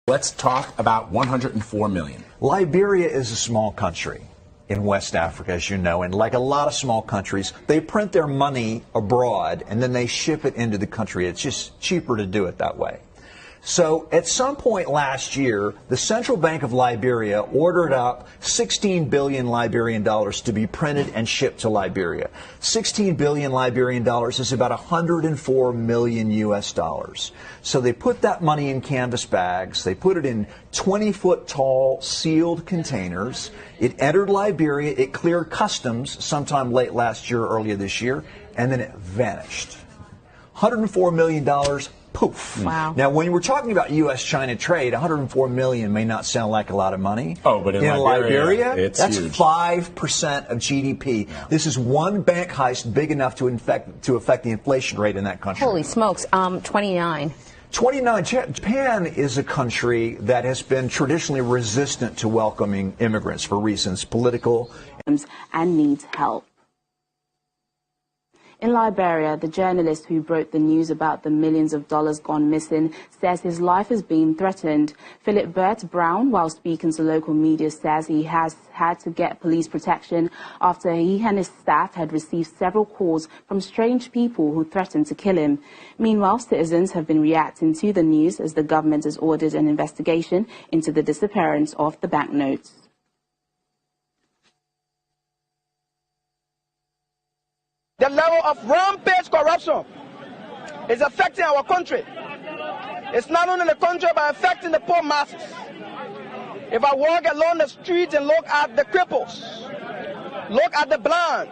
Let's talk about 104 million. Liberia is a small country in West Africa, as you know, and like a lot of small countries, they print their money abroad and then they ship it into the country. It's just cheaper to do it that way. So at some point last year, the Central Bank of Liberia ordered up 16 billion Liberian dollars to be printed and shipped to Liberia. 16 billion Liberian dollars is about 104 million US dollars. So they put that money in canvas bags. They put it in 20-foot tall sealed containers. It entered Liberia. It cleared customs sometime late last year, earlier this year, and then it vanished. $104 million. Poof. Wow. Now, when we're talking about U.S.-China trade, 104 million may not sound like a lot of money. Oh, but in Liberia, it's that's huge. 5% of GDP. Yeah. This is one bank heist big enough to affect the inflation rate in that country. Holy smokes, 29. 29. Japan is a country that has been traditionally resistant to welcoming immigrants for reasons political and needs help. In Liberia, the journalist who broke the news about the millions of dollars gone missing says his life is being threatened. Philip Burt Brown, while speaking to local media, says he has had to get police protection after he and his staff had received several calls from strange people who threatened to kill him. Meanwhile, citizens have been reacting to the news as the government has ordered an investigation into the disappearance of the banknotes. The level of rampage corruption is affecting our country. It's not only the country, but affecting the poor masses. If I walk along the streets and look at the cripples, look at the blind,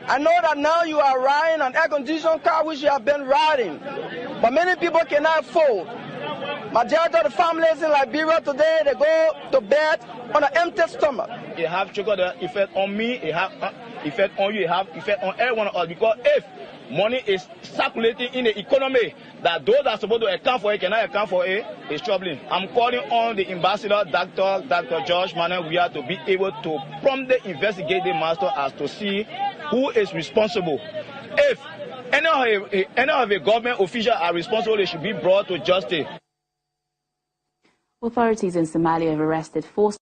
I know that now you are riding an air-conditioned car which you have been riding, but many people cannot afford. Majority of the families in Liberia today, they go to bed on an empty stomach. It have triggered the effect on me, it have effect on you, it have effect on everyone else, because if money is circulating in the economy, that those that are supposed to account for it cannot account for it, is troubling. I'm calling on the ambassador, Dr. George Manuel, we are to be able to promptly investigate the master as to see who is responsible. If any of the government officials are responsible, they should be brought to justice. Authorities in Somalia have arrested 4.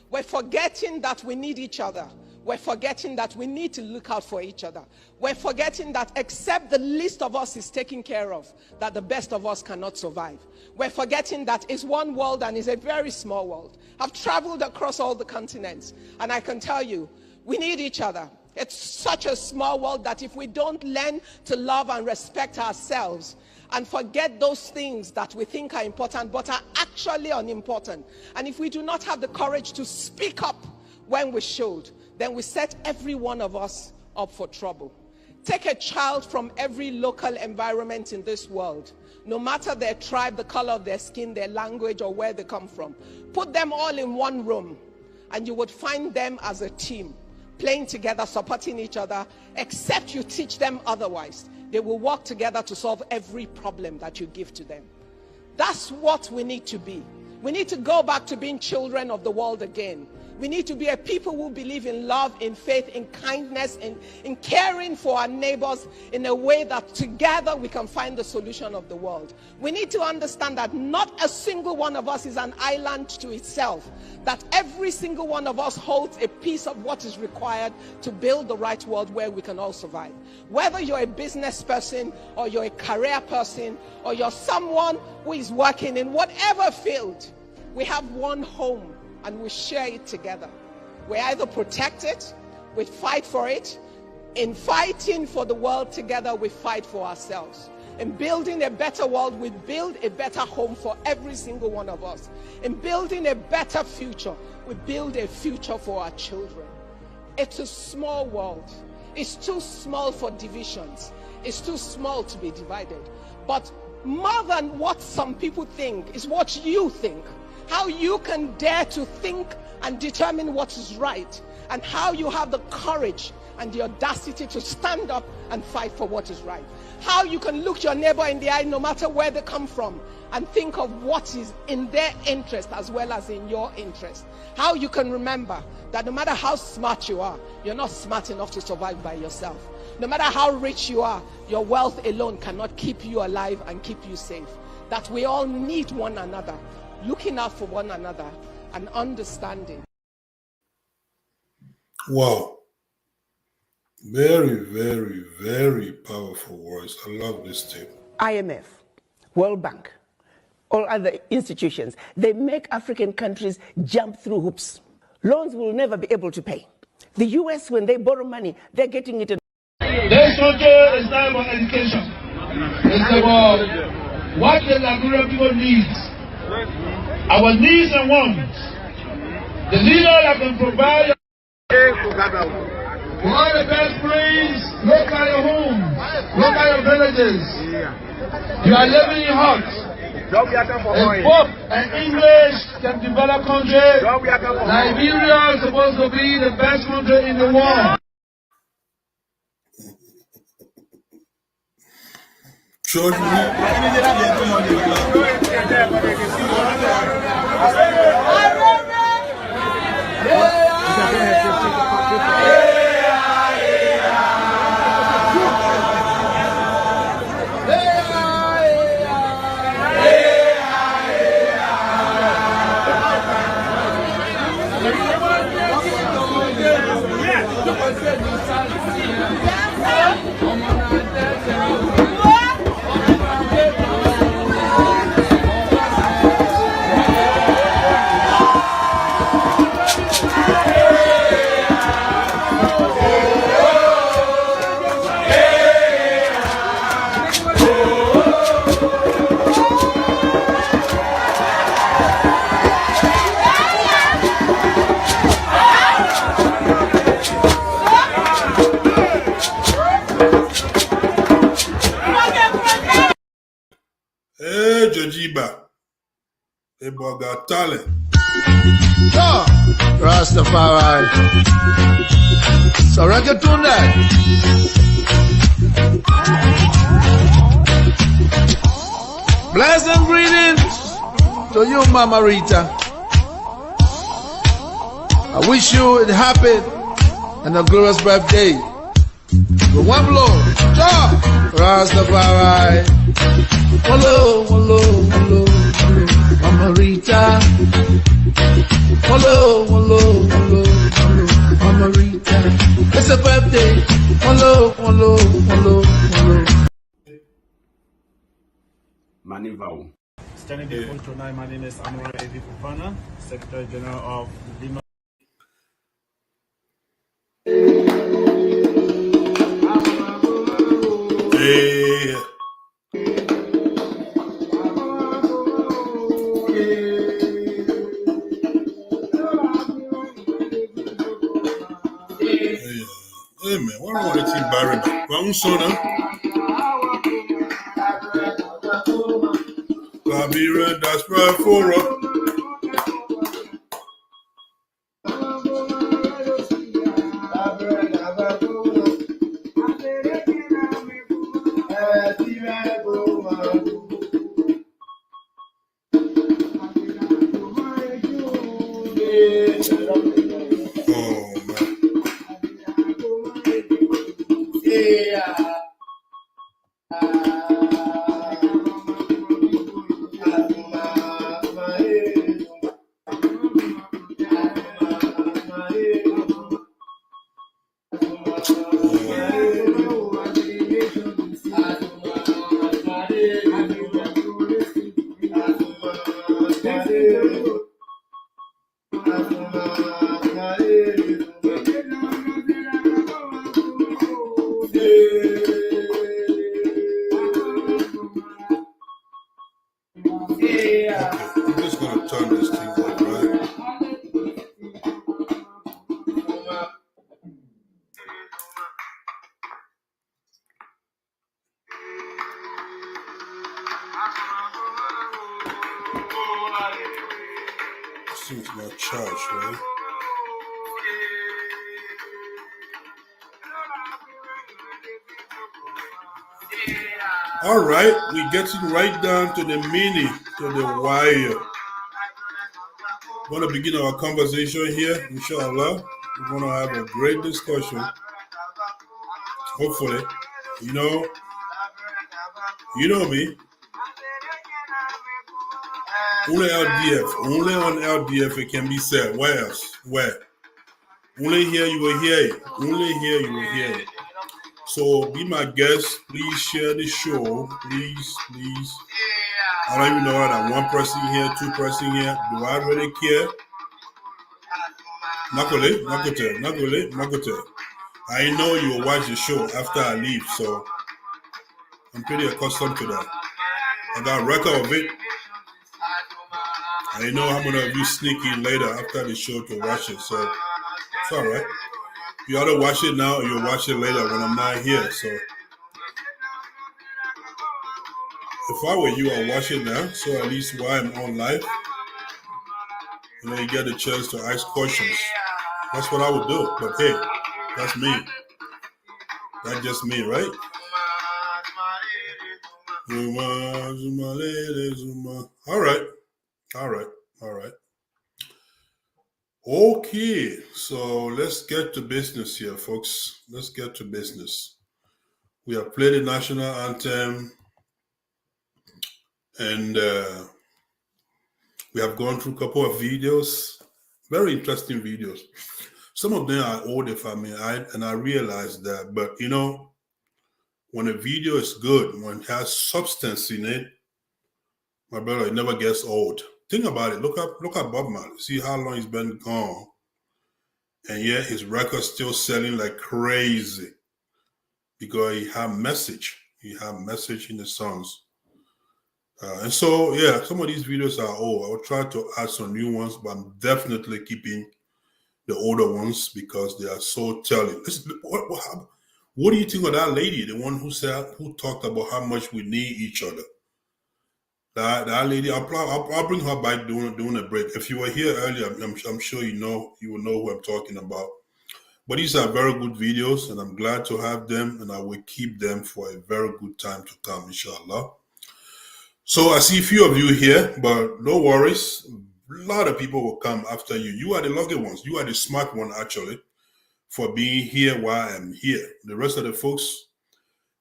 We're forgetting that we need each other. We're forgetting that we need to look out for each other. We're forgetting that except the least of us is taken care of, that the best of us cannot survive. We're forgetting that it's one world and it's a very small world. I've traveled across all the continents, and I can tell you, we need each other. It's such a small world that if we don't learn to love and respect ourselves and forget those things that we think are important but are actually unimportant, and if we do not have the courage to speak up when we should, then we set every one of us up for trouble. Take a child from every local environment in this world, no matter their tribe, the color of their skin, their language, or where they come from. Put them all in one room, and you would find them as a team, playing together, supporting each other, except you teach them otherwise. They will work together to solve every problem that you give to them. That's what we need to be. We need to go back to being children of the world again. We need to be a people who believe in love, in faith, in kindness, in caring for our neighbors in a way that together we can find the solution of the world. We need to understand that not a single one of us is an island to itself, that every single one of us holds a piece of what is required to build the right world where we can all survive. Whether you're a business person or you're a career person or you're someone who is working in whatever field, we have one home and we share it together. We either protect it, we fight for it. In fighting for the world together, we fight for ourselves. In building a better world, we build a better home for every single one of us. In building a better future, we build a future for our children. It's a small world. It's too small for divisions. It's too small to be divided. But more than what some people think is what you think. How you can dare to think and determine what is right, and how you have the courage and the audacity to stand up and fight for what is right. How you can look your neighbor in the eye no matter where they come from and think of what is in their interest as well as in your interest. How you can remember that no matter how smart you are, you're not smart enough to survive by yourself. No matter how rich you are, your wealth alone cannot keep you alive and keep you safe. That we all need one another, looking out for one another and understanding. Wow. Very, very, very powerful words. I love this tape. IMF, World Bank, all other institutions, they make African countries jump through hoops. Loans will never be able to pay. The US, when they borrow money, they're getting it in. This country is not about education. It's about what the Nigerian people needs. Our needs and wants. The leader that can provide all the best praise, look at your homes, look at your villages. You are living in huts. A book and English can develop country. Nigeria is supposed to be the best country in the world. Hey, Jojiba. Hey, boy, got talent. Oh, Rastafari. So reggaeton that. Blessed greetings to you, Mama Rita. I wish you a happy and a glorious birthday. With one blow, Rastafari. Hello, hello, hello, hello, Mama Rita. Hello, hello, hello, hello, Mama Rita. It's a birthday. Hello, hello, hello, hello. Manival. Standing before tonight, my name is Amora Evi Fufana, Secretary General of Lima. Hey. Hey man, what wrong with that team Barry now? Wrong son, Kabira, that's right for us. Oh, man. Okay, I'm just gonna turn this thing on, right? This thing's not charged, right? All right, we're getting right down to the mini, to the wire. We're going to begin our conversation here, inshallah. We're going to have a great discussion. Hopefully, you know me. Only LDF, only on LDF it can be said. Where else? Where? Only here you will hear it. Only here you will hear it. So be my guest. Please share the show. Please. I don't even know that one person here, two person here. Do I really care? Nakote. I know you will watch the show after I leave, so I'm pretty accustomed to that. I got a record of it. I know how many of you sneak in later after the show to watch it, so it's all right. You either watch it now or you'll watch it later when I'm not here, so if I were you, I'll watch it now, so at least while I'm on live, you get a chance to ask questions. That's what I would do, but hey, that's me. That's just me, right? All right. Okay, so let's get to business here, folks. Let's get to business. We have played the national anthem, and we have gone through a couple of videos, very interesting videos. Some of them are old, if I may add, and I realize that. But when a video is good, when it has substance in it, my brother, it never gets old. Think about it. Look at Bob Marley. See how long he's been gone, and yet his record's still selling like crazy because he had message. He had message in the songs. And so, yeah, some of these videos are old. I will try to add some new ones, but I'm definitely keeping the older ones because they are so telling. Listen, what do you think of that lady, the one who talked about how much we need each other? That lady, I'll bring her back during a break. If you were here earlier, I'm sure you will know who I'm talking about. But these are very good videos, and I'm glad to have them, and I will keep them for a very good time to come, inshallah. So I see a few of you here, but no worries. A lot of people will come after you. You are the lucky ones. You are the smart one, actually, for being here while I'm here. The rest of the folks,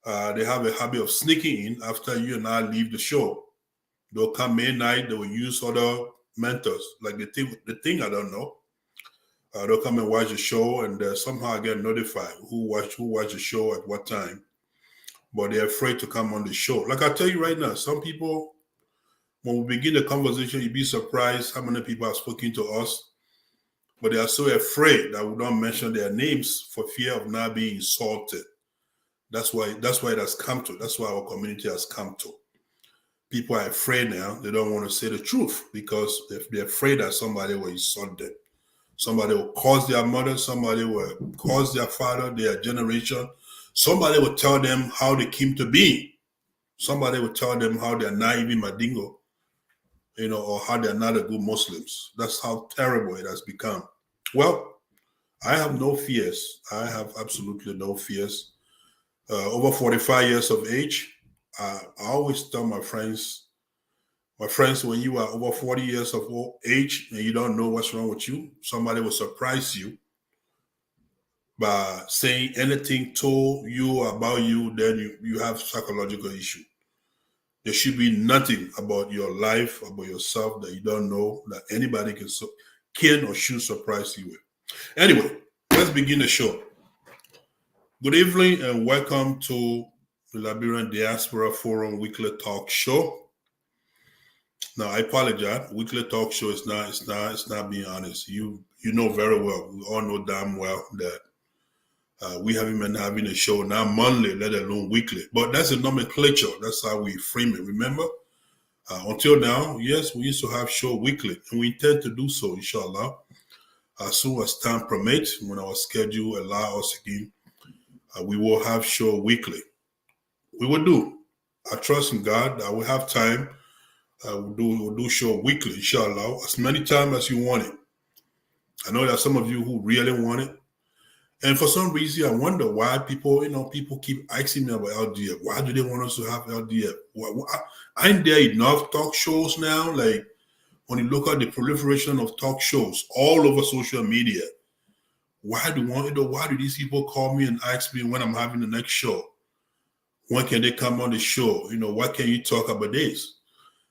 they have a habit of sneaking in after you and I leave the show. They'll come midnight. They will use other mentors, like the thing I don't know. They'll come and watch the show, and somehow I get notified who watch the show at what time. But they're afraid to come on the show. Like I tell you right now, some people, when we begin the conversation, you'd be surprised how many people have spoken to us, but they are so afraid that we don't mention their names for fear of not being insulted. That's why it has come to. That's why our community has come to. People are afraid now. They don't want to say the truth because they're afraid that somebody will insult them. Somebody will cause their mother. Somebody will cause their father, their generation. Somebody will tell them how they came to be. Somebody will tell them how they're not even Madingo, or how they're not a good Muslims. That's how terrible it has become. Well, I have no fears. I have absolutely no fears. Over 45 years of age, I always tell my friends, My friends, when you are over 40 years of age and you don't know what's wrong with you, somebody will surprise you by saying anything told you about you, then you have psychological issue. There should be nothing about your life, about yourself that you don't know that anybody can or should surprise you with. Anyway, let's begin the show. Good evening and welcome to the Liberian Diaspora Forum Weekly Talk Show. Now, I apologize. Weekly Talk Show is not being honest. You know very well. We all know damn well that we haven't been having a show now monthly, let alone weekly. But that's a nomenclature. That's how we frame it. Remember? Until now, yes, we used to have show weekly, and we intend to do so, inshallah. As soon as time permits, when our schedule allows us again, we will have show weekly. We will do. I trust in God that we have time. We'll do show weekly, inshallah, as many times as you want it. I know that some of you who really want it. And for some reason, I wonder why people keep asking me about LDF. Why do they want us to have LDF? Aren't there enough talk shows now? Like, when you look at the proliferation of talk shows all over social media, why do these people call me and ask me when I'm having the next show? When can they come on the show? Why can't you talk about this?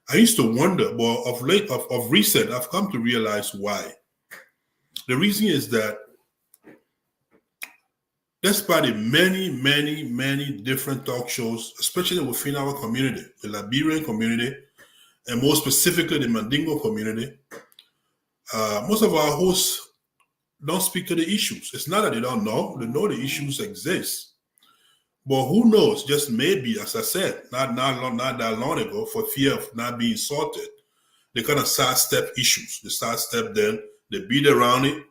I used to wonder, but of recent, I've come to realize why. The reason is that despite the many different talk shows, especially within our community, the Liberian community, and more specifically the Mandingo community, most of our hosts don't speak to the issues. It's not that they don't know. They know the issues exist. But who knows, just maybe, as I said, not that long ago, for fear of not being sorted, they kind of sidestep issues. They sidestep them, they beat around it.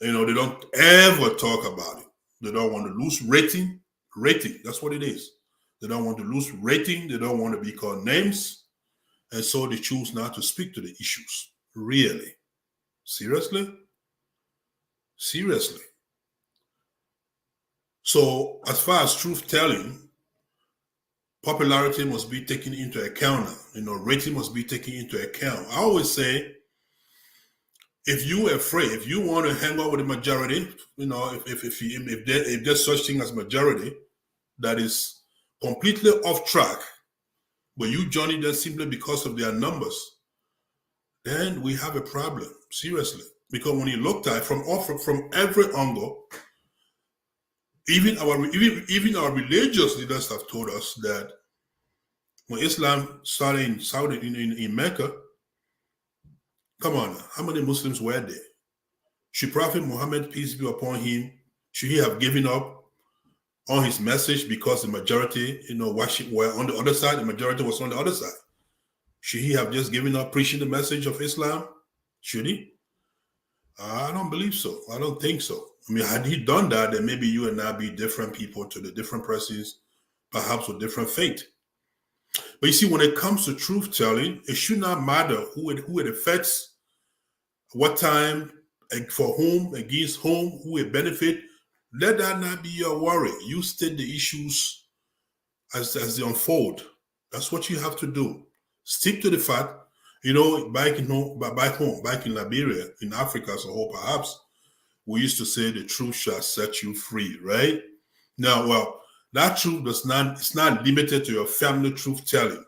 They don't ever talk about it. They don't want to lose rating. Rating, that's what it is. They don't want to lose rating. They don't want to be called names. And so they choose not to speak to the issues. Really? Seriously? Seriously. So as far as truth-telling, popularity must be taken into account. Rating must be taken into account. I always say, if you're afraid, if you want to hang out with the majority, if there's such thing as majority that is completely off track, but you joining them simply because of their numbers, then we have a problem, seriously. Because when you look at it from every angle, even our religious leaders have told us that when Islam started in Mecca, come on, how many Muslims were there? Should Prophet Muhammad, peace be upon him, should he have given up on his message because the majority, were on the other side, the majority was on the other side? Should he have just given up preaching the message of Islam? Should he? I don't believe so. I don't think so. I mean, had he done that, then maybe you and I be different people to the different persons, perhaps with different fate. But you see, when it comes to truth-telling, it should not matter who it affects, what time, and for whom, against whom, who it benefit. Let that not be your worry. You state the issues as they unfold. That's what you have to do. Stick to the fact. Back in Liberia, in Africa as a whole, perhaps, we used to say the truth shall set you free, right? Now, well, that truth it's not limited to your family truth-telling.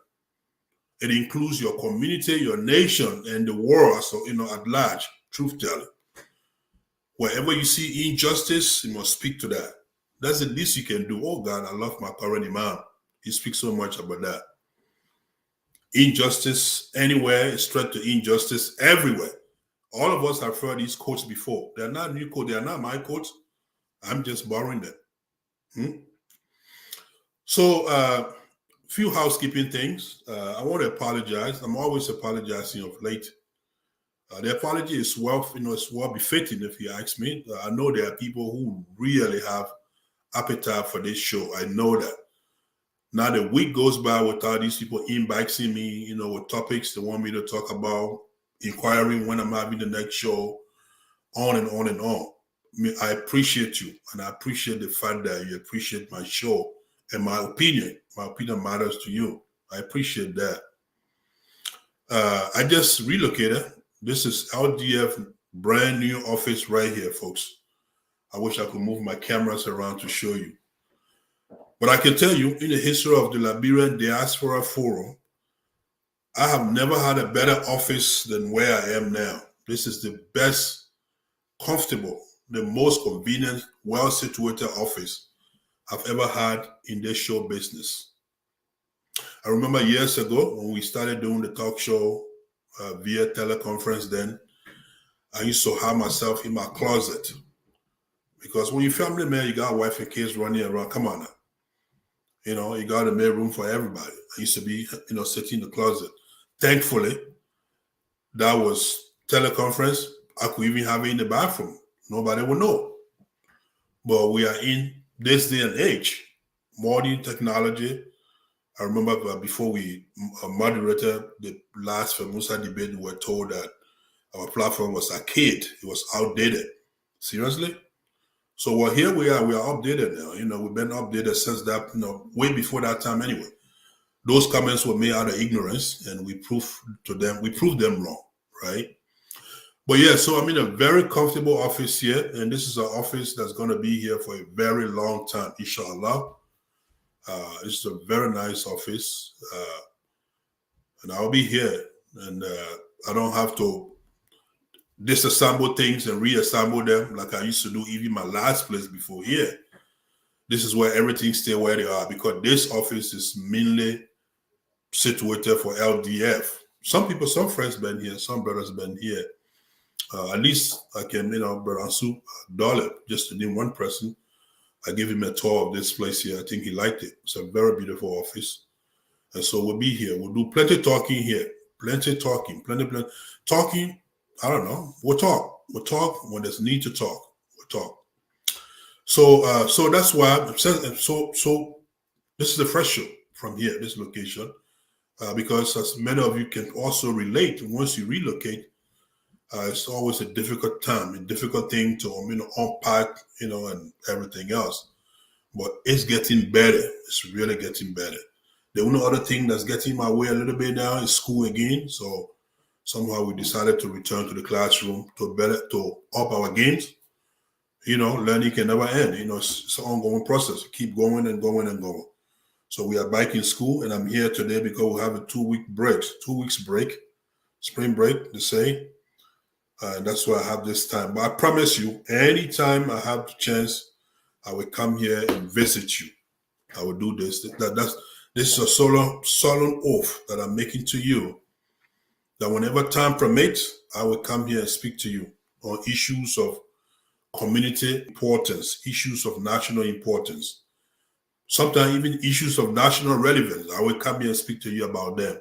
It includes your community, your nation, and the world, so at large, truth-telling. Wherever you see injustice, you must speak to that. That's the least you can do. Oh God, I love my current imam. He speaks so much about that. Injustice anywhere is threat to injustice everywhere. All of us have heard these quotes before. They're not new quotes. They're not my quotes. I'm just borrowing them. So, few housekeeping things. I want to apologize. I'm always apologizing of late. The apology is it's well befitting, if you ask me. I know there are people who really have appetite for this show. I know that. Not a week goes by without these people inboxing me, with topics they want me to talk about, inquiring when I'm having the next show, on and on and on. I mean, I appreciate you, and I appreciate the fact that you appreciate my show and my opinion. My opinion matters to you. I appreciate that. I just relocated. This is LDF brand new office right here, folks. I wish I could move my cameras around to show you. But I can tell you, in the history of the Liberian Diaspora Forum, I have never had a better office than where I am now. This is the best, comfortable, the most convenient, well-situated office I've ever had in this show business. I remember years ago when we started doing the talk show via teleconference then, I used to have myself in my closet. Because when you're family man, you got a wife and kids running around. Come on now. You know, you got to make room for everybody. I used to be, sitting in the closet. Thankfully, that was teleconference. I could even have it in the bathroom. Nobody would know. But we are in this day and age, modern technology. I remember before we moderated the last FEMUSA debate, we were told that our platform was archaic. It was outdated. Seriously? So here we are updated now. We've been updated since that, way before that time anyway. Those comments were made out of ignorance, and we proved them wrong, right? But yeah, so I'm in a very comfortable office here, and this is an office that's going to be here for a very long time, inshallah. It's a very nice office, and I'll be here, and I don't have to disassemble things and reassemble them like I used to do even my last place before here. This is where everything stay where they are, because this office is mainly situated for LDF. Some friends been here, some brothers been here. At least I can, Brother Ansu Dollar, just to name one person. I gave him a tour of this place here. I think he liked it. It's a very beautiful office. And so we'll be here. We'll do plenty talking here. Plenty talking. Talking. I don't know. We'll talk. We'll talk when there's need to talk. We'll talk. So that's why. So this is a fresh show from here, this location, because as many of you can also relate, once you relocate, it's always a difficult time, a difficult thing to unpack, and everything else. But it's getting better. It's really getting better. The only other thing that's getting my way a little bit now is school again. So somehow we decided to return to the classroom to up our games. Learning can never end. It's an ongoing process. Keep going and going and going. So we are back in school, and I'm here today because we have a 2-week break, 2 weeks break, spring break, to say. And that's why I have this time. But I promise you, anytime I have the chance, I will come here and visit you. I will do this. This is a solemn oath that I'm making to you, that whenever time permits, I will come here and speak to you on issues of community importance, issues of national importance, sometimes even issues of national relevance. I will come here and speak to you about them.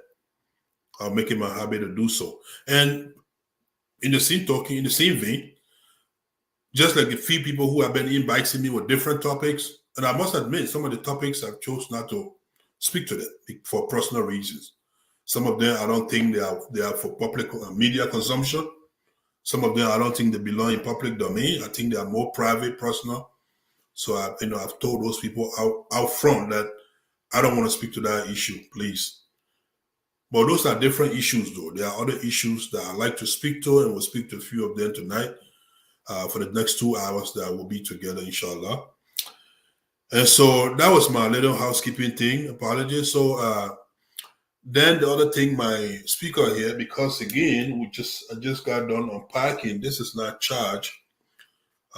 I'll make it my habit to do so. And in the same vein, just like a few people who have been inviting me with different topics, and I must admit, some of the topics I've chose not to speak to them for personal reasons. Some of them I don't think they are for public media consumption. Some of them I don't think they belong in public domain. I think they are more private, personal. So I've told those people out front that I don't want to speak to that issue, please. But those are different issues, though. There are other issues that I like to speak to, and we'll speak to a few of them tonight for the next 2 hours that we'll be together, inshallah. And so that was my little housekeeping thing. Apologies. So then the other thing, my speaker here, because again, I just got done unpacking. This is not charged.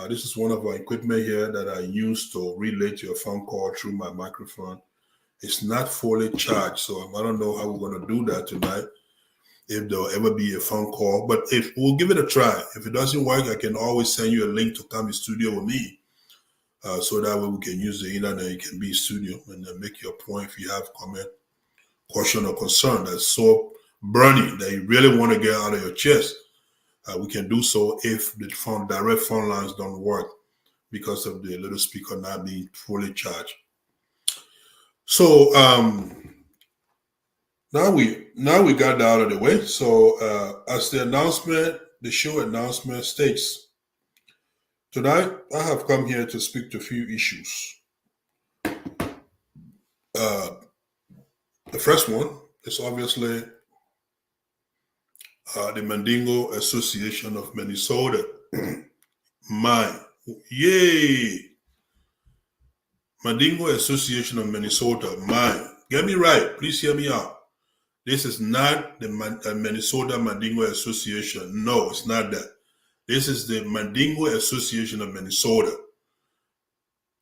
This is one of our equipment here that I use to relay to your phone call through my microphone. It's not fully charged, so I don't know how we're going to do that tonight, if there'll ever be a phone call. But if we'll give it a try. If it doesn't work, I can always send you a link to come in studio with me. So that way we can use the internet. You can be in studio and then make your point if you have comment, question, or concern that's so burning that you really want to get out of your chest. We can do so if the direct phone lines don't work because of the little speaker not being fully charged. So now we got that out of the way. So as the show announcement states, tonight I have come here to speak to a few issues. The first one is obviously the Mandingo Association of Minnesota. Mine. Yay! Mandingo Association of Minnesota. Mine. Get me right. Please hear me out. This is not the Minnesota Mandingo Association. No, it's not that. This is the Mandingo Association of Minnesota.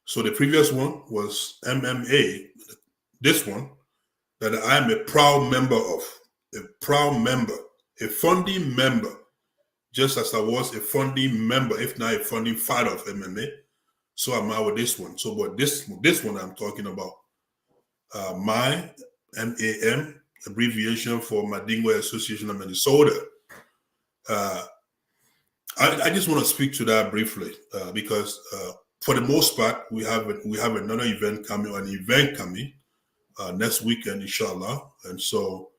So the previous one was MMA. This one, that I'm a proud member of. A proud member. A founding member. Just as I was a founding member, if not a founding father of MMA. So am I with this one. So, but this one I'm talking about. MAM, abbreviation for Mandingo Association of Minnesota. I just want to speak to that briefly because for the most part we have another event coming, next weekend, inshallah, and so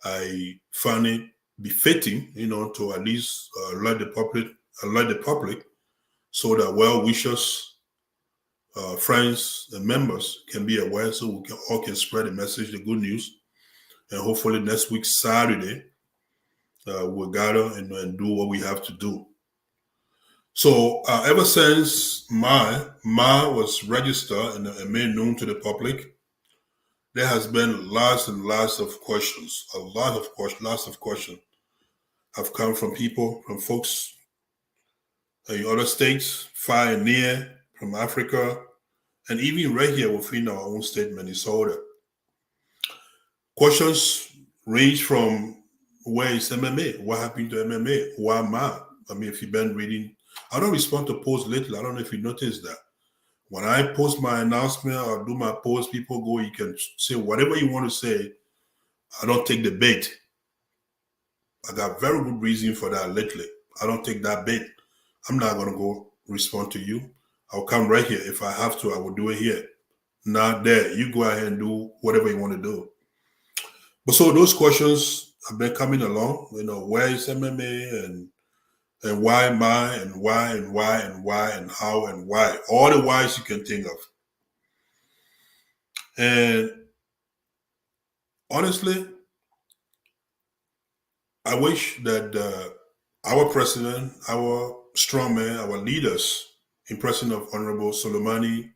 I find it befitting, to at least alert the public, so that well-wishers, friends, and members can be aware, so we all can spread the message, the good news, and hopefully next week Saturday we'll gather and do what we have to do. So ever since Ma was registered and made known to the public, there has been lots and lots of questions. Lots of questions have come from people, from folks in other states, far and near, from Africa, and even right here within our own state, Minnesota. Questions range from, where is MMA? What happened to MMA? Why Ma? I mean, if you've been reading, I don't respond to posts lately. I don't know if you noticed that. When I post my announcement or do my post, people go, you can say whatever you want to say. I don't take the bait. I got very good reason for that lately. I don't take that bait. I'm not going to go respond to you. I'll come right here. If I have to, I will do it here. Not there. You go ahead and do whatever you want to do. But so those questions have been coming along. Where is MMA and why Ma and why and why and why and how and why. All the whys you can think of. And honestly, I wish that our president, our strongmen, our leaders, in person of Honorable Soleimani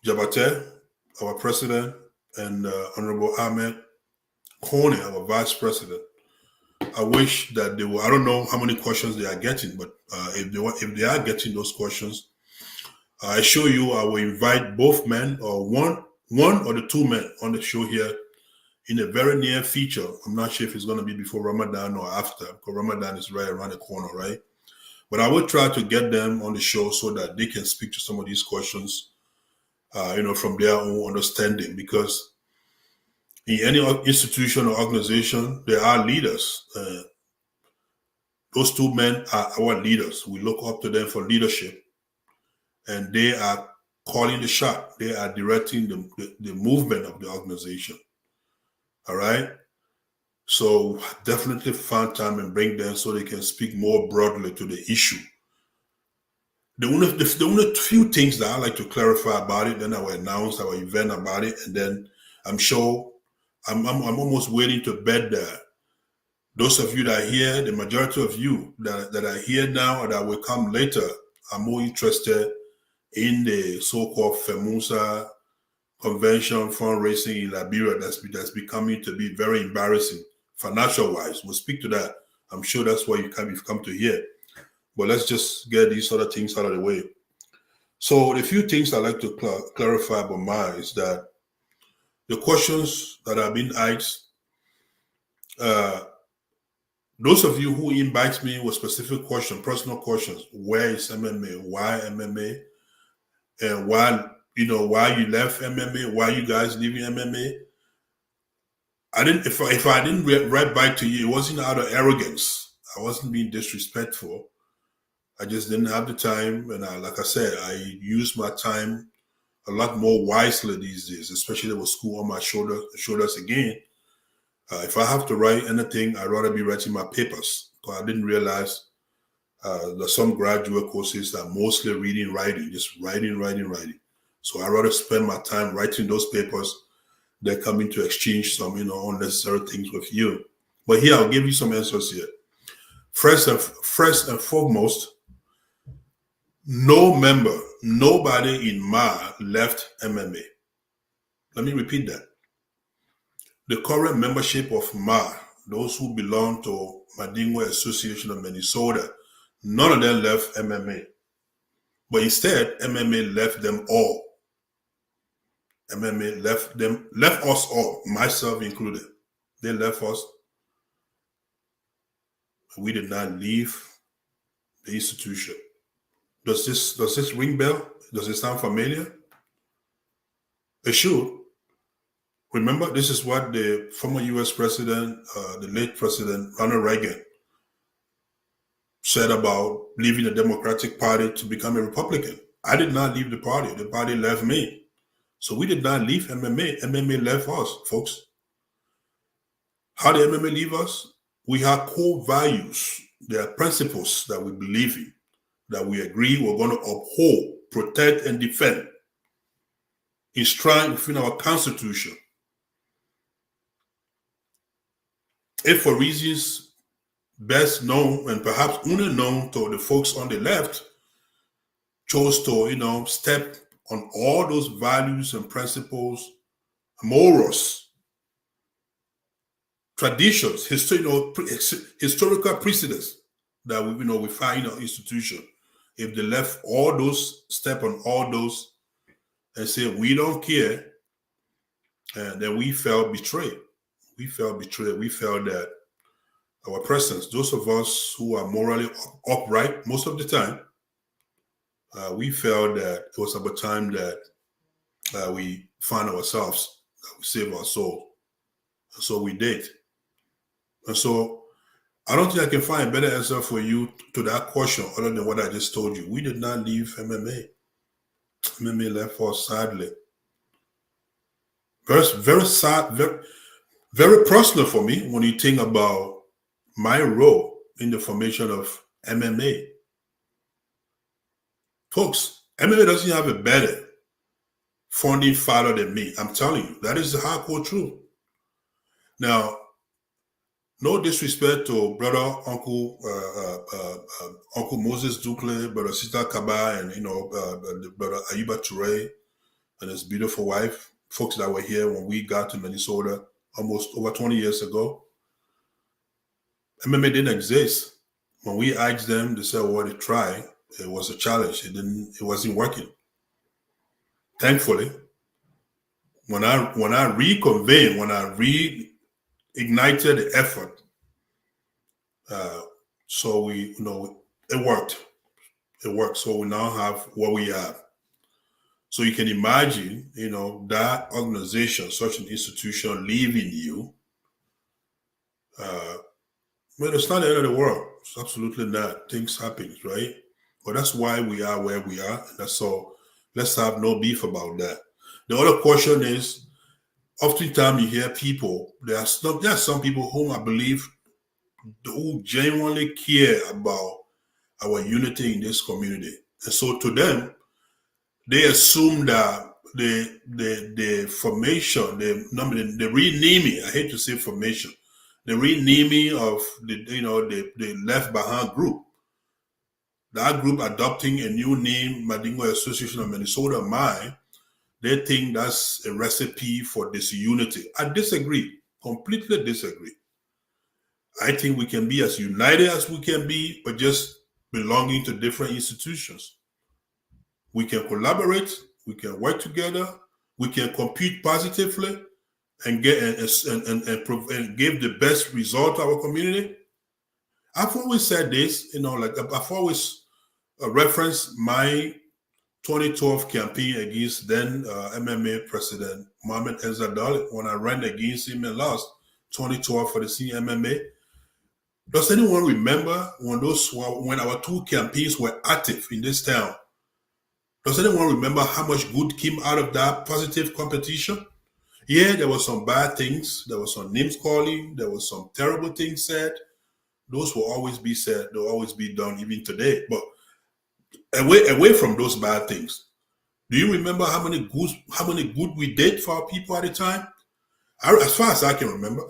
Jabate, our president, and Honorable Ahmed Kone, our vice president, I wish that they were. I don't know how many questions they are getting, but if they are getting those questions, I assure you, I will invite both men, or one or the two men on the show here in a very near future. I'm not sure if it's going to be before Ramadan or after, because Ramadan is right around the corner, right? But I will try to get them on the show so that they can speak to some of these questions, from their own understanding, because in any institution or organization, there are leaders. Those two men are our leaders. We look up to them for leadership. And they are calling the shot. They are directing the movement of the organization. All right? So definitely find time and bring them so they can speak more broadly to the issue. The only few things that I like to clarify about it, then I will announce our event about it, and then I'm sure I'm almost waiting to bet that those of you that are here, the majority of you that are here now or that will come later, are more interested in the so-called FEMUSA convention fundraising in Liberia that's becoming to be very embarrassing financial-wise. We'll speak to that. I'm sure that's why you've come to hear. But let's just get these other things out of the way. So the few things I like to clarify about mine is that the questions that have been asked, those of you who inbox me with specific questions, personal questions, where is MMA, why MMA, and why you left MMA, why you guys leaving MMA. If I didn't write back to you, it wasn't out of arrogance. I wasn't being disrespectful. I just didn't have the time, and like I said, I use my time a lot more wisely these days, especially with school on my shoulders again. If I have to write anything, I'd rather be writing my papers, because I didn't realize that some graduate courses are mostly writing, just writing. So I'd rather spend my time writing those papers they're coming to exchange some, unnecessary things with you. But here, I'll give you some answers here. First and foremost, nobody in MA left MMA. Let me repeat that. The current membership of MA, those who belong to Madingo Association of Minnesota, none of them left MMA. But instead, MMA left them all. MMA left us all, myself included. They left us. We did not leave the institution. Does this ring bell? Does it sound familiar? It should. Remember, this is what the former U.S. president, the late President Ronald Reagan, said about leaving the Democratic Party to become a Republican. I did not leave the party. The party left me. So we did not leave MMA. MMA left us, folks. How did MMA leave us? We have core values. There are principles that we believe in, that we agree we're going to uphold, protect, and defend, enshrined within our Constitution. If for reasons best known and perhaps only known to the folks on the left, chose to, step on all those values and principles, morals, traditions, historical precedents that we find in our institution. If they left all those, step on all those, and say we don't care, and then we felt betrayed. We felt betrayed. We felt that our presence, those of us who are morally upright most of the time, we felt that it was about time that we find ourselves, that we save our soul. And so we did. And so I don't think I can find a better answer for you to that question other than what I just told you. We did not leave MMA. MMA left us, sadly. Very sad, very personal for me when you think about my role in the formation of MMA. Folks, MMA doesn't have a better founding father than me. I'm telling you, that is the hardcore truth. Now, no disrespect to brother, Uncle Moses Ducle, brother Sita Kaba, and brother Ayuba Toure and his beautiful wife, folks that were here when we got to Minnesota almost over 20 years ago. MMA didn't exist. When we asked them, they said, well, they tried. It was a challenge. It wasn't working. Thankfully, when I reconvened, when I reignited the effort, so it worked. It worked. So we now have what we have. So you can imagine, that organization, such an institution leaving you. But it's not the end of the world. It's absolutely not. Things happen, right? But that's why we are where we are. And that's all. Let's have no beef about that. The other question is, oftentimes you hear people, there are some people whom I believe who genuinely care about our unity in this community. And so to them, they assume that the formation, the renaming, I hate to say formation, the renaming of the left behind group, that group adopting a new name, Madingo Association of Minnesota, they think that's a recipe for disunity. I disagree, completely disagree. I think we can be as united as we can be, but just belonging to different institutions. We can collaborate, we can work together, we can compete positively and get and give the best result to our community. I've always said this, I've always referenced my 2012 campaign against then MMA President Mohamed Ezzadali when I ran against him and lost 2012 for the senior MMA. Does anyone remember when our two campaigns were active in this town? Does anyone remember how much good came out of that positive competition? Yeah, there were some bad things. There was some names calling. There was some terrible things said. Those will always be said. They'll always be done even today. But away from those bad things, do you remember how many good we did for our people at the time? As far as I can remember,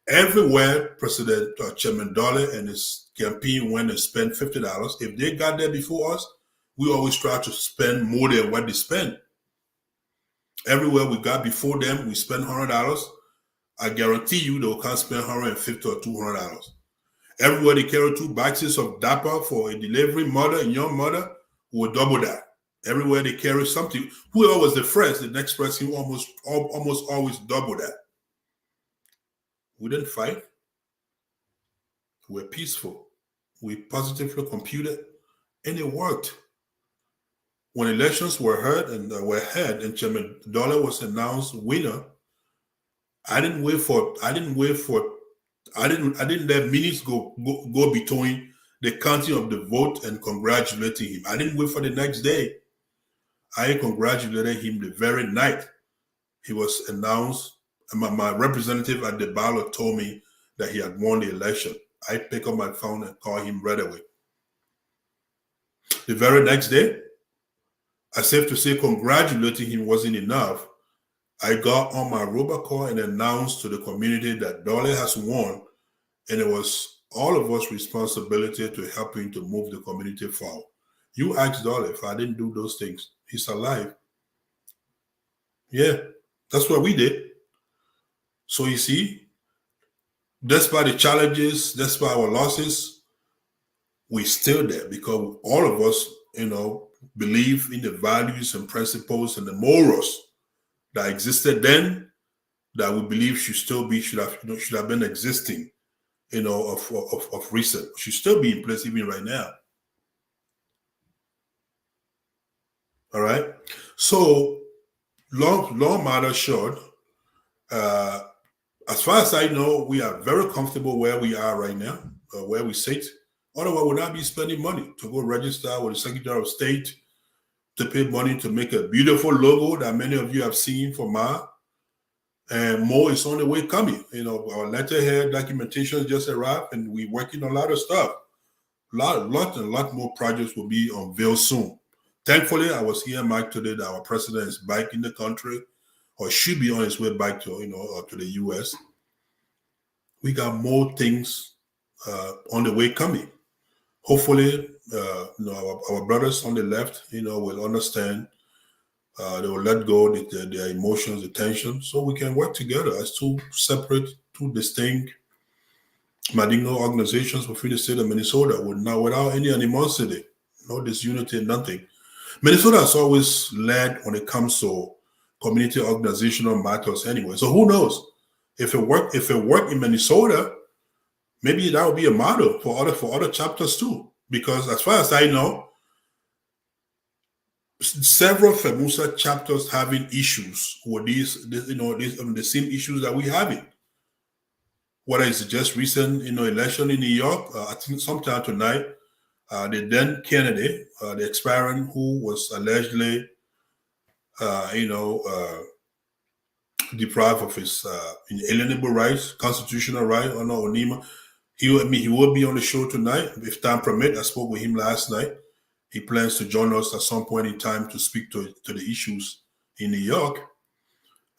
everywhere President Chairman Dolly and his campaign went and spent $50, if they got there before us, we always try to spend more than what they spend. Everywhere we got before them, we spent $100. I guarantee you they can't spend $150 or $200. Everywhere they carry 2 boxes of DAPA for a delivery mother and young mother, will double that. Everywhere they carry something, whoever was the first, the next person almost always double that. We didn't fight. We were peaceful. We positively computed, and it worked. When elections were held and Chairman Dollar was announced winner, I didn't let minutes go between the counting of the vote and congratulating him. I didn't wait for the next day. I congratulated him the very night he was announced. My representative at the ballot told me that he had won the election. I picked up my phone and called him right away. The very next day, as if to say congratulating him wasn't enough, I got on my robocall and announced to the community that Dolly has won, and it was all of us responsibility to help him to move the community forward. You asked Dolly if I didn't do those things. He's alive. Yeah, that's what we did. So you see, despite the challenges, despite our losses, we're still there because all of us, believe in the values and principles and the morals that existed then, that we believe should have been existing, of recent, should still be in place even right now. All right. So long matter short, as far as I know, we are very comfortable where we are right now, where we sit. Otherwise, we'll not be spending money to go register with the Secretary of State, to pay money to make a beautiful logo that many of you have seen for Ma. And more is on the way coming. Our letterhead documentation just arrived, and we're working on a lot of stuff. A lot more projects will be unveiled soon. Thankfully, I was here, Mike, today that our president is back in the country, or should be on his way back to the U.S. We got more things on the way coming. Hopefully, our brothers on the left, will understand. They will let go of their emotions, the tension, so we can work together as 2 separate, 2 distinct Mandingo organizations within the state of Minnesota, without any animosity, no disunity, nothing. Minnesota has always led when it comes to community organizational matters anyway. So who knows? If it worked in Minnesota, maybe that would be a model for other chapters too. Because as far as I know, several FEMUSA chapters having issues with the same issues that we having. Whether it's just recent, election in New York, I think sometime tonight, the then candidate, the expiring, who was allegedly, deprived of his inalienable rights, constitutional right, Onima. He will be on the show tonight if time permit. I spoke with him last night. He plans to join us at some point in time to speak to the issues in New York.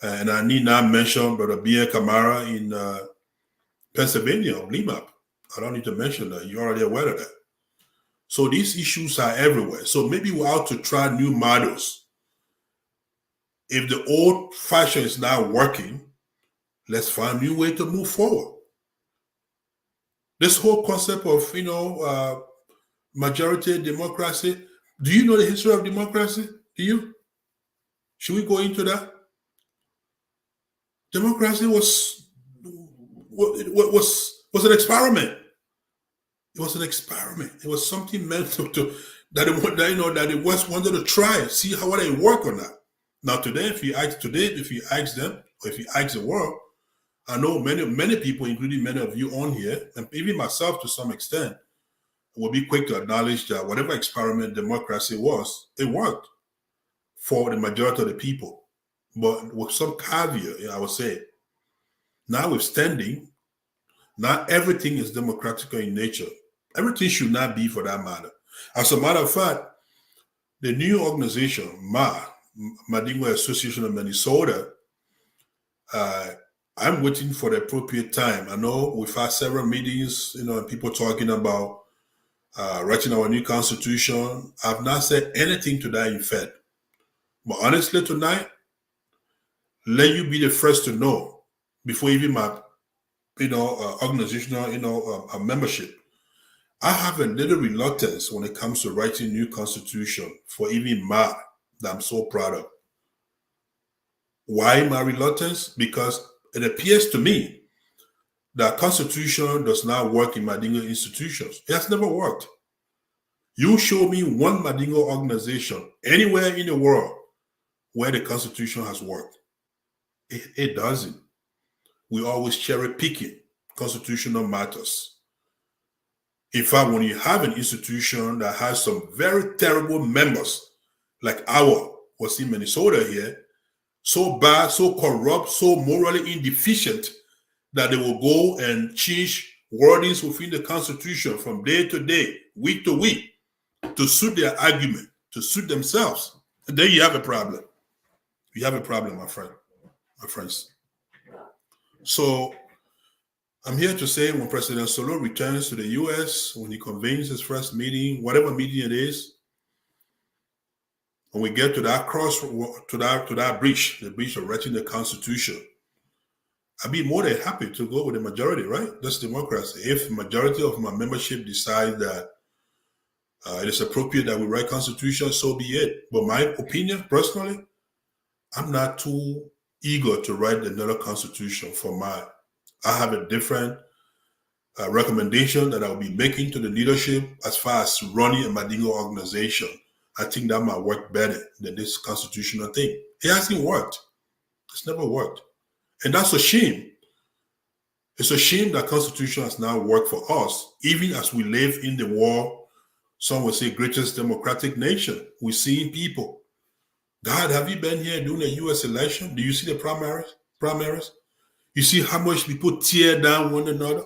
And I need not mention Brother Bia Kamara in Pennsylvania, Lima. I don't need to mention that. You're already aware of that. So these issues are everywhere. So maybe we're out to try new models. If the old fashion is not working, let's find a new way to move forward. This whole concept of, majority democracy. Do you know the history of democracy? Do you? Should we go into that? Democracy was an experiment. It was an experiment. It was something meant that the West wanted to try, see how they work or not. Now today, if you ask them, or if you ask the world, I know many people, including many of you on here, and even myself to some extent, will be quick to acknowledge that whatever experiment democracy was, it worked for the majority of the people. But with some caveat, I would say, notwithstanding, not everything is democratic in nature. Everything should not be, for that matter. As a matter of fact, the new organization, Mandingo Association of Minnesota, I'm waiting for the appropriate time. I know we've had several meetings, and people talking about writing our new constitution. I've not said anything to that effect. But honestly, tonight, let you be the first to know before even my, organizational, membership. I have a little reluctance when it comes to writing new constitution for even Ma that I'm so proud of. Why my reluctance? Because it appears to me that constitution does not work in Madingo institutions. It has never worked. You show me one Madingo organization anywhere in the world where the constitution has worked. It doesn't. We always cherry picking constitutional matters. In fact, when you have an institution that has some very terrible members, like our was in Minnesota here, so bad, so corrupt, so morally indeficient that they will go and change wordings within the Constitution from day to day, week to week, to suit their argument, to suit themselves. And then you have a problem. You have a problem, my friends. So I'm here to say when President Solo returns to the U.S., when he convenes his first meeting, whatever meeting it is, when we get to that that breach, the breach of writing the Constitution, I'd be more than happy to go with the majority, right? That's democracy. If the majority of my membership decide that it is appropriate that we write Constitution, so be it. But my opinion, personally, I'm not too eager to write another Constitution for mine. I have a different recommendation that I'll be making to the leadership as far as running a Madingo organization. I think that might work better than this constitutional thing. It hasn't worked. It's never worked. And that's a shame. It's a shame that Constitution has now worked for us, even as we live in the world, some would say, greatest democratic nation. We're seeing people. God, have you been here during the U.S. election? Do you see the primaries? You see how much people tear down one another?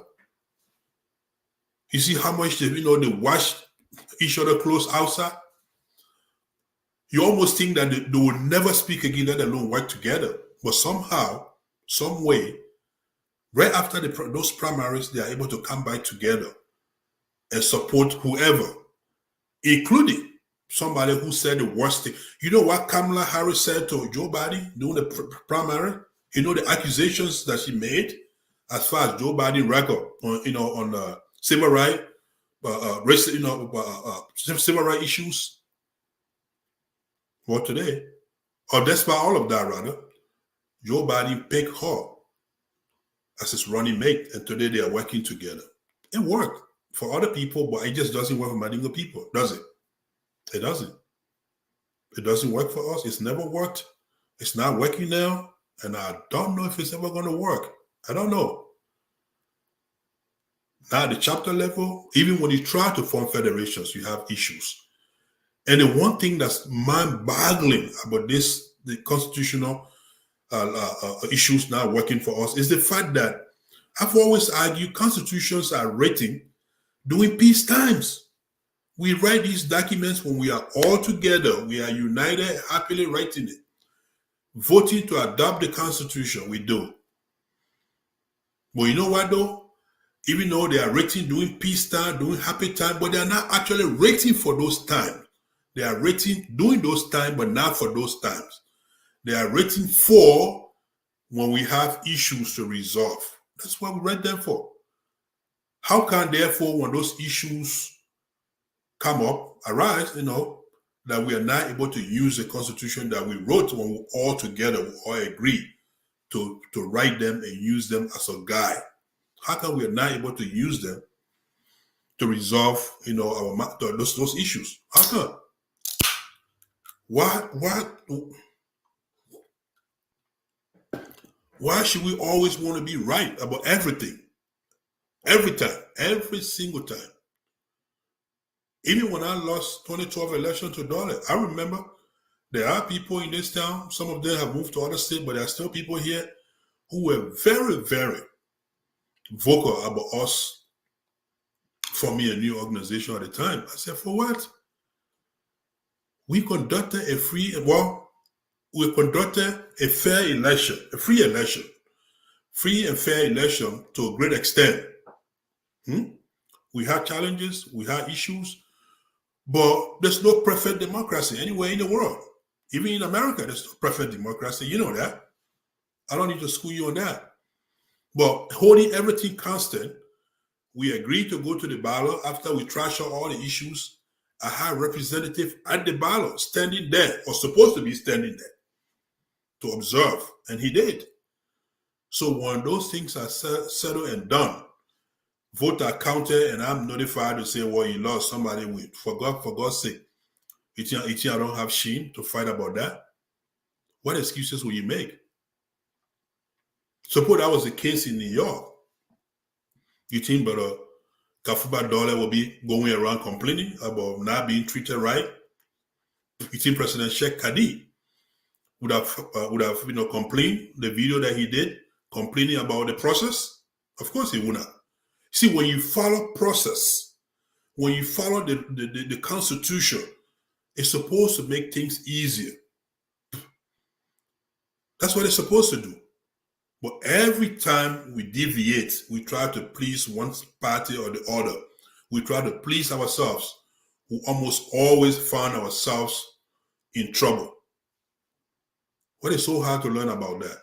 You see how much they wash each other clothes outside? You almost think that they will never speak again, let alone work together. But somehow, some way, right after those primaries, they are able to come back together and support whoever, including somebody who said the worst thing. You know what Kamala Harris said to Joe Biden during the primary? You know the accusations that she made as far as Joe Biden record on civil rights, civil rights issues. Well, today, or despite all of that, rather, Joe Biden picked her as his running mate, and today they are working together. It worked for other people, but it just doesn't work for Madingo people, does it? It doesn't. It doesn't work for us. It's never worked. It's not working now, and I don't know if it's ever going to work. I don't know. Now, at the chapter level, even when you try to form federations, you have issues. And the one thing that's mind-boggling about the constitutional issues now working for us is the fact that I've always argued constitutions are written during peace times. We write these documents when we are all together, we are united, happily writing it. Voting to adopt the Constitution, we do. But you know what though? Even though they are written during peace time, during happy time, but they are not actually written for those times. They are written during those times, but not for those times. They are written for when we have issues to resolve. That's what we read them for. How can, therefore, when those issues arise, that we are not able to use the Constitution that we wrote when we all together, we all agree to write them and use them as a guide? How come we are not able to use them to resolve, those issues? How come? Why should we always want to be right about everything? Every time, every single time. Even when I lost 2012 election to Dollar, I remember there are people in this town, some of them have moved to other states, but there are still people here who were very, very vocal about us forming a new organization at the time. I said, for what? We conducted a fair election, a free election. free and fair election to a great extent. We had challenges, we had issues, but there's no perfect democracy anywhere in the world. Even in America, there's no perfect democracy. You know that. I don't need to school you on that. But holding everything constant, we agreed to go to the ballot after we trash out all the issues. I had a representative at the ballot standing there, or supposed to be standing there, to observe, and he did. So when those things are settled and done, vote are counted, and I'm notified to say, well, you lost somebody with. For God's sake, you think I don't have shame to fight about that? What excuses will you make? Suppose that was the case in New York. You think Brother Kafuba Dole will be going around complaining about not being treated right? You think President Sheikh Kadi would have complained the video that he did, complaining about the process? Of course he would not. See, when you follow process, when you follow the Constitution, it's supposed to make things easier. That's what it's supposed to do. But every time we deviate, we try to please one party or the other. We try to please ourselves. We almost always find ourselves in trouble. What is so hard to learn about that?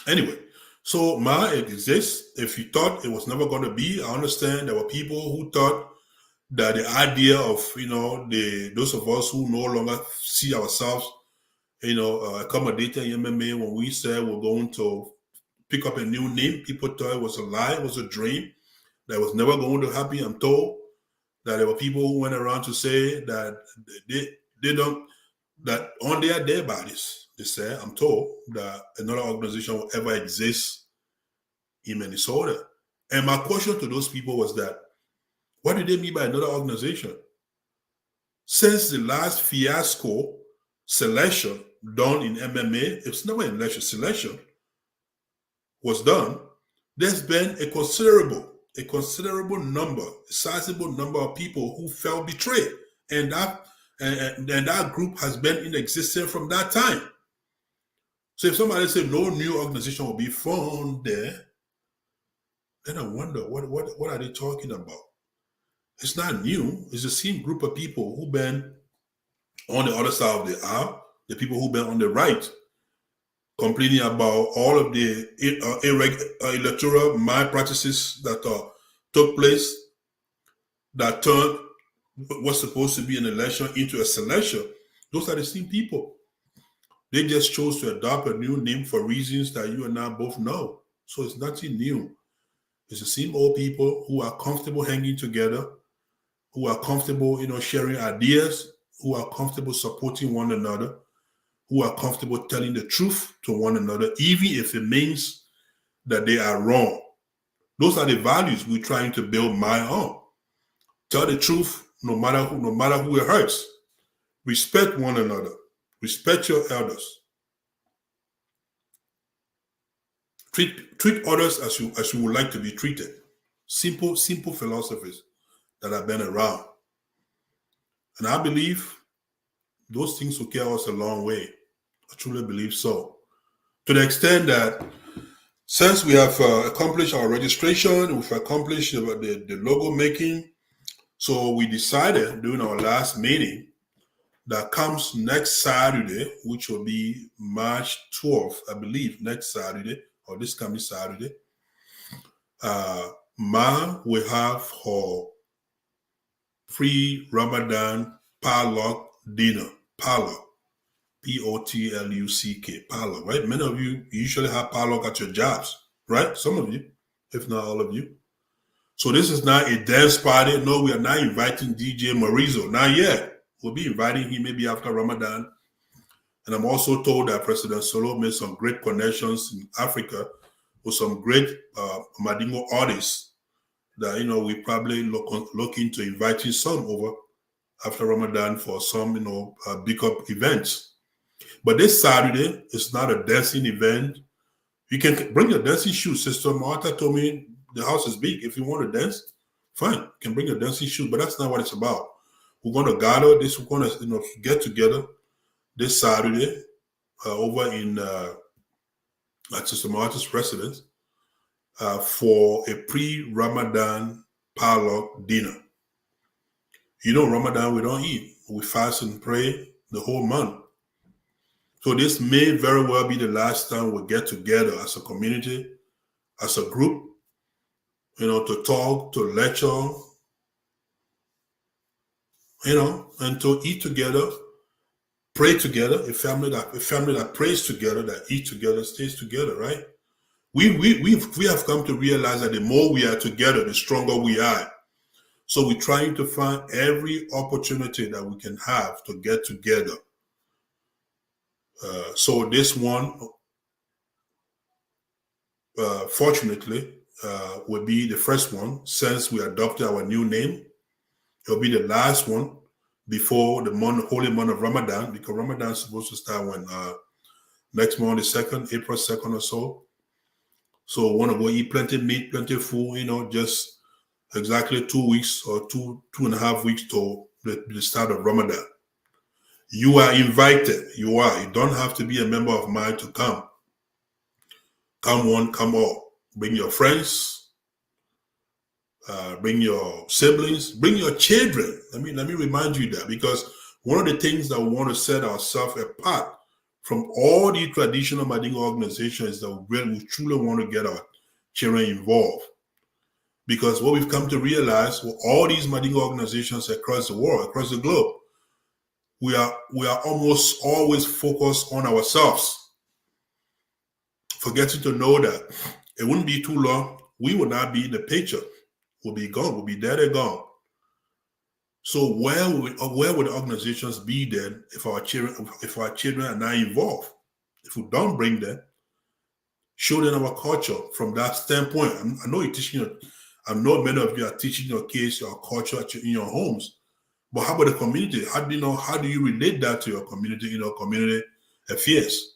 Anyway, so it exists. If you thought it was never going to be, I understand there were people who thought that the idea of, those of us who no longer see ourselves, accommodating MMA, when we said we're going to pick up a new name, people thought it was a lie, it was a dream, that was never going to happen. I'm told that there were people who went around to say that they don't, that on their dead bodies, they said, I'm told, that another organization will ever exist in Minnesota. And my question to those people was that, what do they mean by another organization? Since the last fiasco selection done in MMA, it's never an election, selection was done, there's been a considerable number, a sizable number of people who felt betrayed. And that group has been in existence from that time. So if somebody said no new organization will be formed there, then I wonder, what are they talking about? It's not new. It's the same group of people who've been on the other side of the aisle, the people who've been on the right, complaining about all of the electoral malpractices that took place, that turned what was supposed to be an election into a selection. Those are the same people. They just chose to adopt a new name for reasons that you and I both know. So it's nothing new. It's the same old people who are comfortable hanging together, who are comfortable, sharing ideas, who are comfortable supporting one another, who are comfortable telling the truth to one another, even if it means that they are wrong. Those are the values we're trying to build on. Tell the truth, no matter who it hurts. Respect one another. Respect your elders. Treat others as you would like to be treated. Simple philosophies that have been around. And I believe those things will carry us a long way. I truly believe so. To the extent that since we have accomplished our registration, we've accomplished the logo making, so we decided during our last meeting that comes next Saturday, which will be March 12th, I believe, next Saturday, or this coming Saturday, Ma will have her free Ramadan potluck dinner. Potluck. P-O-T-L-U-C-K. Potluck, right? Many of you usually have potluck at your jobs, right? Some of you, if not all of you. So this is not a dance party. No, we are not inviting DJ Marizo. Not yet. We'll be inviting him maybe after Ramadan. And I'm also told that President Solo made some great connections in Africa with some great Madingo artists that, we probably look into inviting some over after Ramadan for some, big up events. But this Saturday is not a dancing event. You can bring your dancing shoes. Sister Martha told me the house is big. If you want to dance, fine. You can bring your dancing shoes, but that's not what it's about. We're going to gather this. We're going to, get together this Saturday over in at Sister Martha's residence for a pre-Ramadan potluck dinner. You know, Ramadan, we don't eat. We fast and pray the whole month. So this may very well be the last time we get together as a community, as a group, you know, to talk, to lecture, you know, and to eat together, pray together. A family that prays together, that eats together, stays together, right? We have come to realize that the more we are together, the stronger we are. So we're trying to find every opportunity that we can have to get together. So this one, fortunately, will be the first one since we adopted our new name. It'll be the last one before the holy month of Ramadan, because Ramadan is supposed to start when next month, the 2nd, April 2nd or so. So want to go eat plenty meat, plenty food, you know, just exactly 2 weeks or two and a half weeks to the start of Ramadan. You are invited. You are. You don't have to be a member of mine to come. Come one, come all. Bring your friends. Bring your siblings. Bring your children. Let me remind you that, because one of the things that we want to set ourselves apart from all the traditional Mandingo organizations is that we truly want to get our children involved. Because what we've come to realize with all these Mandingo organizations across the world, across the globe, we are almost always focused on ourselves, forgetting to know that it wouldn't be too long, we will not be in the picture. We'll be gone. We'll be dead and gone. So where would the organizations be then if our children are not involved? If we don't bring them, show them our culture from that standpoint. I know you're teaching. I know many of you are teaching your kids your culture in your homes. But how about the community? How do you relate that to your community, community affairs?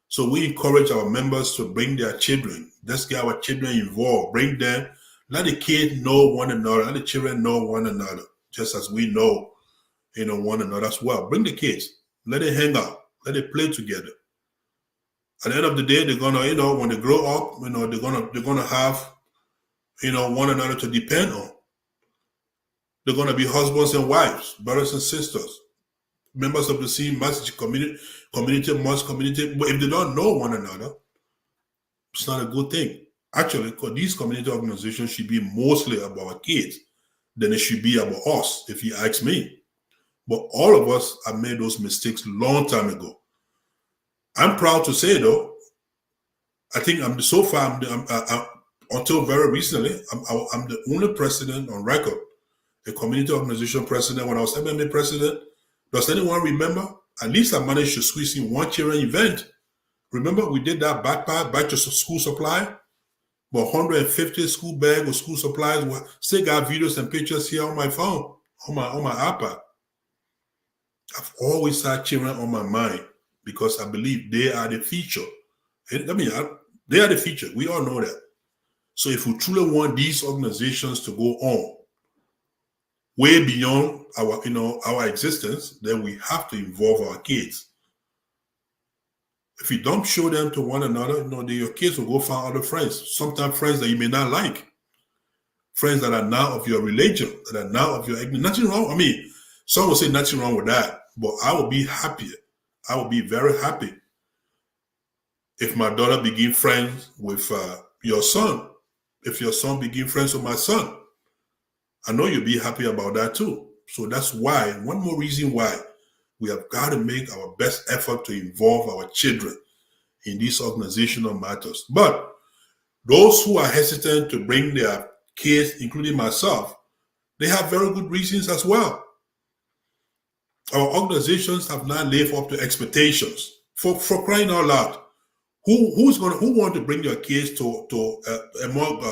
So we encourage our members to bring their children. Let's get our children involved. Bring them. Let the kids know one another. Let the children know one another, just as we know, one another as well. Bring the kids. Let them hang out. Let them play together. At the end of the day, they're gonna, when they grow up, they're gonna have, one another to depend on. They're going to be husbands and wives, brothers and sisters, members of the same message community, mosque community. But if they don't know one another, it's not a good thing. Actually, these community organizations should be mostly about our kids than it should be about us, if you ask me. But all of us have made those mistakes a long time ago. I'm proud to say, though, I think until very recently, I'm the only president on record, a community organization president. When I was MMA president, does anyone remember? At least I managed to squeeze in one children event. Remember, we did that back to school supply, about 150 school bag with school supplies. Still got videos and pictures here on my phone, on my iPad. I've always had children on my mind because I believe they are the future. They are the future. We all know that. So if we truly want these organizations to go on way beyond our existence, then we have to involve our kids. If you don't show them to one another, your kids will go find other friends. Sometimes friends that you may not like, friends that are not of your religion, that are not of your ethnic. Nothing wrong. I mean, some will say nothing wrong with that, but I will be happy. I will be very happy if my daughter begin friends with your son. If your son begin friends with my son, I know you'll be happy about that too. So that's why, one more reason why we have got to make our best effort to involve our children in these organizational matters. But those who are hesitant to bring their kids, including myself, they have very good reasons as well. Our organizations have not lived up to expectations. For crying out loud, who want to bring their kids to among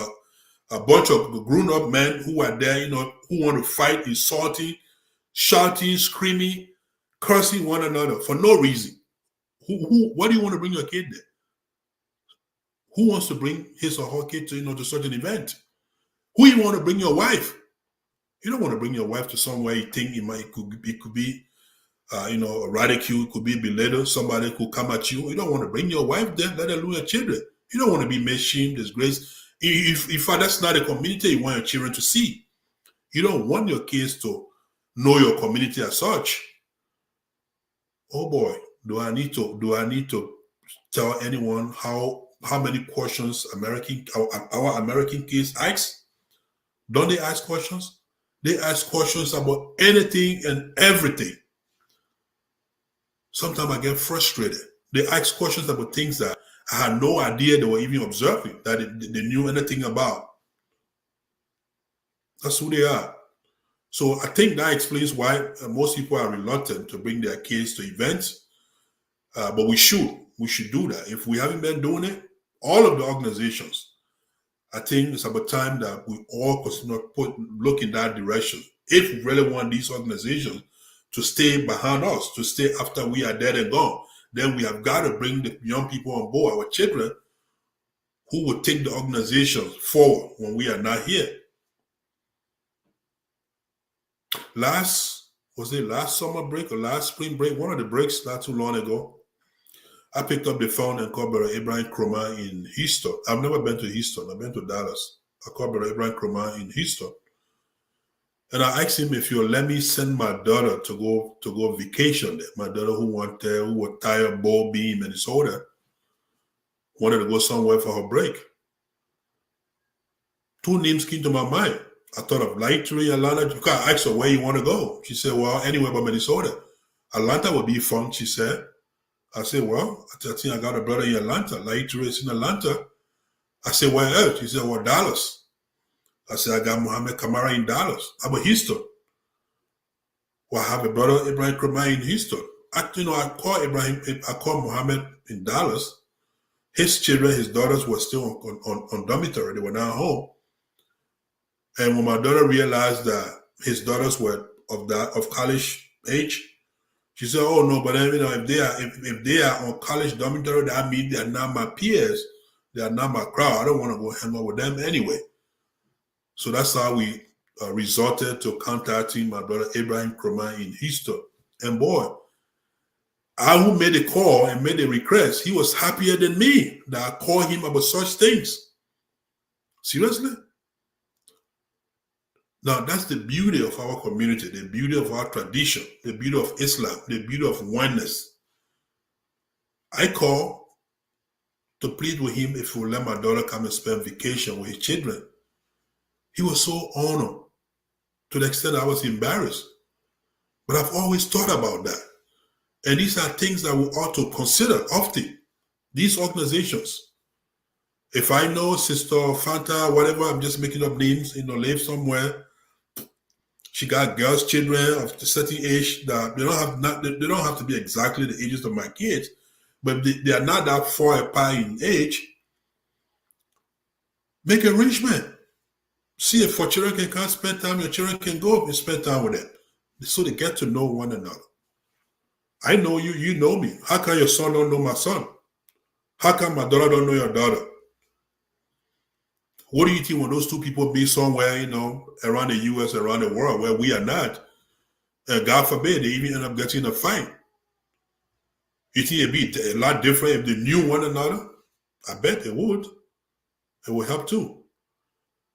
a bunch of grown-up men who are there, who want to fight, insulting, shouting, screaming, cursing one another for no reason? Why do you want to bring your kid there? Who wants to bring his or her kid to such an event? Who you want to bring your wife? You don't want to bring your wife to somewhere you think it could be ridicule, could be belittled. Somebody could come at you. You don't want to bring your wife there, let alone your children. You don't want to be made shame, disgraced. If that's not a community you want your children to see, you don't want your kids to know your community as such. Oh boy, do I need to tell anyone how many questions our American kids ask? Don't they ask questions? They ask questions about anything and everything. Sometimes I get frustrated. They ask questions about things that I had no idea they were even observing, that they knew anything about. That's who they are. So I think that explains why most people are reluctant to bring their kids to events. But we should do that. If we haven't been doing it, all of the organizations, I think it's about time that we all look in that direction. If we really want these organizations to stay behind us, to stay after we are dead and gone, then we have got to bring the young people on board, our children, who will take the organization forward when we are not here. Last summer break or last spring break, one of the breaks not too long ago, I picked up the phone and called Brother Abraham Kroma in Houston. I've never been to Houston. I've been to Dallas. I called Brother Abraham Kroma in Houston. And I asked him if he'll let me send my daughter to go vacation there. My daughter who was tired of Ball Beam, Minnesota, wanted to go somewhere for her break. Two names came to my mind. I thought of Lightree, Atlanta. I asked her where you want to go. She said, well, anywhere but Minnesota. Atlanta would be fun, she said. I said, well, I think I got a brother in Atlanta. Lightree is in Atlanta. I said, where else? She said, well, Dallas. I said, I got Muhammad Kamara in Dallas. I'm in Houston. Well, I have a brother, Abraham Kroma, in Houston. I called Muhammad in Dallas. His children, his daughters were still on dormitory. They were not home. And when my daughter realized that his daughters were of college age, she said, "Oh no, but if they are on college dormitory, that means they are not my peers. They are not my crowd. I don't want to go hang out with them anyway." So that's how we resorted to contacting my brother Abraham Kroma in Houston. And boy, I who made the call and made the request, he was happier than me that I called him about such things. Seriously? Now, that's the beauty of our community, the beauty of our tradition, the beauty of Islam, the beauty of oneness. I called to plead with him if he would let my daughter come and spend vacation with his children. He was so honored to the extent I was embarrassed. But I've always thought about that. And these are things that we ought to consider often. These organizations. If I know Sister Fanta, whatever, I'm just making up names, live somewhere. She got girls, children of a certain age that they don't have to be exactly the ages of my kids, but they are not that far apart in age. Make arrangement. See if your children can come spend time, your children can go and spend time with them. So they get to know one another. I know you, you know me. How come your son don't know my son? How come my daughter don't know your daughter? What do you think when those two people be somewhere, around the U.S., around the world, where we are not, and God forbid, they even end up getting in a fight? You think it'd be a lot different if they knew one another? I bet it would. It would help too.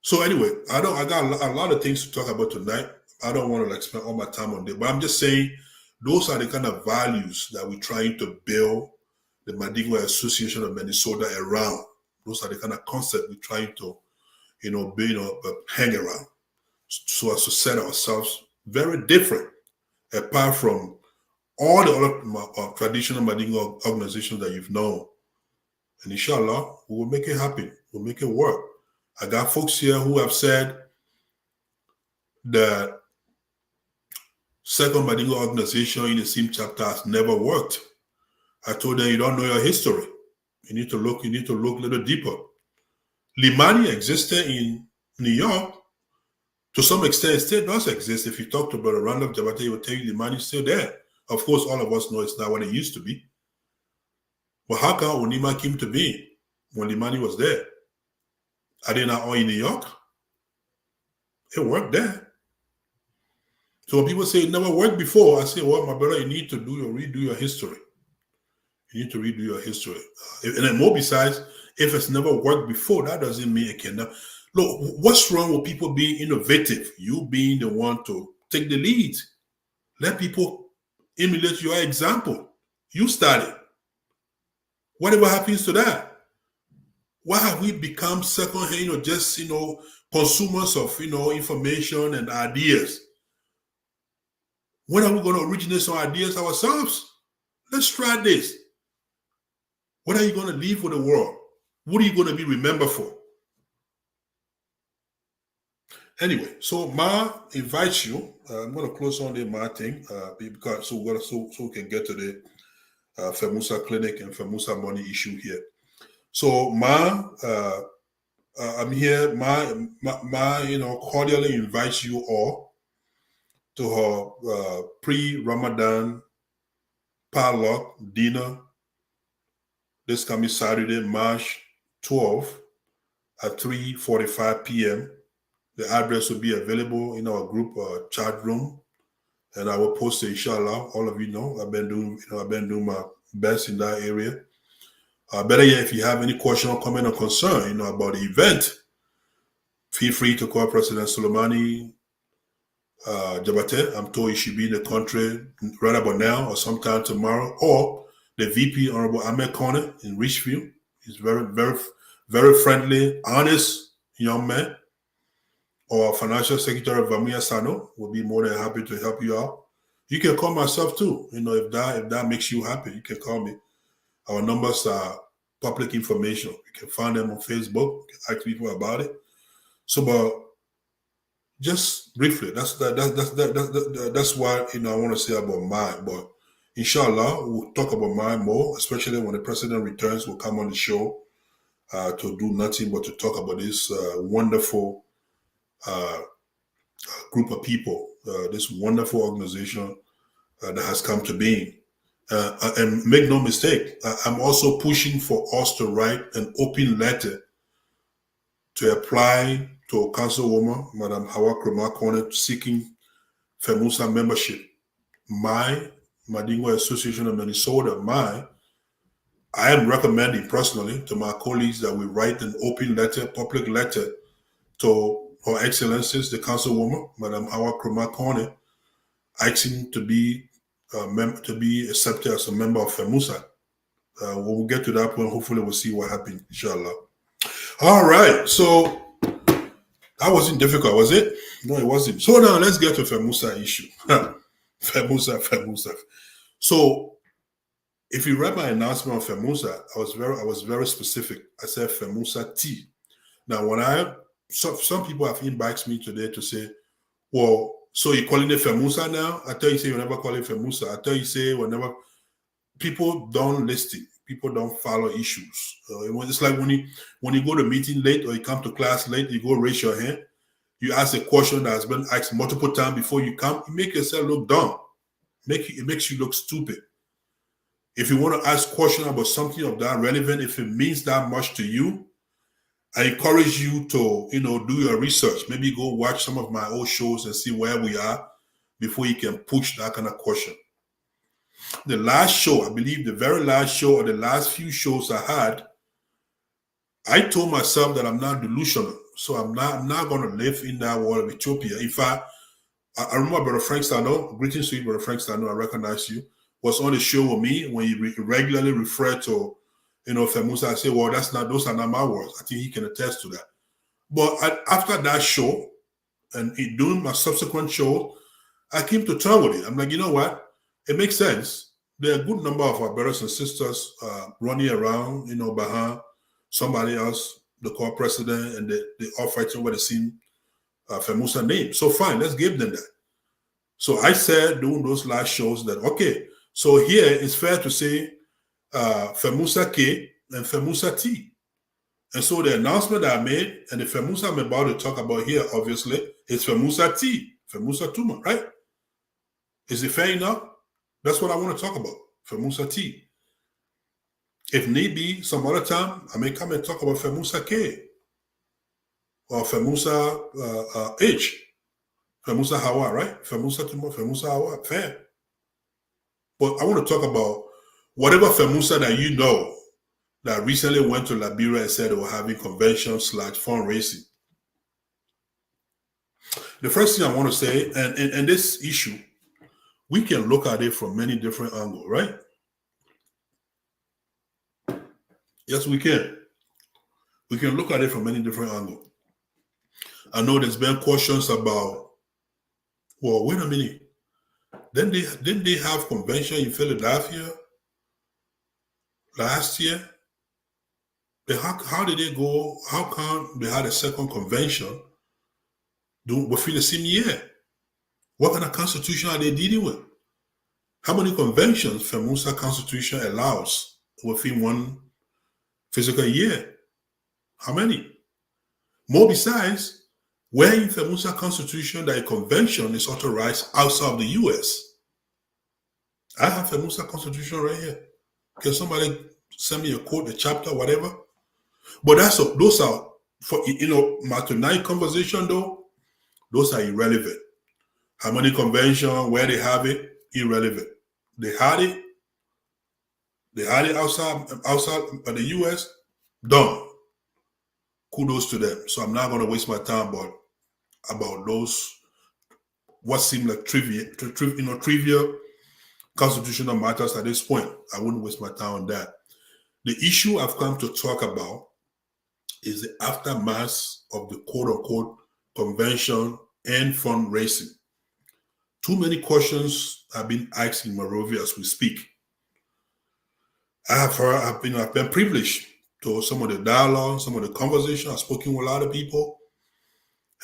So anyway, I got a lot of things to talk about tonight. I don't want to spend all my time on this, but I'm just saying those are the kind of values that we're trying to build the Mandingo Association of Minnesota around. Those are the kind of concepts we're trying to, hang around, so as to set ourselves very different, apart from all the other traditional Mandingo organizations that you've known. And inshallah, we will make it happen. We'll make it work. I got folks here who have said that second Mandingo organization in the same chapter has never worked. I told them, you don't know your history. You need to look a little deeper. Limani existed in New York. To some extent, it still does exist. If you talk to Brother Randolph Jabate, he will tell you Limani is still there. Of course, all of us know it's not what it used to be. But how come Onima came to be when Limani was there? Are they not all in New York? It worked there. So when people say it never worked before, I say, well, my brother, you need to redo your history. You need to redo your history. And then more besides, if it's never worked before, that doesn't mean it cannot. Look, what's wrong with people being innovative? You being the one to take the lead. Let people emulate your example. You started. Whatever happens to that? Why have we become second-hand, just, consumers of, information and ideas? When are we going to originate some ideas ourselves? Let's try this. What are you going to leave with the world? What are you going to be remembered for? Anyway, so Ma invites you. I'm going to close on the Ma thing because so we can get to the FEMUSA clinic and FEMUSA money issue here. So Ma, I'm here. Ma, cordially invites you all to her pre-Ramadan potluck dinner this coming Saturday, March 12th at 3:45 p.m. The address will be available in our group chat room, and I will post it, inshallah. All of you know I've been doing my best in that area. Better yet, if you have any question or comment or concern, about the event, feel free to call President Soleimani Jabate. I'm told he should be in the country right about now or sometime tomorrow, or the VP, Honorable Ahmed Kone in Richfield. He's very, very, very friendly, honest young man. Or Financial Secretary Vamuya Sano will be more than happy to help you out. You can call myself too. If that makes you happy, you can call me. Our numbers are public information. You can find them on Facebook. You can ask people about it. So, but just briefly, that's what I want to say about mine. But inshallah, we'll talk about mine more, especially when the president returns. We'll come on the show to do nothing but to talk about this wonderful group of people, this wonderful organization that has come to being. And make no mistake, I'm also pushing for us to write an open letter to apply to Councilwoman, Madam Hawa Kroma-Kone, seeking FEMUSA membership. My Madingo Association of Minnesota, I am recommending personally to my colleagues that we write an open letter, public letter to Her Excellencies, the Councilwoman, Madam Hawa Kroma-Kone, asking to be accepted as a member of FEMUSA. When we get to that point, hopefully we'll see what happens, inshallah. All right, so that wasn't difficult, was it? No, it wasn't. So now let's get to FEMUSA issue. FEMUSA. So if you read my announcement on FEMUSA, I was very specific. I said FEMUSA T. Now, some people have inboxed me today to say, well, so you're calling it FEMUSA now? I thought you say you never call it FEMUSA. I thought you say whenever people don't listen, people don't follow issues. It's like when you go to meeting late or you come to class late, you go raise your hand, you ask a question that has been asked multiple times before you come, you make yourself look dumb. It makes you look stupid. If you want to ask a question about something of that relevant, if it means that much to you, I encourage you to, do your research. Maybe go watch some of my old shows and see where we are before you can push that kind of question. The last show, I believe the very last show or the last few shows I had, I told myself that I'm not delusional. So I'm not going to live in that world of Ethiopia. In fact, I remember Brother Frank Stano, greetings to you, Brother Frank Stano, I recognize you, was on the show with me when you regularly refer to FEMUSA. I say, well, those are not my words. I think he can attest to that. But after that show, and doing my subsequent show, I came to terms with it. I'm like, you know what? It makes sense. There are a good number of our brothers and sisters running around, behind somebody else, the core president, and they all fighting over the same FEMUSA name. So fine, let's give them that. So I said during those last shows that, okay, so here it's fair to say FEMUSA K and FEMUSA T. And so the announcement that I made and the FEMUSA I'm about to talk about here, obviously, is FEMUSA T, FEMUSA Tuma, right? Is it fair enough? That's what I want to talk about, FEMUSA T. If need be, some other time, I may come and talk about FEMUSA K or FEMUSA H. Femusa Hawa, right? Femusa Timo, Femusa Hawa, fair. But I want to talk about whatever Femusa that you know that recently went to Liberia and said they were having convention/fundraising. The first thing I want to say, and this issue, we can look at it from many different angles, right? Yes, we can. We can look at it from many different angles. I know there's been questions about, well, wait a minute. Didn't they have convention in Philadelphia last year? How did they go? How come they had a second convention within the same year? What kind of constitution are they dealing with? How many conventions FEMUSA constitution allows within one physical year? How many? More besides, where in FEMUSA constitution that a convention is authorized outside of the US? I have FEMUSA constitution right here. Can somebody send me a quote, a chapter, whatever? But those are, for my tonight conversation though, those are irrelevant. How many convention, where they have it, irrelevant. They had it outside of the US, done. Kudos to them. So I'm not going to waste my time about those what seem like trivial constitutional matters at this point. I wouldn't waste my time on that. The issue I've come to talk about is the aftermath of the quote-unquote convention and fundraising. Too many questions have been asked in Monrovia as we speak. I've been privileged to some of the dialogue, some of the conversation. I've spoken with a lot of people,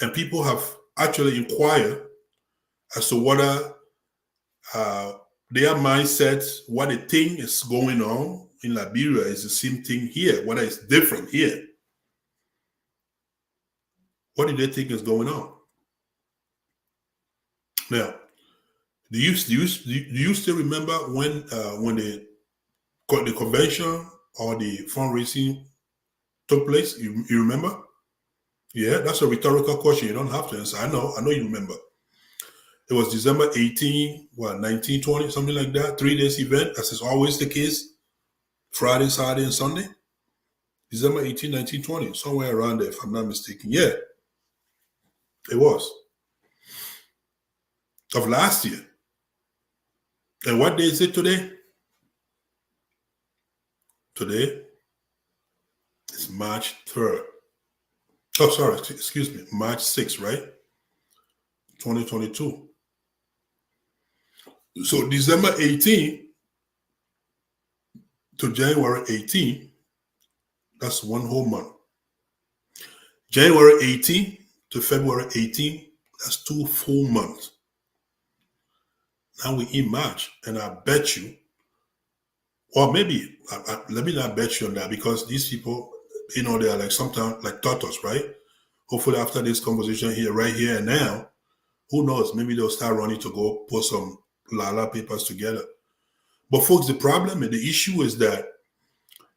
and people have actually inquired as to whether their mindset, what they think is going on in Liberia is the same thing here, whether it's different here. What do they think is going on? Now, do you still remember when the convention or the fundraising took place? You remember? Yeah, that's a rhetorical question. You don't have to answer. I know you remember. It was December 18, 1920, something like that. 3 days event, as is always the case. Friday, Saturday, and Sunday. December 18, 1920, somewhere around there, if I'm not mistaken. Yeah, it was. Of last year. And what day is it today? Today is March 3rd. Oh, sorry, excuse me. March 6th, right? 2022. So December 18 to January 18, that's one whole month. January 18 to February 18, that's 2 full months. Now we in March, and I bet you, or maybe, let me not bet you on that, because these people, they are like sometimes like turtles, right? Hopefully after this conversation here, right here and now, who knows, maybe they'll start running to go put some Lala papers together. But folks, the problem and the issue is that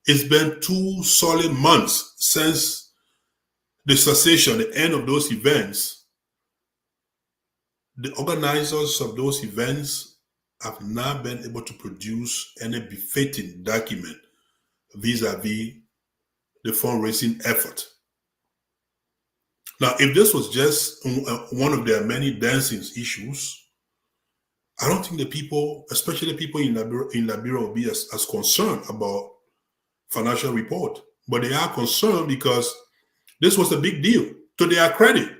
it's been 2 solid months since the cessation, the end of those events. The organizers of those events have not been able to produce any befitting document vis-a-vis the fundraising effort. Now, if this was just one of their many dancing issues, I don't think the people, especially the people in Liberia, will be as concerned about financial report. But they are concerned because this was a big deal. To their credit,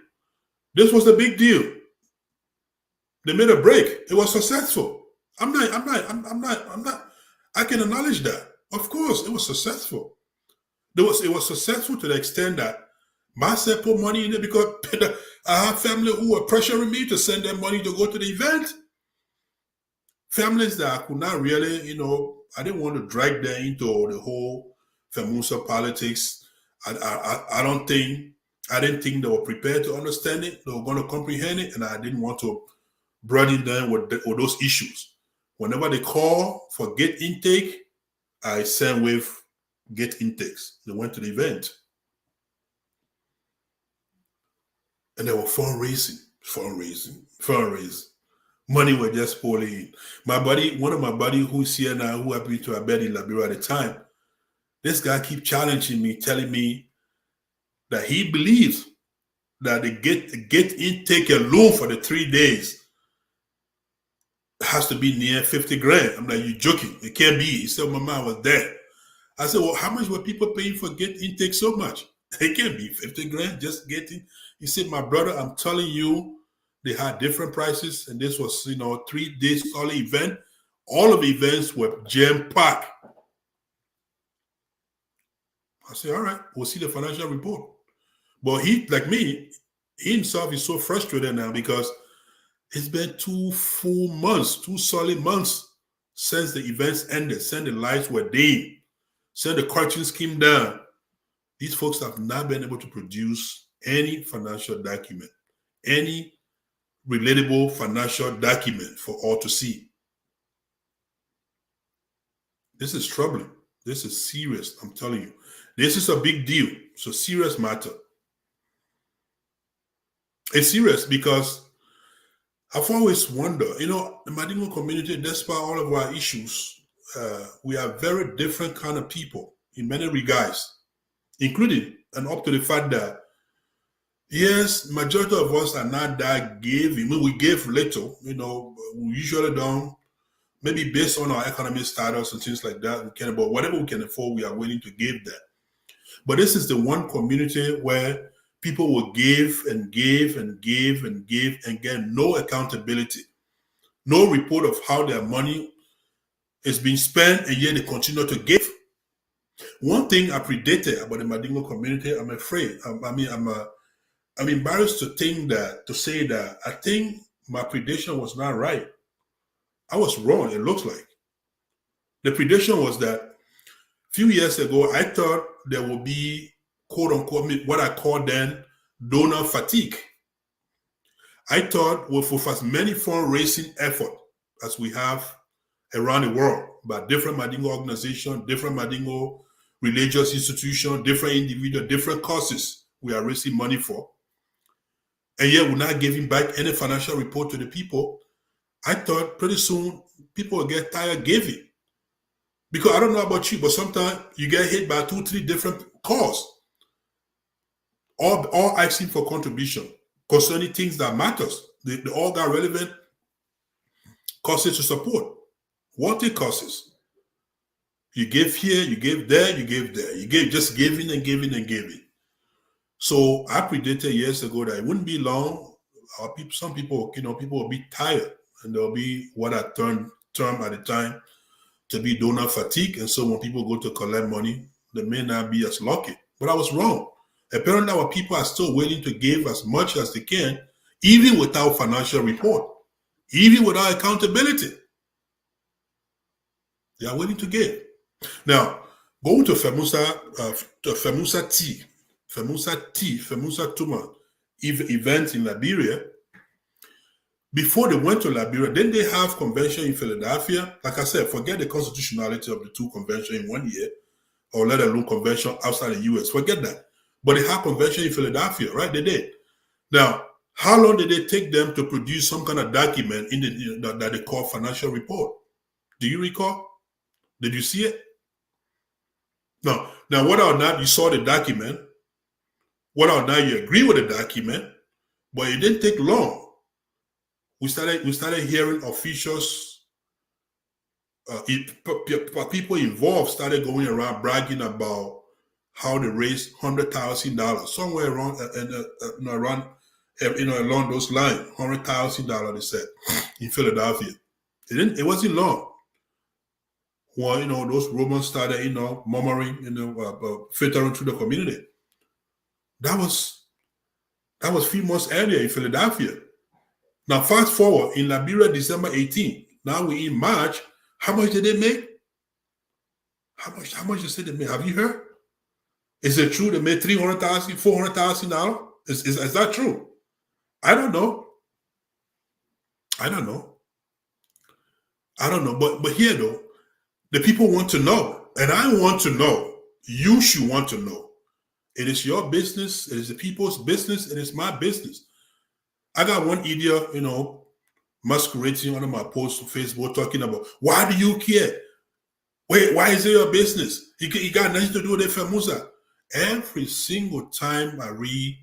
this was a big deal. They made a break. It was successful. I'm not. I can acknowledge that. Of course, it was successful. It was successful to the extent that myself put money in it because I have family who were pressuring me to send them money to go to the event. Families that I could not really, I didn't want to drag them into the whole FEMUSA politics. I didn't think they were prepared to understand it. They were going to comprehend it, and I didn't want to burden them with those issues. Whenever they call for gate intake, I send with gate intakes. They went to the event. And they were fundraising. fundraising. Money were just pouring in. My buddy, one of my buddy who's here now, who happened to have bed in Liberia at the time, this guy keep challenging me, telling me that he believes that the get intake alone for the 3 days has to be near 50 grand. I'm like, you joking? It can't be. He said, my man was there. I said, well, how much were people paying for get intake so much? It can't be 50 grand just getting. He said, my brother, I'm telling you, they had different prices, and this was, 3 days solid event. All of the events were jam-packed. I said, all right, we'll see the financial report. But he, like me, he himself is so frustrated now because it's been 2 full months, 2 solid months since the events ended, since the lights were dim, since the curtains came down. These folks have not been able to produce any financial document, any relatable financial document for all to see. This is troubling. This is serious, I'm telling you. This is a big deal. It's a serious matter. It's serious because I've always wondered, the Mandingo community, despite all of our issues, we are very different kind of people in many regards, including and up to the fact that, yes, majority of us are not that giving. We give little, we usually don't, maybe based on our economic status and things like that, we can, but whatever we can afford, we are willing to give that. But this is the one community where people will give and give and give and give and get no accountability, no report of how their money is being spent, and yet they continue to give. One thing I predated about the Mandingo community, I'm afraid, I'm embarrassed to say that I think my prediction was not right. I was wrong, it looks like. The prediction was that a few years ago, I thought there would be, quote unquote, what I call then donor fatigue. I thought with as many fundraising efforts as we have around the world by different Mandingo organizations, different Mandingo religious institutions, different individuals, different causes we are raising money for, and yet we're not giving back any financial report to the people, I thought pretty soon people will get tired giving. Because I don't know about you, but sometimes you get hit by 2, 3 different calls, all asking for contribution concerning things that matters. They all got relevant causes to support. Worthy causes. You give here, you give there, you give there. You give just giving and giving and giving. So I predicted years ago that it wouldn't be long. Some people, people will be tired, and there'll be what I term at the time to be donor fatigue. And so when people go to collect money, they may not be as lucky. But I was wrong. Apparently our people are still willing to give as much as they can, even without financial report, even without accountability. They are willing to give. Now, going to Femusa Tuma event in Liberia, before they went to Liberia, then they have convention in Philadelphia. Like I said, forget the constitutionality of the 2 conventions in 1 year, or let alone convention outside the US. Forget that. But they have convention in Philadelphia, right? They did. Now, how long did it take them to produce some kind of document in that they call financial report? Do you recall? Did you see it? No. Now, whether or not you saw the document, whether or not you agree with the document, but it didn't take long. We started hearing officials, people involved started going around bragging about how they raised $100,000, somewhere around along those lines, $100,000 they said in Philadelphia. It wasn't long. Well, those rumors started, murmuring, filtering through the community. That was a few months earlier in Philadelphia. Now, fast forward in Liberia, December 18. Now we're in March. How much did they make? How much did they make? Have you heard? Is it true they made $300,000, $400,000? Is that true? I don't know. But here though, the people want to know, and I want to know. You should want to know. It is your business. It is the people's business. It is my business. I got one idiot, masquerading under my post on Facebook talking about, why do you care? Wait, why is it your business? You got nothing to do with it, Famusa. Every single time I read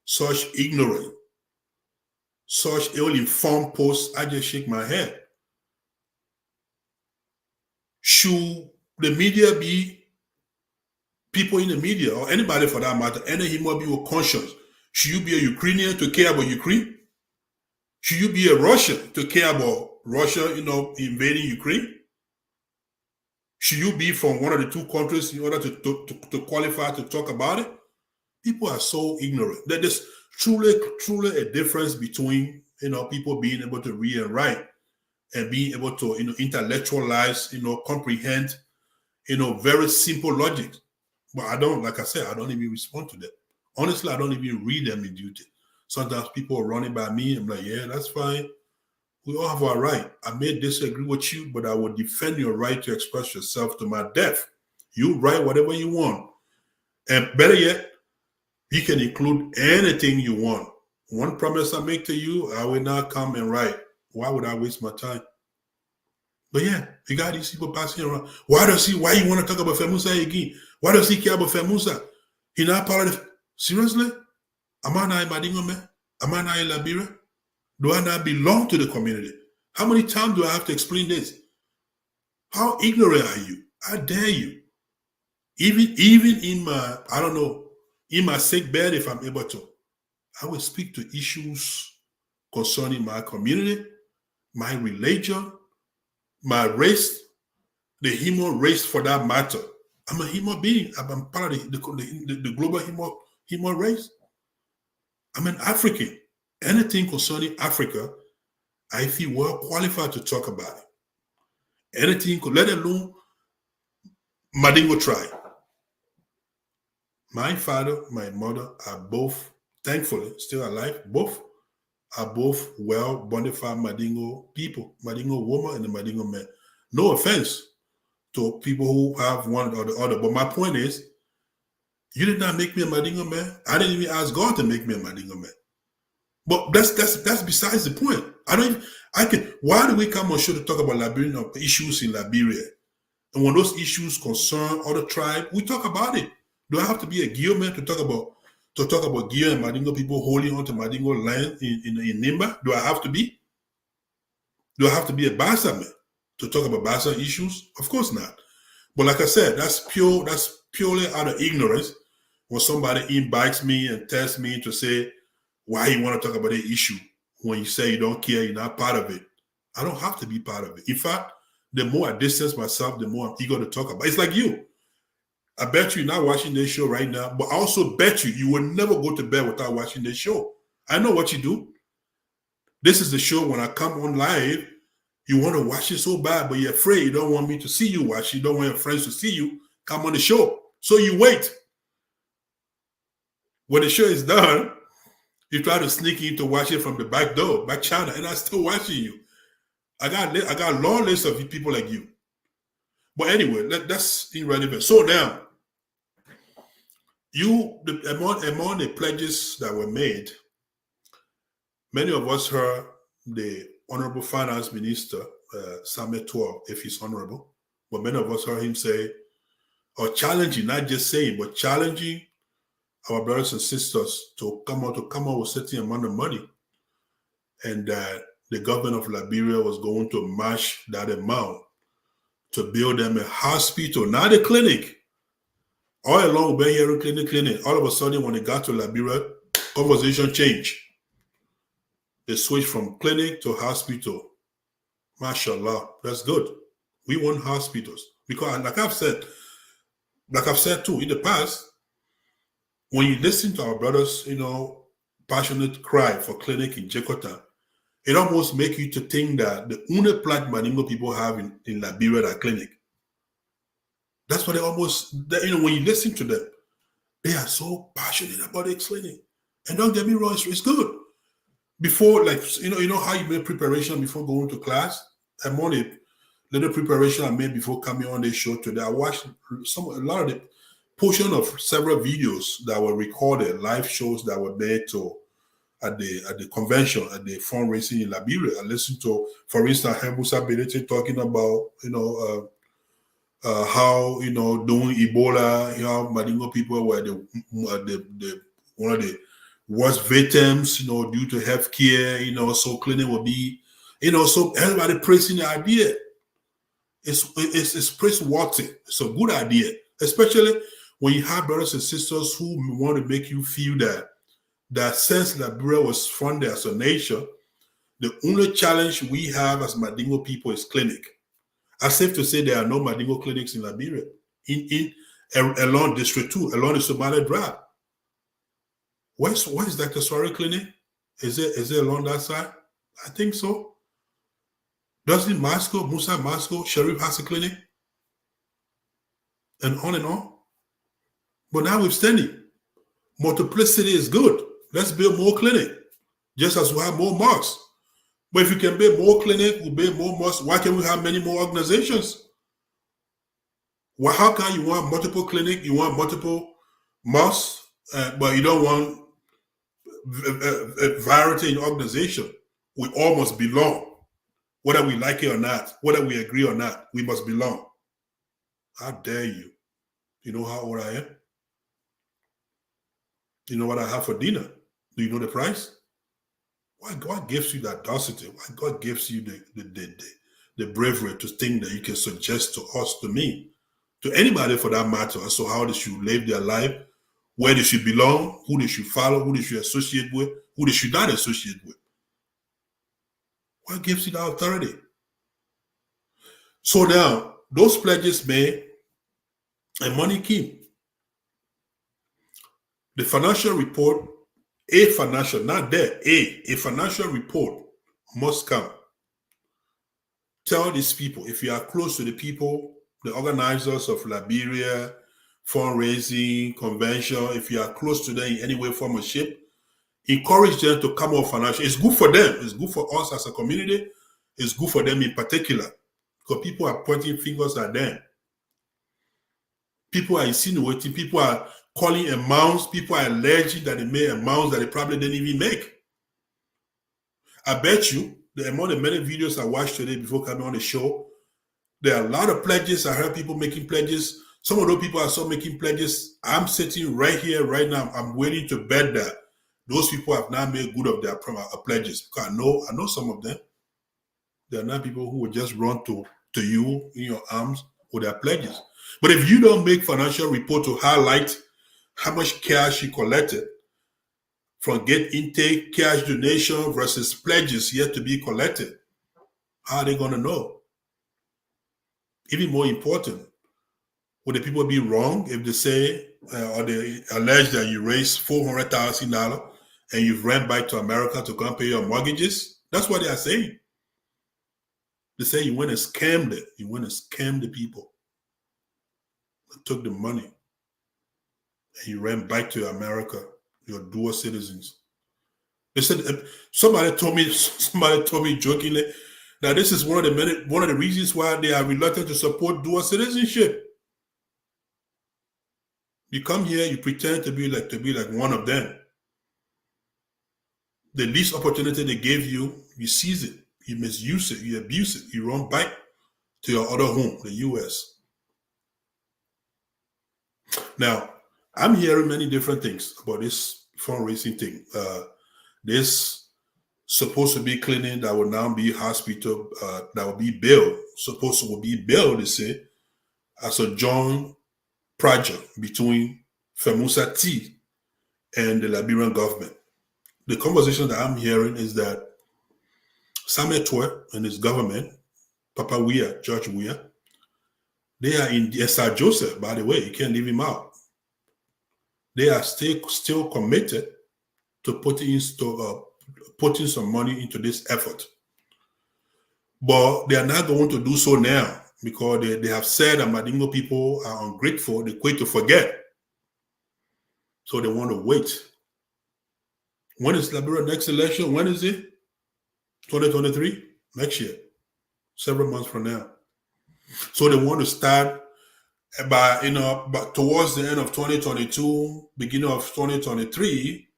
such ignorant, such ill-informed posts, I just shake my head. Should the media be people in the media, or anybody for that matter, any human being with conscience? Should you be a Ukrainian to care about Ukraine? Should you be a Russian to care about Russia, invading Ukraine? Should you be from one of the two countries in order to qualify to talk about it? People are so ignorant. There's truly a difference between, people being able to read and write and being able to, intellectualize, comprehend, very simple logic. But I don't, like I said, I don't even respond to that. Honestly, I don't even read them in duty. Sometimes people are running by me. I'm like, yeah, that's fine. We all have our right. I may disagree with you, but I will defend your right to express yourself to my death. You write whatever you want. And better yet, you can include anything you want. One promise I make to you, I will not come and write. Why would I waste my time? But yeah, you got these people passing around. Why you want to talk about Famusa again? Why does he care about Famusa? He's not part of the... Seriously? Am I not in Madingo, man? Am I not in Liberia? Do I not belong to the community? How many times do I have to explain this? How ignorant are you? How dare you? Even in my, in my sick bed, if I'm able to, I will speak to issues concerning my community, my religion, my race, the human race for that matter. I'm a human being. I'm part of the global human race. I'm an African. Anything concerning Africa, I feel well qualified to talk about it. Anything, let alone Madingo tribe. My father, my mother are both, thankfully, still alive. Both are both well bona fide Madingo people, Madingo woman and the Madingo man. No offense to people who have one or the other, but my point is, you did not make me a Madingo man. I didn't even ask God to make me a Madingo man. But that's besides the point. Why do we come on show to talk about Liberian issues in Liberia? And when those issues concern other tribes, we talk about it. Do I have to be a Gio man to talk about Gio and Madingo people holding onto Madingo land in Nimba? Do I have to be? Do I have to be a Bassa man to talk about Bassa issues? Of course not. But like I said, that's purely out of ignorance when somebody invites me and tells me to say why you want to talk about the issue when you say you don't care, you're not part of it. I don't have to be part of it. In fact, the more I distance myself, the more I'm eager to talk about it. It's like you. I bet you're not watching this show right now, but I also bet you will never go to bed without watching this show. I know what you do. This is the show when I come on live, you want to watch it so bad, but you're afraid. You don't want me to see you watch. You don't want your friends to see you come on the show. So you wait. When the show is done, you try to sneak in to watch it from the back door, back channel, and I'm still watching you. I got a long list of people like you. But anyway, that's irrelevant. So now, among the pledges that were made, many of us heard the Honorable Finance Minister, Samuel Tuor, if he's honorable, but many of us heard him say, or challenging, not just saying, but challenging our brothers and sisters to come out with a certain amount of money, and that the government of Liberia was going to match that amount to build them a hospital, not a clinic. All along, we've been hearing clinic. All of a sudden, when they got to Liberia, conversation changed. They switched from clinic to hospital. Mashallah, that's good. We want hospitals because, like I've said too in the past, when you listen to our brothers, passionate cry for clinic in Jakarta, it almost makes you to think that the only plant Madingo people have in Liberia that clinic. That's what they almost, when you listen to them, they are so passionate about explaining. And don't get me wrong, it's good. Before, how you make preparation before going to class? I'm on a little preparation I made before coming on the show today. I watched a lot of the portion of several videos that were recorded, live shows that were made to at the convention, at the fundraising in Liberia. I listened to, for instance, Hembusa Benete talking about, how, doing Ebola, how Madingo people were the one of the worst victims, due to health care, so cleaning will be, so everybody praising the idea. It's praiseworthy. It's a good idea, especially when you have brothers and sisters who want to make you feel that since Liberia was founded as a nation, the only challenge we have as Madingo people is clinic. I safe to say there are no Madingo clinics in Liberia, along District 2, along the Somali Drive. Where's Dr. Swari clinic? Is it along that side? I think so. Doesn't Musa Moscow, Sharif has a clinic? And on and on. But notwithstanding, multiplicity is good. Let's build more clinic, just as we have more mosques. But if you can build more clinic, we build more mosques. Why can't we have many more organizations? Well, how can you want multiple clinic, you want multiple mosques, but you don't want a variety in organization? We all must belong. Whether we like it or not, whether we agree or not, we must belong. How dare you? You know how old I am? You know what I have for dinner? Do you know the price? Why God gives you that audacity? Why God gives you the bravery to think that you can suggest to us, to me, to anybody for that matter, as to how they should live their life, where they should belong, who they should follow, who they should associate with, who they should not associate with? What gives you that authority? So now, those pledges made, and money came. The financial report, a financial report must come. Tell these people, if you are close to the people, the organizers of Liberia, fundraising, convention, if you are close to them in any way, form, or shape, encourage them to come up financially. It's good for them. It's good for us as a community. It's good for them in particular, because people are pointing fingers at them. People are insinuating. People are calling amounts. People are alleging that they made amounts that they probably didn't even make. I bet you the amount of many videos I watched today before coming on the show, there are a lot of pledges. I heard people making pledges. Some of those people I saw making pledges. I'm sitting right here, right now. I'm willing to bet that those people have not made good of their pledges. Because I know some of them. There are not people who will just run to you in your arms with their pledges. But if you don't make financial report to highlight how much cash you collected from gate intake, cash donation versus pledges yet to be collected, how are they going to know? Even more important, would the people be wrong if they say or they allege that you raised $400,000 and you've ran back to America to come pay your mortgages? That's what they are saying. They say you went and scammed it. You went and scammed the people. You took the money and you ran back to America. You're dual citizens. They said somebody told me jokingly that this is one of the reasons why they are reluctant to support dual citizenship. You come here, you pretend to be like one of them. The least opportunity they gave you, you seize it, you misuse it, you abuse it, you run back to your other home, the US. Now, I'm hearing many different things about this fundraising thing. This supposed to be clinic that will now be hospital, that will be built, they say, as a joint project between FEMUSA T and the Liberian government. The conversation that I'm hearing is that Samuel Twe and his government, Papa Weah, George Weah, they are in Sir Joseph, by the way, you can't leave him out. They are still committed to putting some money into this effort. But they are not going to do so now because they have said that Madingo people are ungrateful, they're quick to forget. So they want to wait. When is Liberia next election? When is it? 2023? Next year. Several months from now. So they want to start but towards the end of 2022, beginning of 2023,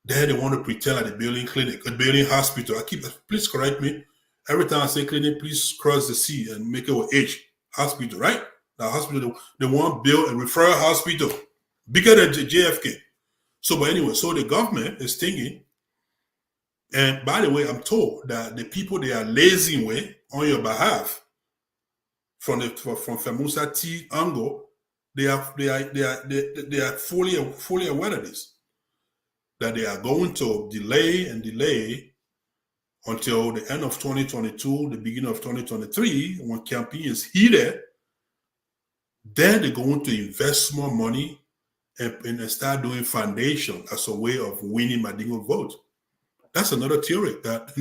Then they want to pretend like they're building clinic, a building hospital. Please correct me. Every time I say clinic, please cross the C and make it with H. Hospital, right? The hospital, they want to build a referral hospital bigger than JFK. So, but anyway, so the government is thinking, and by the way, I'm told that the people they are lazy with on your behalf from FEMUSA T angle, they are fully aware of this. That they are going to delay and delay until the end of 2022, the beginning of 2023, when campaign is heated, then they're going to invest more money and start doing foundation as a way of winning Madingo vote. That's another theory that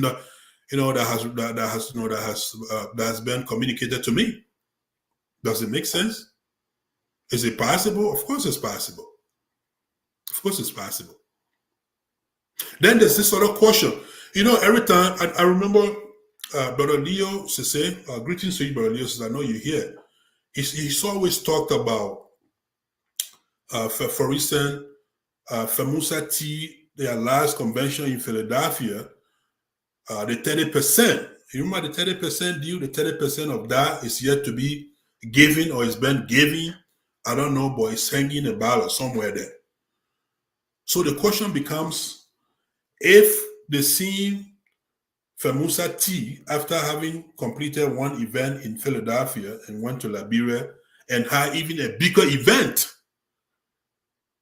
has been communicated to me. Does it make sense? Is it possible? Of course it's possible. Of course it's possible. Then there's this other question. Every time, I remember Brother Leo Sese, greetings to you, Brother Leo Sese, I know you're here. He's always talked about, for instance, FEMUSA T, their last convention in Philadelphia, the 30%. You remember the 30% deal? The 30% of that is yet to be given or it's been given. I don't know, but it's hanging about somewhere there. So the question becomes, if the same FEMUSA T, after having completed one event in Philadelphia and went to Liberia and had even a bigger event,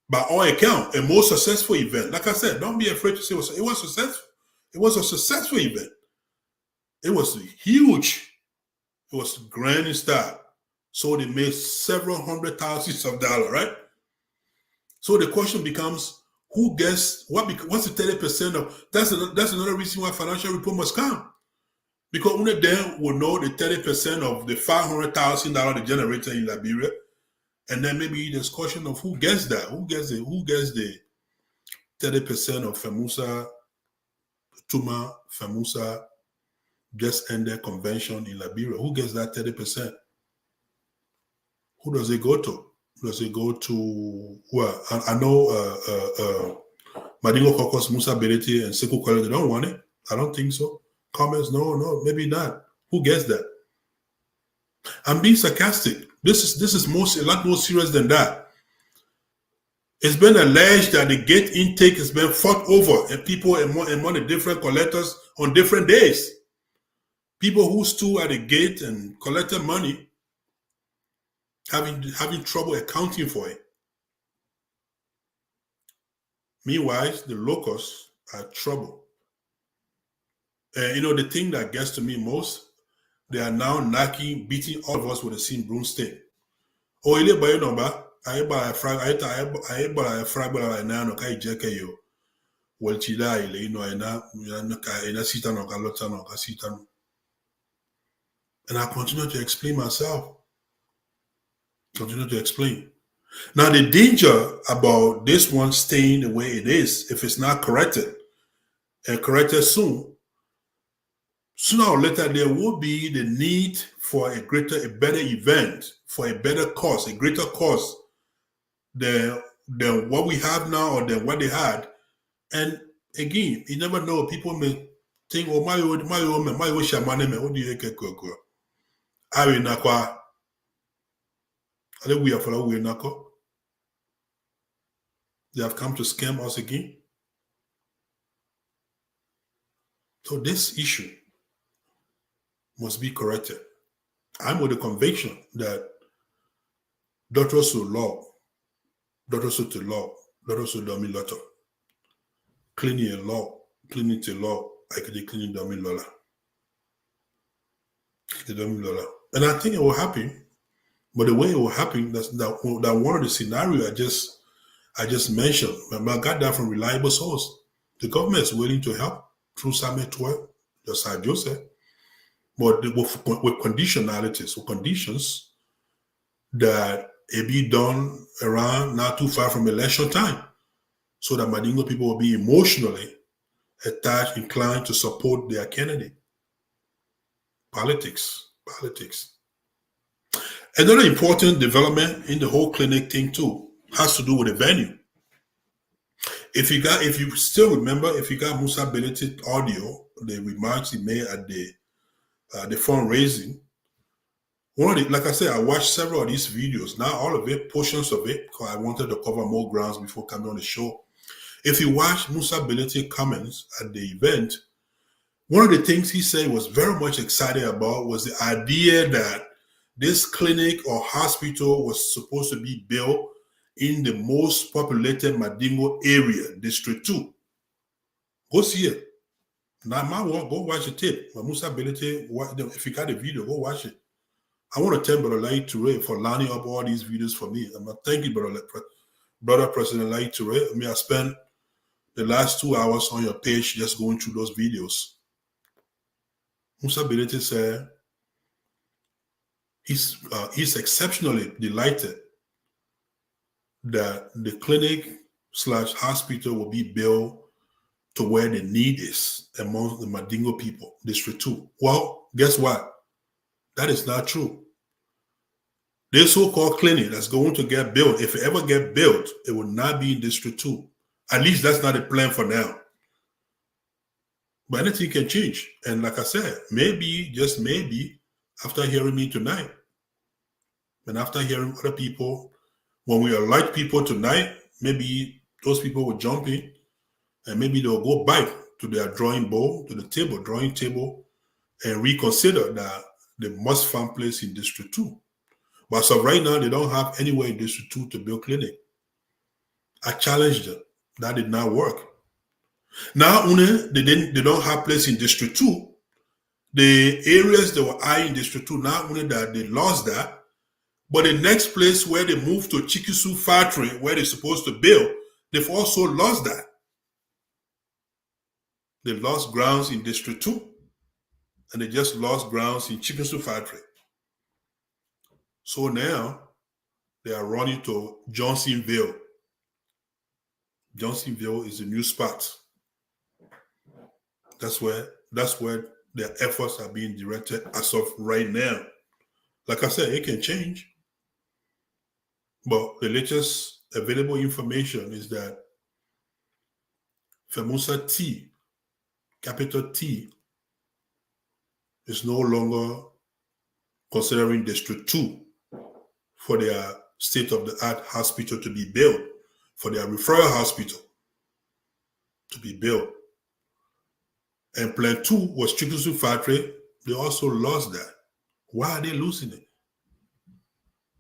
by all accounts, a more successful event. Like I said, don't be afraid to say it was successful. It was a successful event. It was huge. It was grand in style. So they made several $100,000s, right? So the question becomes, who gets what's the 30% of? That's another reason why financial report must come, because only then will know the 30% of the $500,000 they generated in Liberia, and then maybe there's question of who gets that, who gets the 30% of FEMUSA Tuma FEMUSA just ended convention in Liberia. Who gets that 30%? Who does it go to? Does it go to, well, I know Madingo Caucus, Musa Bereti, and Sekou Kwele, they don't want it. I don't think so. Comments, no, maybe not. Who gets that? I'm being sarcastic. This is a lot more serious than that. It's been alleged that the gate intake has been fought over, and people among the different collectors on different days. People who stood at the gate and collected money having trouble accounting for it. Meanwhile, the locals are trouble. The thing that gets to me most, they are now beating all of us with the same broomstick. Oh, ile bayo number, I buy a frag no kai jeke yo. Well, chida ile ina sita no kalota no kasita no. And I continue to explain myself. Continue to explain. Now, the danger about this one staying the way it is, if it's not corrected, and corrected soon, sooner or later, there will be the need for a better event, for a better cause, a greater cause than what we have now or than what they had. And again, you never know. People may think, oh, my shamane me, what do you get? I will not. They have come to scam us again. So this issue must be corrected. I'm with the conviction that doctors to law, doctors to dummy lotto, cleaning to law, I could clean dummy lola. And I think it will happen. But the way it will happen, that one of the scenarios I just mentioned, I got that from reliable source. The government is willing to help through Summit 12, just as Joseph, but with conditionalities, with conditions that it be done around not too far from election time, so that Madingo people will be emotionally attached, inclined to support their candidate. Politics. Another important development in the whole clinic thing too has to do with the venue. if you still remember, if you got Musa Belete audio, the remarks he made at the fundraising, like I said, I watched several of these videos. Not all of it, portions of it, because I wanted to cover more grounds before coming on the show. If you watch Musa Belete comments at the event, one of the things he said was very much excited about was the idea that this clinic or hospital was supposed to be built in the most populated Madingo area, District 2. Go see it. Now, go watch the tape. Musa Belete, if you got the video, go watch it. I want to thank Brother Lai Toure for lining up all these videos for me. Thank you, Brother President Lai Toure. I spent the last 2 hours on your page just going through those videos. Musa Belete said he's exceptionally delighted that the clinic/hospital will be built to where the need is among the Madingo people, District 2. Well, guess what? That is not true. This so-called clinic that's going to get built, if it ever get built, it will not be in District 2. At least that's not the plan for now. But anything can change. And like I said, maybe, just maybe, after hearing me tonight, and after hearing other people, when we elect people tonight, maybe those people will jump in and maybe they'll go back to their drawing table, and reconsider that they must find place in District 2. But so right now, they don't have anywhere in District 2 to build clinic. I challenged them. That did not work. Now, they don't have place in District 2. The areas that were high in District 2, not only that they lost that, but the next place where they moved to Chikisu factory, where they're supposed to build, they've also lost that. They lost grounds in District 2, and they just lost grounds in Chikisu factory. So now they are running to Johnsonville. Johnsonville is a new spot. That's where their efforts are being directed as of right now. Like I said, it can change. But the latest available information is that Femusa T, capital T, is no longer considering District 2 for their state-of-the-art hospital to be built, for their referral hospital to be built. And Plan 2 was Chikisu factory. They also lost that. Why are they losing it?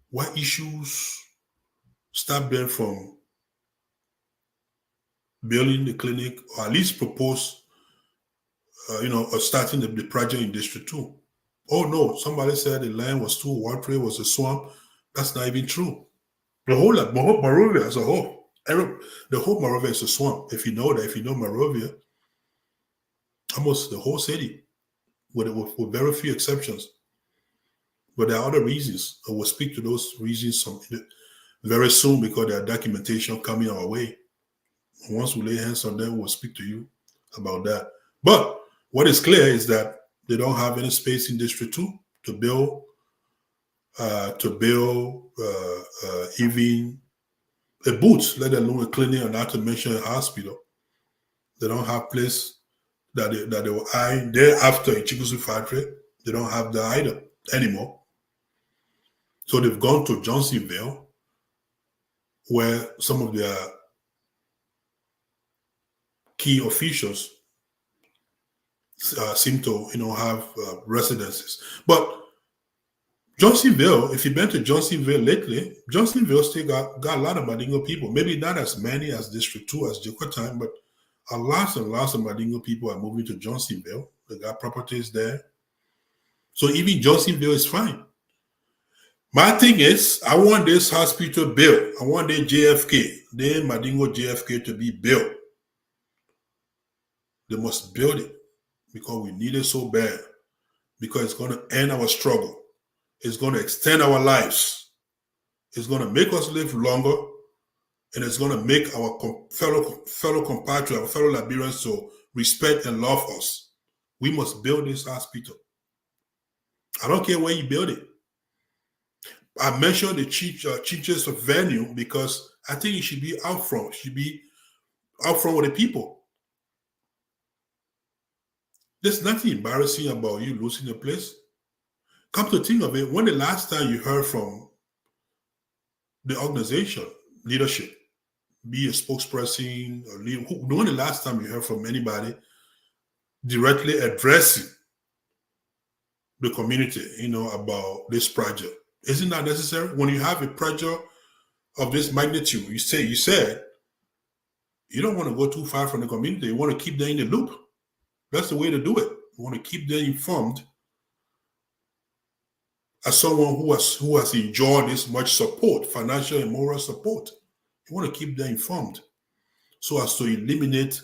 What issues stop them from building the clinic, or at least propose, or starting the project in District 2? Oh no, somebody said the land was too watery, was a swamp. That's not even true. The whole Monrovia as a whole, the whole Monrovia is a swamp. If you know Monrovia, almost the whole city, with very few exceptions. But there are other reasons. I will speak to those reasons very soon, because there are documentation coming our way. Once we lay hands on them, we'll speak to you about that. But what is clear is that they don't have any space in District 2 to build even a booth, let alone a clinic, and not to mention a hospital. They don't have place that they were eyeing thereafter in Chikisu factory. They don't have that either anymore. So they've gone to Johnsonville, where some of their key officials seem to, have residences. But Johnsonville, if you've been to Johnsonville lately, Johnsonville still got a lot of Madingo people. Maybe not as many as District 2 as Jokotan, but lots and lots of Madingo people are moving to Johnsonville. They got properties there. So even Johnsonville is fine. My thing is, I want this hospital built. I want the Madingo JFK to be built. They must build it because we need it so bad. Because it's going to end our struggle. It's going to extend our lives. It's going to make us live longer. And it's going to make our fellow compatriots, our fellow Liberians to respect and love us. We must build this hospital. I don't care where you build it. I mentioned the cheapest of venue because I think it should be out front. It should be upfront with the people. There's nothing embarrassing about you losing a place. Come to think of it, when the last time you heard from the organization leadership, be a spokesperson or leader, when the last time you heard from anybody directly addressing the community, about this project? Isn't that necessary? When you have a project of this magnitude, you said you don't want to go too far from the community. You want to keep them in the loop. That's the way to do it. You want to keep them informed. As someone who has enjoyed this much support, financial and moral support, you want to keep them informed so as to eliminate,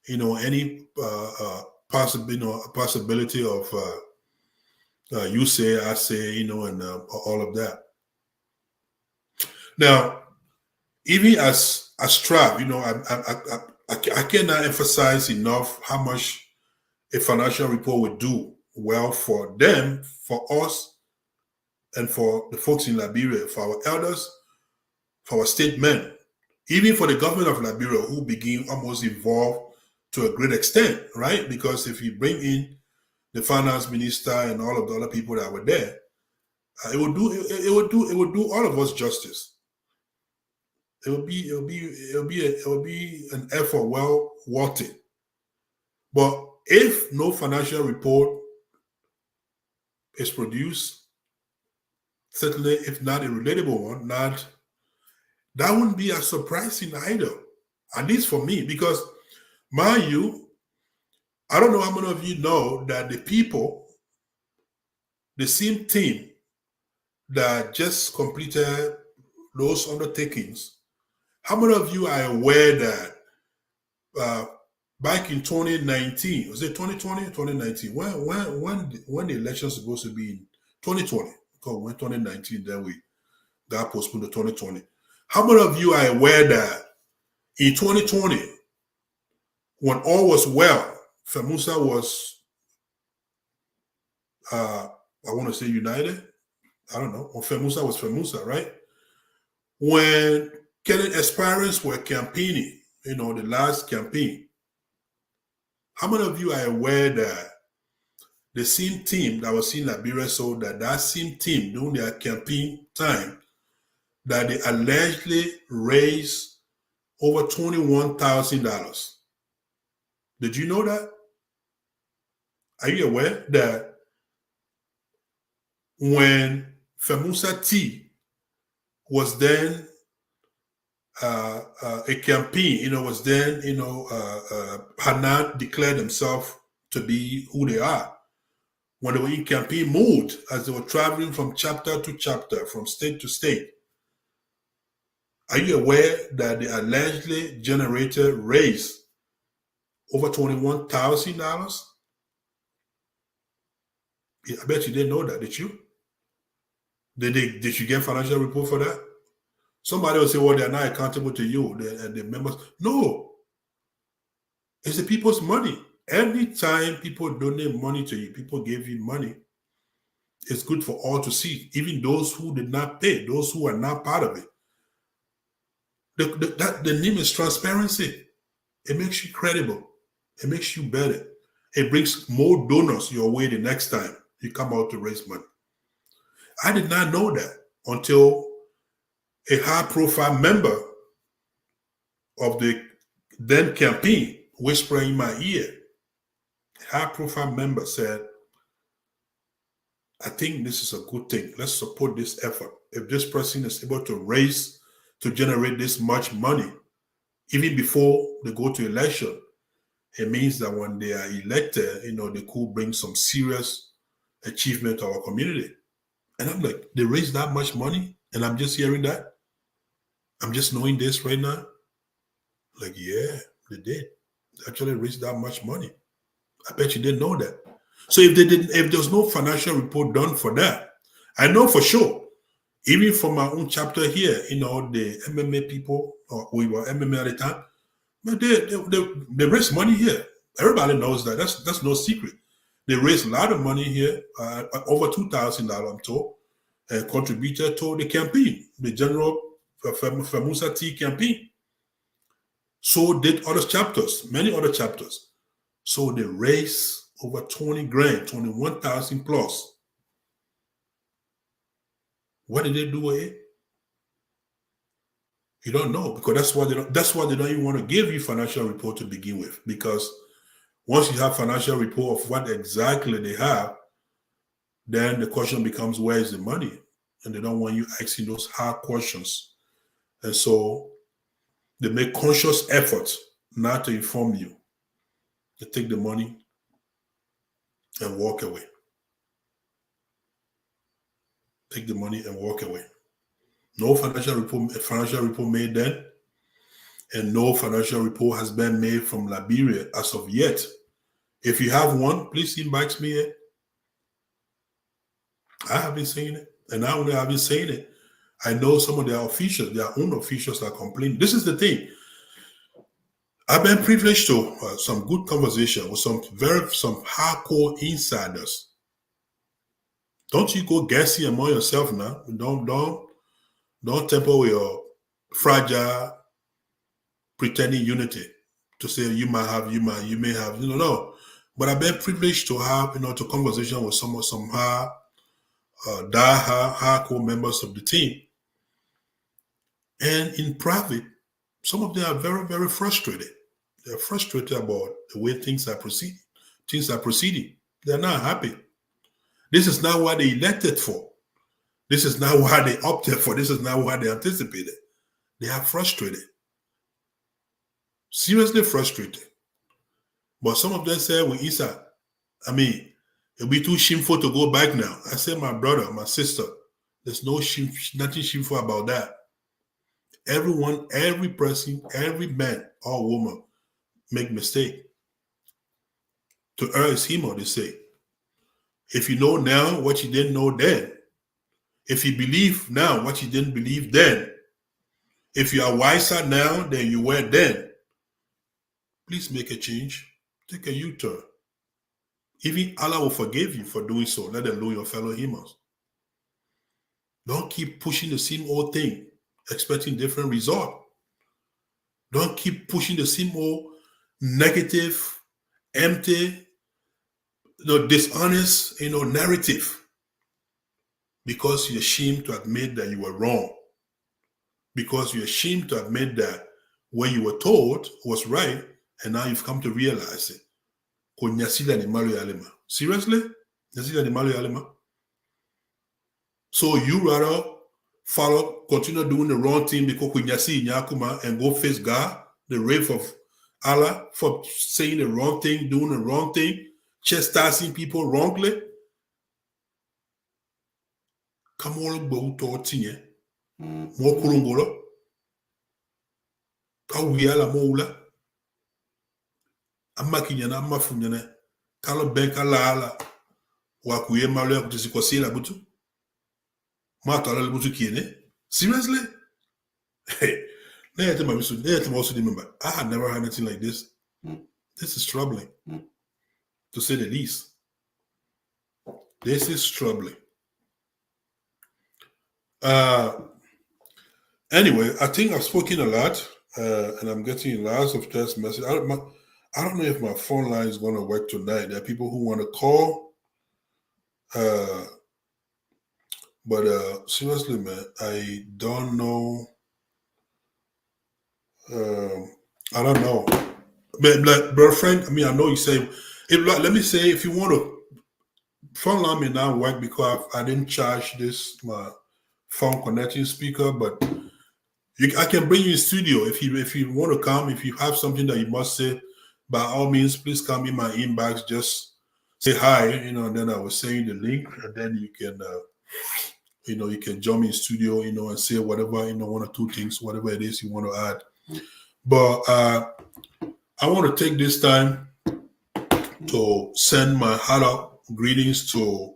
any possibility of you say, I say, and all of that. Now, even as Trav, I cannot emphasize enough how much a financial report would do well for them, for us, and for the folks in Liberia, for our elders, for our state men, even for the government of Liberia, who begin almost involved to a great extent, right? Because if you bring in the finance minister and all of the other people that were there, it would do all of us justice. It would be an effort well worth it. But if no financial report is produced, certainly if not a relatable one, that wouldn't be as surprising either. At least for me, because mind you, I don't know how many of you know that the same team that just completed those undertakings, how many of you are aware that back in 2019, was it 2020 or 2019? When the election is supposed to be in 2020, because when 2019, then we got postponed to 2020. How many of you are aware that in 2020, when all was well, FEMUSA was, I want to say united. I don't know. When FEMUSA was FEMUSA, right? When Kenneth aspirants were campaigning, the last campaign, how many of you are aware that the same team that was in Liberia, so that same team during their campaign time, that they allegedly raised over $21,000? Did you know that? Are you aware that when FEMUSA T was then a campaign, was then, had not declared themselves to be who they are. When they were in campaign mode, as they were traveling from chapter to chapter, from state to state, are you aware that they allegedly raised over $21,000? Yeah, I bet you didn't know that, did you? Did you get financial report for that? Somebody will say, well, they're not accountable to you, the members. No. It's the people's money. Every time people donate money to you, people give you money, it's good for all to see, even those who did not pay, those who are not part of it. The name is transparency. It makes you credible. It makes you better. It brings more donors your way the next time you come out to raise money. I did not know that until a high-profile member of the then campaign whispering in my ear. A high-profile member said, I think this is a good thing. Let's support this effort. If this person is able to generate this much money, even before they go to election, it means that when they are elected, they could bring some serious achievement to our community. And I'm like, they raised that much money? And I'm just hearing that? I'm just knowing this right now? Like, yeah, they did. They actually raised that much money. I bet you didn't know that. So if there's no financial report done for that, I know for sure, even from my own chapter here, the MMA people, we were MMA at the time, but they raise money here. Everybody knows that. That's no secret. They raised a lot of money here, over $2,000, I'm told, and contributed to the campaign, the general FEMUSA T campaign. So did other chapters, many other chapters. So they raised over 20 grand, 21,000 plus. What did they do with it? You don't know, because that's why they don't even want to give you financial report to begin with. Because once you have financial report of what exactly they have, then the question becomes, where is the money? And they don't want you asking those hard questions. And so they make conscious effort not to inform you. They take the money and walk away. Take the money and walk away. No financial report made then, and no financial report has been made from Liberia as of yet. If you have one, please inbox me. I haven't seen it, and not only have you seen it, I know some of their officials, their own officials, are complaining. This is the thing. I've been privileged to some good conversation with some hardcore insiders. Don't you go guessing among yourself now. Don't temper with your fragile, pretending unity to say you may have. No. But I've been privileged to have, to conversation with some hardcore members of the team. And in private, some of them are very, very frustrated. They're frustrated about the way things are proceeding. They're not happy. This is not what they elected for. This is not what they opted for. This is not what they anticipated. They are frustrated. Seriously frustrated. But some of them say, well, Isa, it'll be too shameful to go back now. I said, my brother, my sister, there's nothing shameful about that. Everyone, every person, every man or woman make mistake. To err is human, they say. If you know now what you didn't know then, if you believe now what you didn't believe then, if you are wiser now than you were then, please make a change. Take a U-turn. Even Allah will forgive you for doing so, let alone your fellow humans. Don't keep pushing the same old thing, expecting different result. Don't keep pushing the same old negative, empty, dishonest, narrative, because you're ashamed to admit that you were wrong. Because you're ashamed to admit that what you were told was right, and now you've come to realize it. Seriously? So you rather continue doing the wrong thing because and go face God, the wrath of Allah, for saying the wrong thing, doing the wrong thing, chastising people wrongly? Come on, go to Tinye. More Kurungolo. Kawiala Moula. Amakinyana, Mafunyana. Kalo Benka Lala. Wakuye Malia Kutisikosi Butu. Matala Butu Kine. Seriously? Hey, I had never heard anything like this. This is troubling, to say the least. This is troubling. Anyway, I think I've spoken a lot, and I'm getting lots of text messages. I don't know if my phone line is going to work tonight. There are people who want to call, but seriously, man, I don't know. I don't know. But like, bro, friend, I know you say, let me say, if you want to, phone line may not work because I didn't charge my phone connecting speaker, but I can bring you in studio if you want to come. If you have something that you must say, by all means, please come in my inbox. Just say hi, and then I will send you the link, and then you can, you can join me in studio, and say whatever, one or two things, whatever it is you want to add. But I want to take this time to send my heart greetings to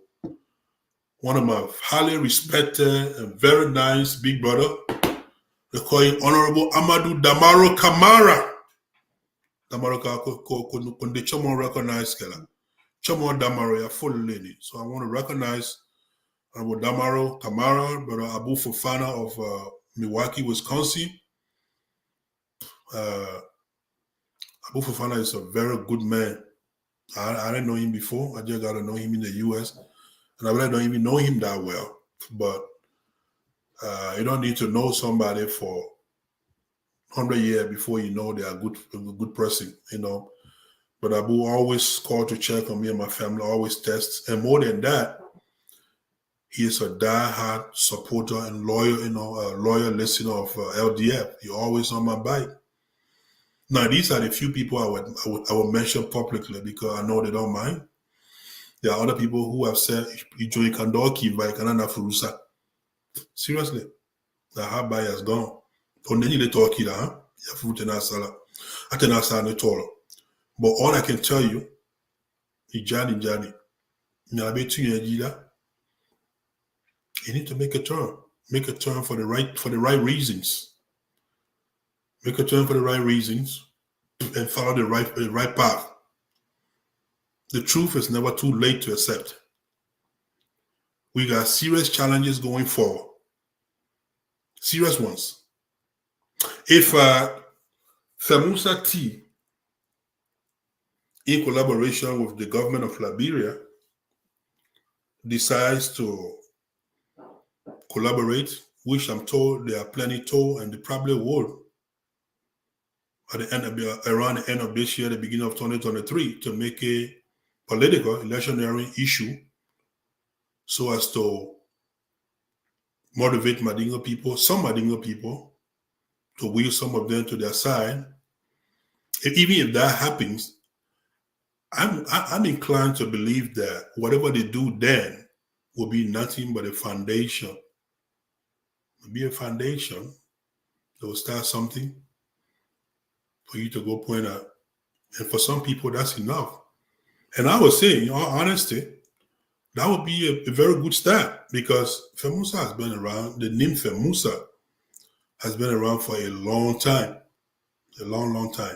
one of my highly respected and very nice big brother. They call him Honorable Amadou Damaro Kamara. Damaro Kunde Chomo recognize Kela. Chomo Damaro, ya full lady. So I want to recognize Honorable Damaro Kamara, brother Abu Fofana of Milwaukee, Wisconsin. Abu Fofana is a very good man. I didn't know him before. I just got to know him in the U.S. And I really don't even know him that well. But you don't need to know somebody for 100 years before you know they are a good person, But Abu always called to check on me and my family, always tests. And more than that, he is a die-hard supporter and loyal listener of LDF. He always on my bike. Now, these are the few people I would mention publicly because I know they don't mind. There are other people who have said, "Joey Kandoki by Kanana Furusa." Seriously, the hard buy has gone. On any talk here, ya fruit and asala. I can answer the tall. But all I can tell you, Johnny, you need to make a turn. Make a turn for the right reasons. Make a turn for the right reasons and follow the right path. The truth is never too late to accept. We got serious challenges going forward. Serious ones. If FEMUSA T, in collaboration with the government of Liberia, decides to collaborate, which I'm told they are planning to, and they probably will, at the end of around the end of this year, the beginning of 2023, to make a political electionary issue so as to motivate Madingo people, some Madingo people, to wheel some of them to their side. Even if that happens, I'm inclined to believe that whatever they do then will be nothing but a foundation. It will be a foundation that will start something for you to go point out. And for some people, that's enough. And I would say, in all honesty, that would be a very good start because FEMUSA has been around. The name FEMUSA has been around for a long time, a long, long time.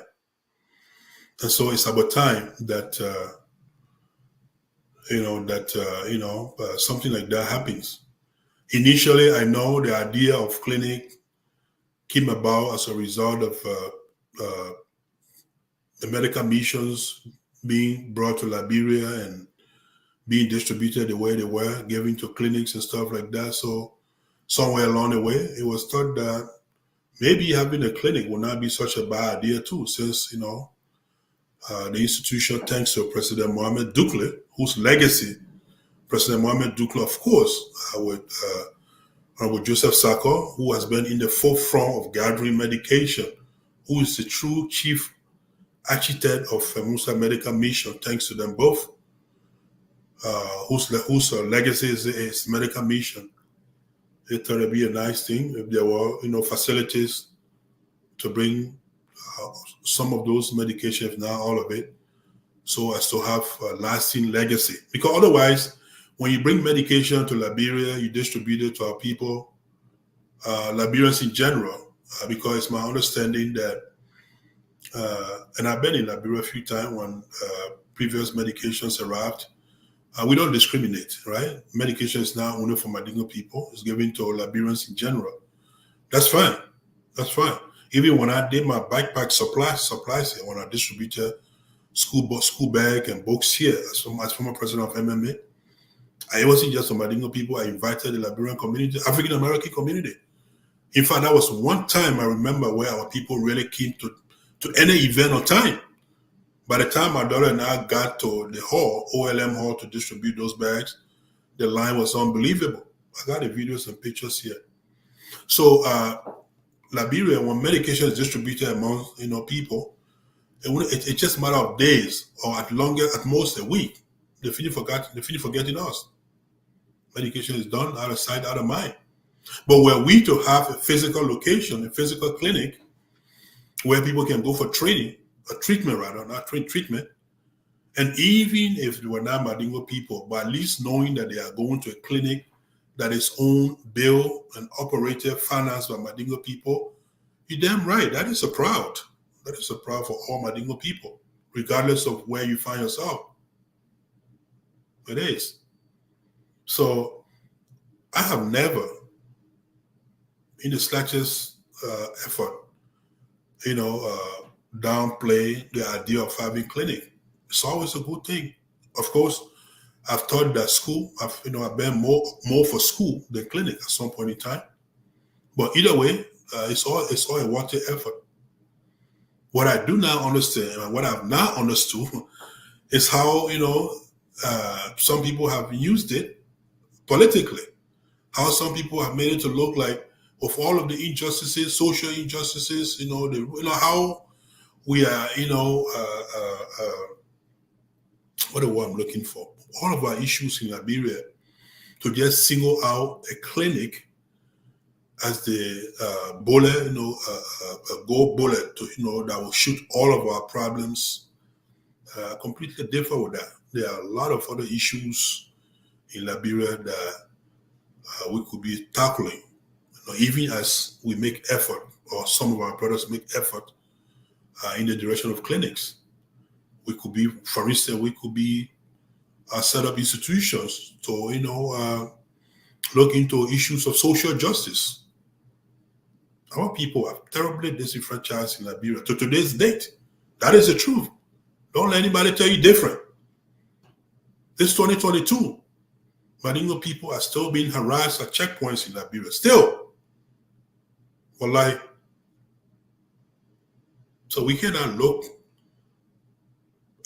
And so it's about time that, something like that happens. Initially, I know the idea of clinic came about as a result of the medical missions being brought to Liberia and being distributed the way they were, given to clinics and stuff like that. So somewhere along the way, it was thought that maybe having a clinic would not be such a bad idea too, since, the institution, thanks to President Mohamed Dukle, whose legacy, President Mohamed Dukle, of course, with Joseph Sako, who has been in the forefront of gathering medication, who is the true chief architect of FEMUSA Medical Mission, thanks to them both, whose legacy is medical mission. It thought it'd be a nice thing if there were, facilities to bring some of those medications, if not all of it, so as to have a lasting legacy. Because otherwise, when you bring medication to Liberia, you distribute it to our people, Liberians in general, because it's my understanding that, and I've been in Liberia a few times when previous medications arrived, we don't discriminate, right? Medication is not only for Madingo people, it's given to Liberians in general. That's fine. That's fine. Even when I did my backpack supplies here, when I distributed school bag and books here as former president of MMA, it wasn't just for Madingo people. I invited the Liberian community, African American community. In fact, that was one time I remember where our people really came to any event on time. By the time my daughter and I got to the hall, OLM hall, to distribute those bags, the line was unbelievable. I got the videos and pictures here. So Liberia, when medication is distributed among people, it's just a matter of days, or at most a week. They finish forgetting us. Medication is done, out of sight, out of mind. But were we to have a physical location, a physical clinic, where people can go for treatment, and even if they were not Madingo people, but at least knowing that they are going to a clinic that is owned, built, and operated, financed by Madingo people, you're damn right. That is a proud. That is a proud for all Madingo people, regardless of where you find yourself. It is. So I have never, in the slightest effort, downplay the idea of having clinic. It's always a good thing. Of course, I've thought that school, I've been more for school than clinic at some point in time. But either way, it's all a water effort. What I do now understand, and what I've not understood, is how some people have used it politically. How some people have made it to look like, of all of the injustices, social injustices, how we are, what the word I'm looking for? All of our issues in Liberia, to just single out a clinic as the bullet, a gold bullet to, that will shoot all of our problems. Completely different with that. There are a lot of other issues in Liberia that we could be tackling, even as we make effort, or some of our brothers make effort in the direction of clinics. We could be, for instance, set up institutions to, look into issues of social justice. Our people are terribly disenfranchised in Liberia to today's date. That is the truth. Don't let anybody tell you different. This 2022, Mandingo people are still being harassed at checkpoints in Liberia. Still. Well, so we cannot look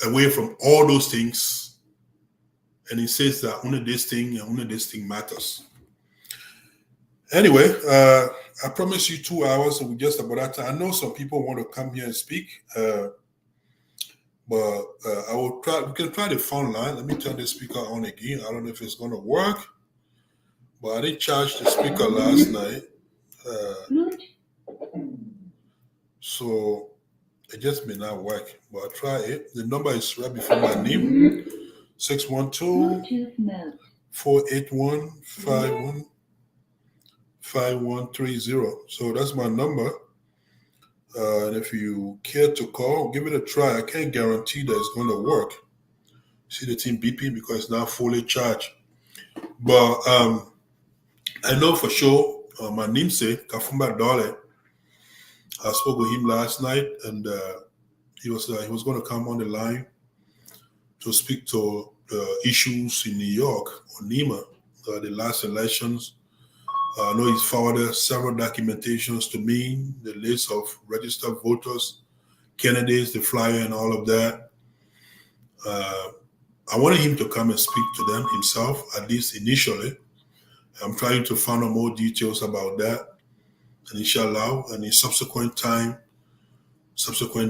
away from all those things, and it says that only this thing matters. Anyway, I promised you 2 hours, so we just about that time. I know some people want to come here and speak, but I will try. We can try the phone line. Let me turn the speaker on again. I don't know if it's going to work, but I didn't charge the speaker last night, so it just may not work. But I'll try it. The number is right before my name: 612-481-5130. So that's my number. And if you care to call, give it a try. I can't guarantee that it's going to work. See the team beeping because it's not fully charged. But I know for sure my namesake, Kafumba Dole, I spoke with him last night, and he was going to come on the line to speak to the issues in New York or NEMA, the last elections. I know he's forwarded several documentations to me, the list of registered voters, candidates, the flyer, and all of that. I wanted him to come and speak to them himself, at least initially. I'm trying to find out more details about that. And inshallah, and in subsequent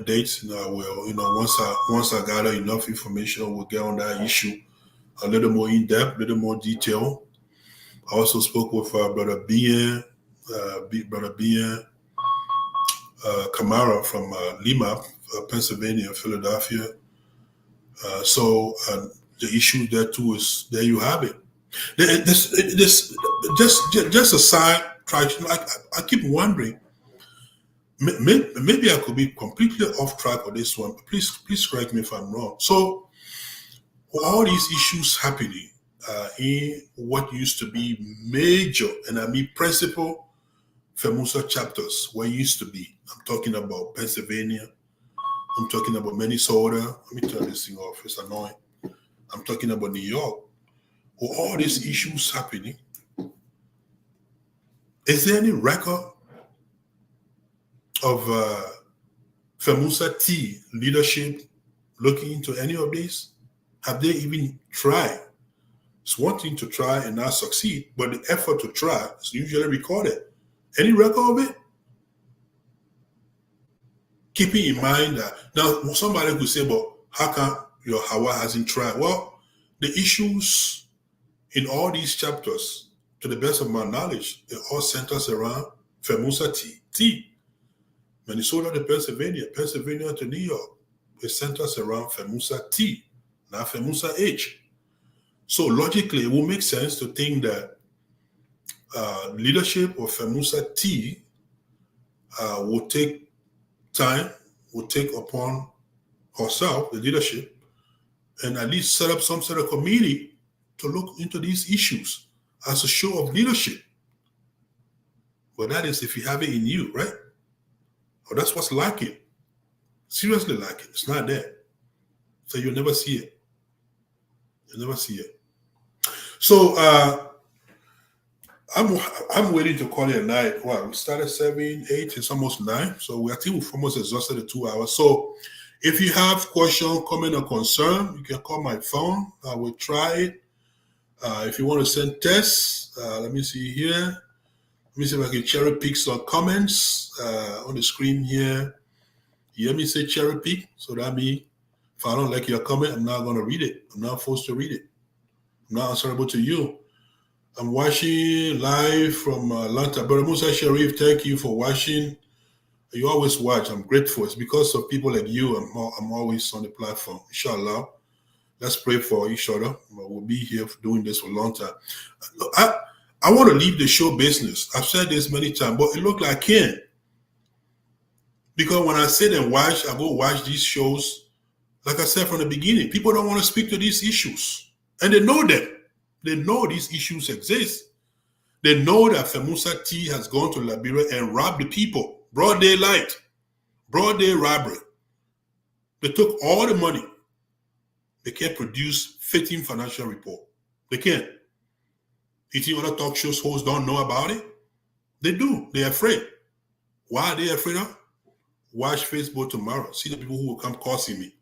dates, I will, once I gather enough information, we'll get on that issue a little more in depth, a little more detail. I also spoke with Brother Bien Kamara from Lima, Pennsylvania, Philadelphia. So the issue there too is, there you have it. This just a side track. I keep wondering. Maybe I could be completely off track on this one. But please correct me if I'm wrong. So, all these issues happening in what used to be major, and I mean principal FEMUSA chapters, where it used to be. I'm talking about Pennsylvania. I'm talking about Minnesota. Let me turn this thing off. It's annoying. I'm talking about New York. With all these issues happening, is there any record of FEMUSA T leadership looking into any of this? Have they even tried? It's one thing to try and not succeed, but the effort to try is usually recorded. Any record of it? Keeping in mind that, now somebody could say, but how come your Hawa hasn't tried? Well, the issues in all these chapters, to the best of my knowledge, it all centers around FEMUSA T. Minnesota to Pennsylvania, Pennsylvania to New York. It centers around FEMUSA T, not FEMUSA H. So logically, it will make sense to think that leadership of FEMUSA T will take time, will take upon herself, the leadership, and at least set up some sort of committee to look into these issues as a show of leadership. But that is if you have it in you, right? Or that's what's lacking. Seriously like it. It's not there. So you'll never see it. You'll never see it. So I'm waiting to call it a night. Well, we started 7, 8, it's almost 9. So I think we've almost exhausted the 2 hours. So if you have question, comment, or concern, you can call my phone. I will try it. If you want to send tests, let me see here. Let me see if I can cherry pick some comments on the screen here. You hear me say cherry pick? So that means if I don't like your comment, I'm not going to read it. I'm not forced to read it. I'm not answerable to you. I'm watching live from Atlanta. Brother Musa Sharif, thank you for watching. You always watch. I'm grateful. It's because of people like you. I'm always on the platform. Inshallah. Let's pray for each other. We'll be here doing this for a long time. I want to leave the show business. I've said this many times, but it looks like I can't. Because when I sit and watch, I go watch these shows, like I said from the beginning, people don't want to speak to these issues. And they know them. They know these issues exist. They know that Femusa T has gone to Liberia and robbed the people. Broad daylight. Broad day robbery. They took all the money. They can't produce fitting financial report. They can't. You think other talk shows hosts don't know about it? They do. They're afraid. Why are they afraid of? Watch Facebook tomorrow. See the people who will come cursing me.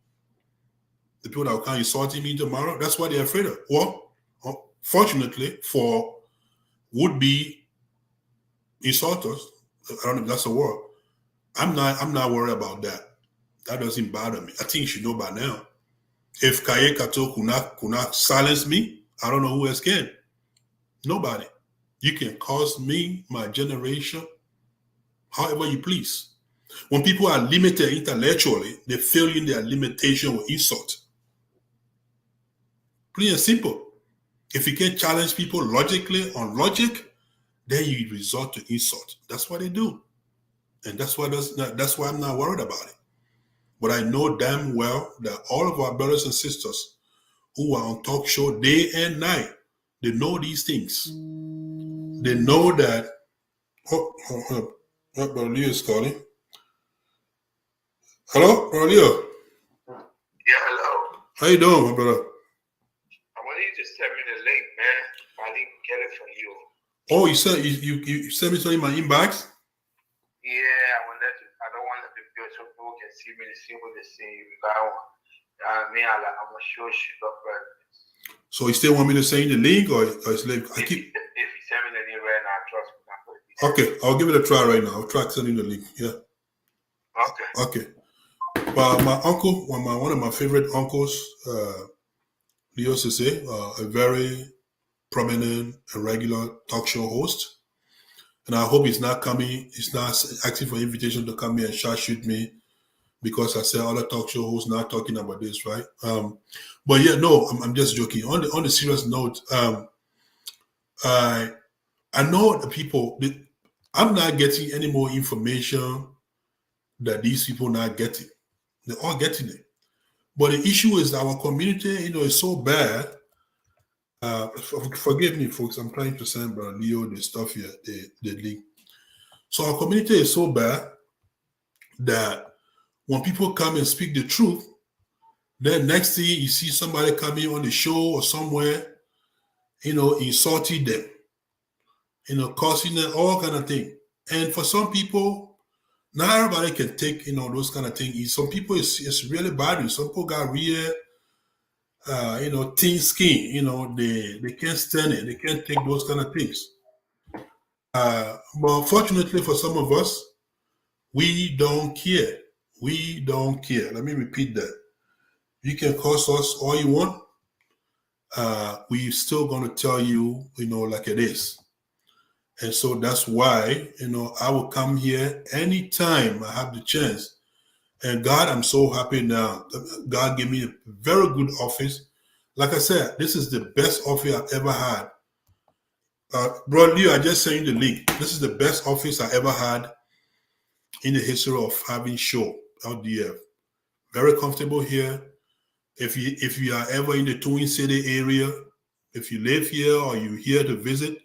The people that will come insulting me tomorrow. That's what they're afraid of. Well, fortunately for would-be insulters, I don't know if that's a word, I'm not worried about that. That doesn't bother me. I think you should know by now. If Kaye Kato could not silence me, I don't know who else can. Nobody. You can curse me, my generation, however you please. When people are limited intellectually, they fill in their limitation with insult. Plain and simple. If you can't challenge people logically on logic, then you resort to insult. That's what they do. And that's why I'm not worried about it. But I know damn well that all of our brothers and sisters who are on talk show day and night, they know these things. They know that. Brother Leo is calling. Hello, Brother Leo. Yeah, hello. How you doing, my brother? I want you to send me the link, man. I didn't get it from you. Oh, you sent me something in my inbox? Yeah, I don't want to be built so people can see me to see what they see. I'm a sure shit up. So you still want me to send you the link, or it's like I keep? If you send me the link right now, trust me. Okay, I'll give it a try right now. I'll try sending the link. Yeah. Okay. But my uncle, one of my favorite uncles, Leo Sese, a very prominent and regular talk show host. And I hope he's not asking for invitation to come here and shoot me because I said other talk show hosts not talking about this, right? But yeah, no, I'm just joking. On the serious note, I know the people. I'm not getting any more information that these people not getting. They're all getting it. But the issue is our community, is so bad. Forgive me, folks. I'm trying to send Brother Leo the stuff here, the link. So our community is so bad that when people come and speak the truth, then next thing you see somebody coming on the show or somewhere, insulting them, causing them, all kind of thing. And for some people, not everybody can take, those kind of things. Some people, it's really bad. Some people got real, thin skin. They can't stand it. They can't take those kind of things. But fortunately for some of us, we don't care. We don't care. Let me repeat that. You can curse us all you want. We're still going to tell you, like it is. And so that's why, I will come here anytime I have the chance. And God, I'm so happy now. God gave me a very good office. Like I said, this is the best office I've ever had. Bro, Leo, I just sent you the link. This is the best office I ever had in the history of having show, LDF. Very comfortable here. If you are ever in the Twin City area, if you live here or you're here to visit,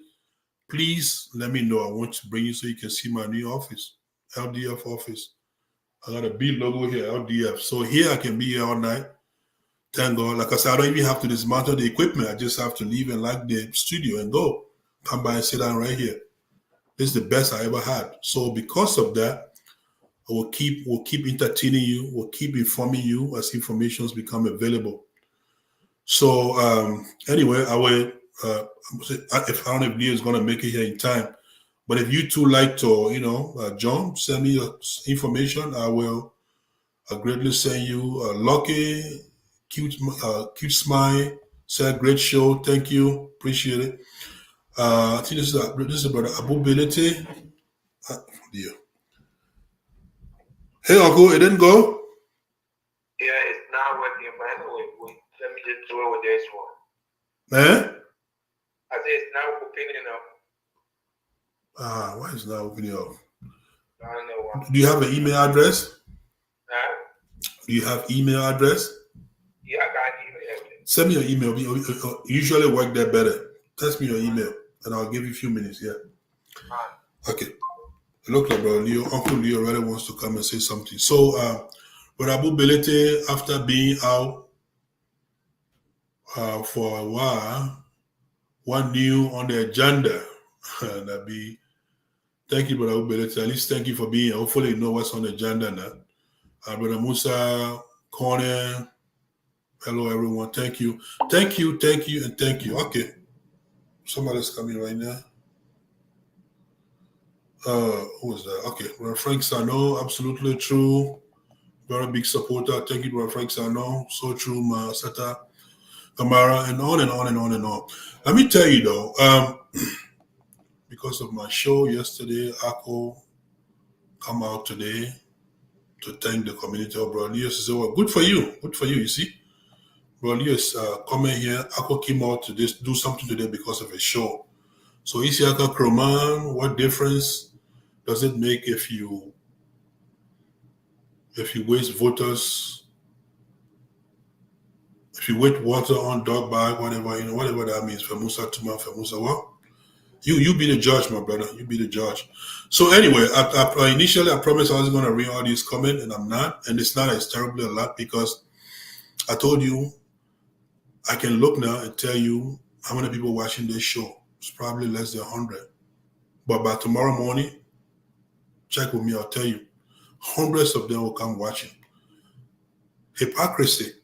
please let me know. I want to bring you so you can see my new office, LDF office. I got a big logo here, LDF. So here I can be here all night. Thank God. Like I said, I don't even have to dismantle the equipment. I just have to leave and lock the studio and go. Come by and sit down right here. This is the best I ever had. So because of that, we'll keep entertaining you. We'll keep informing you as informations become available. So anyway, I will. If I don't know if Leo is going to make it here in time, but if you two like to, John, send me your information. I'll greatly send you. Lucky, cute smile. Said great show. Thank you. Appreciate it. I think this is about ability. Dear. Hey, Uncle, it didn't go? Yeah, it's not working, but anyway, let me just do it with this one. Eh? I say it's not opening up. Why is it not opening up? I don't know why. Do you have an email address? Huh? Do you have email address? Yeah, I got email. Send me your email. You usually work there better. Text me your email, and I'll give you a few minutes, yeah? Okay. It looks like Uncle Leo really wants to come and say something. So, Brother Abu Belete, after being out for a while, one new on the agenda. Thank you, Brother Abu Belete. At least thank you for being here. Hopefully you know what's on the agenda now. Brother Musa, Corner, hello everyone. Thank you. Thank you, and thank you. Okay. Somebody's coming right now. Who was that? Okay, Brother Frank Sano, absolutely true. Very big supporter. Thank you, Brother Frank Sano. So true, Seta Kamara, and on and on and on and on. Let me tell you though, because of my show yesterday, Akko come out today to thank the community of Brother Leo. Said, well, good for you. Good for you, you see. Brother Leo is coming here. Akko came out to do something today because of his show. So Isiaka Kroman, what difference does it make if you waste voters, if you wait water on dog bag, whatever that means, Femusa Tuma, Femusa, what? You be the judge, my brother. You be the judge. So anyway, initially I promised I was going to read all these comments, and I'm not. And it's not as terribly a lot because I told you I can look now and tell you how many people watching this show. It's probably less than 100. But by tomorrow morning, check with me, I'll tell you. Hundreds of them will come watching. Hypocrisy.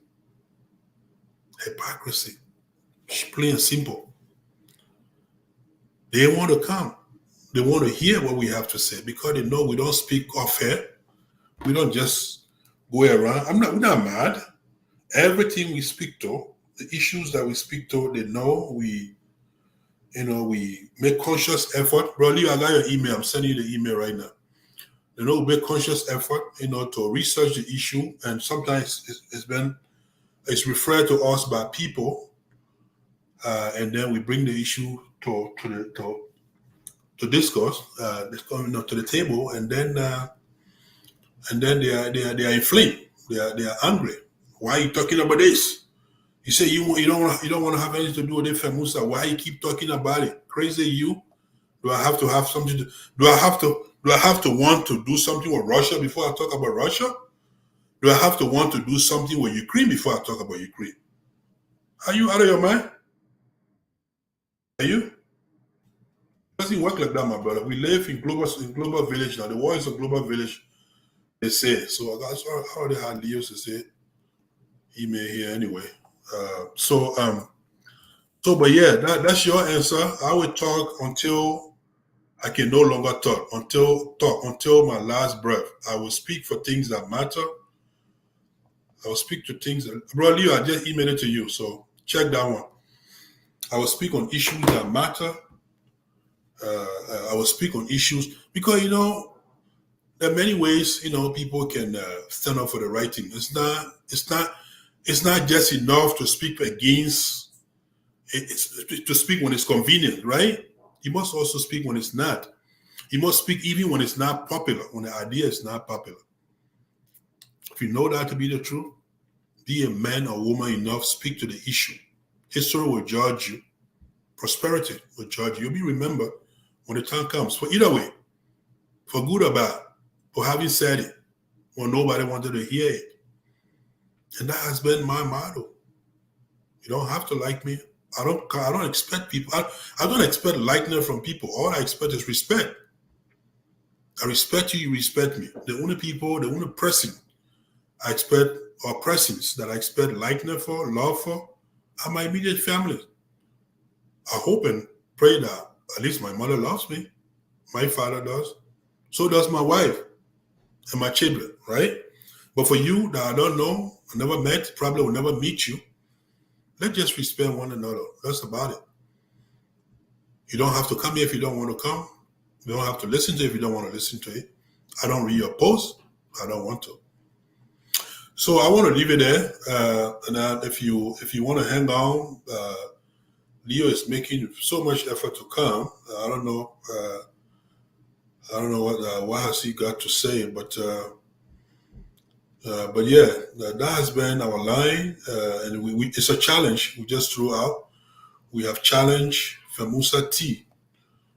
Plain and simple. They want to come. They want to hear what we have to say because they know we don't speak off air. We don't just go around. We're not mad. Everything we speak to, the issues that we speak to, they know we make conscious effort. Bro, I got your email. I'm sending you the email right now. They know we make conscious effort, to research the issue, and sometimes it's referred to us by people, and then we bring the issue to discuss, to the table, and then they are inflamed. They are angry. Why are you talking about this? You say you don't want to have anything to do with it, Femusa. Why you keep talking about it? Crazy you? Do I have to have something? Do I have to want to do something with Russia before I talk about Russia? Do I have to want to do something with Ukraine before I talk about Ukraine? Are you out of your mind? Are you? It doesn't work like that, my brother. We live in global village now. The world is a global village, they say. So that's how they had Leo to say email here anyway. But yeah, that's your answer. I will talk until I can no longer talk, until my last breath. I will speak for things that matter. I will speak to things that, bro, Leo, I just emailed it to you, so check that one. I will speak on issues that matter. I will speak on issues because, there are many ways, people can stand up for the right thing. It's not just enough to speak against. It's to speak when it's convenient, right? You must also speak when it's not. You must speak even when it's not popular, when the idea is not popular. If you know that to be the truth, be a man or woman enough, speak to the issue. History will judge you. Prosperity will judge you. You'll be remembered when the time comes. For either way, for good or bad, for having said it, when nobody wanted to hear it. And that has been my motto. You don't have to like me. I don't expect people. I don't expect likeness from people. All I expect is respect. I respect you, you respect me. The only person I expect, or persons that I expect likeness for, love for, are my immediate family. I hope and pray that at least my mother loves me. My father does. So does my wife and my children, right? But for you that I don't know, I never met, probably will never meet you, let's just respect one another. That's about it. You don't have to come here if you don't want to come. You don't have to listen to it if you don't want to listen to it. I don't read your post. I don't want to. So I want to leave it there. And if you want to hang on, Leo is making so much effort to come. I don't know what has he got to say, but yeah, that has been our line, and we it's a challenge we just threw out. We have challenged FEMUSA T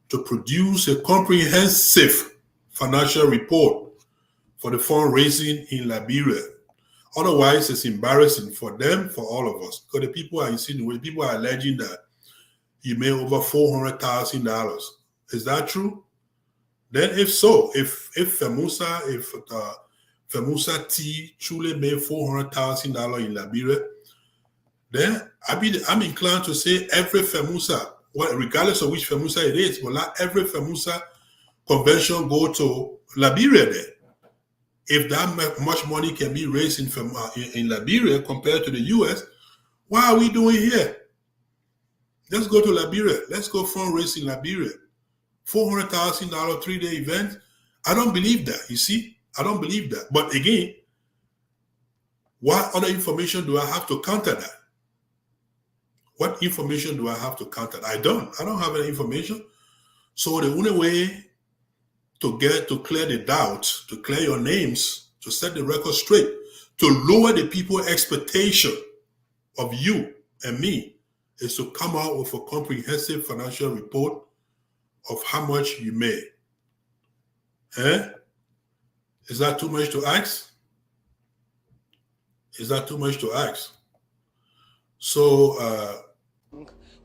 to produce a comprehensive financial report for the fundraising in Liberia. Otherwise, it's embarrassing for them, for all of us, because the people are insinuating, people are alleging that you made over $400,000. Is that true? Then, if so, if FEMUSA T truly made $400,000 in Liberia, then I'm inclined to say every FEMUSA, regardless of which FEMUSA it is, will let every FEMUSA convention go to Liberia then. If that much money can be raised in Liberia compared to the US, why are we doing here? Let's go to Liberia. Let's go fundraise in Liberia. $400,000 3-day event. I don't believe that, you see? I don't believe that. But again, what other information do I have to counter that? What information do I have to counter that? I don't have any information. So the only way to clear the doubts, to clear your names, to set the record straight, to lower the people's expectation of you and me, is to come out with a comprehensive financial report of how much you made. Is that too much to ask? Is that too much to ask? So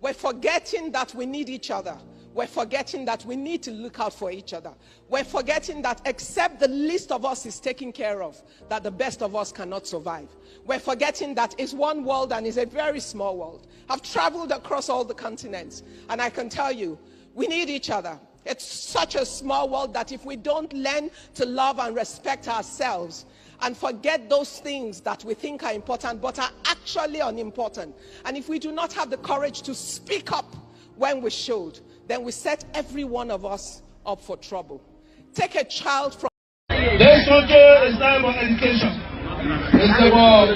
we're forgetting that we need each other. We're forgetting that we need to look out for each other. We're forgetting that except the least of us is taken care of, that the best of us cannot survive. We're forgetting that it's one world and it's a very small world. I've traveled across all the continents, and I can tell you, we need each other. It's such a small world that if we don't learn to love and respect ourselves and forget those things that we think are important but are actually unimportant, and if we do not have the courage to speak up when we should, then we set every one of us up for trouble. Take a child from... This country is not about education. It's about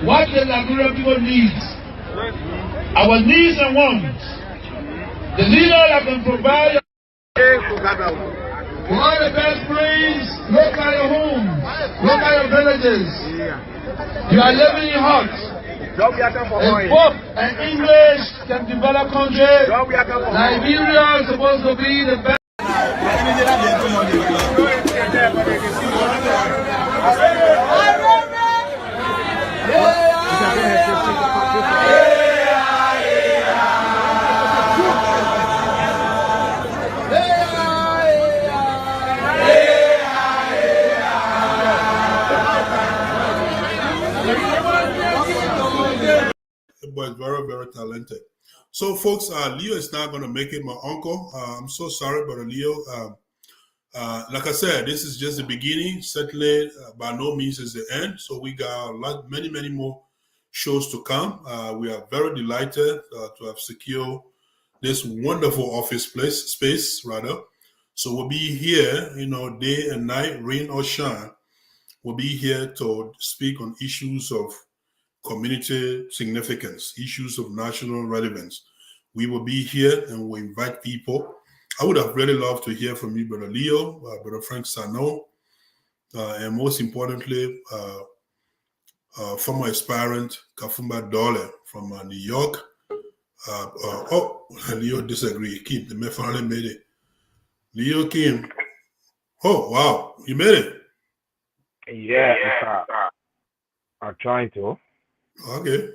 what the Liberian people need. Our needs and wants. The leader that can provide all the best praise, look at your homes, look at your villages. You are living in huts. If book and English can develop country, Liberia is supposed to be the best. But very, very talented. So, folks, Leo is not going to make it my uncle. I'm so sorry, Brother Leo. Like I said, this is just the beginning. Certainly, by no means is the end. So we got many, many more shows to come. We are very delighted to have secured this wonderful office space. So we'll be here, day and night, rain or shine. We'll be here to speak on issues of community significance, issues of national relevance. We will be here and we'll invite people. I would have really loved to hear from you, Brother Leo, Brother Frank Sano, and most importantly, former aspirant Kafumba Dole from New York. Leo disagree. Kim, the man finally made it. Leo Kim. Oh, wow, you made it. Yeah, I'm trying to. Okay.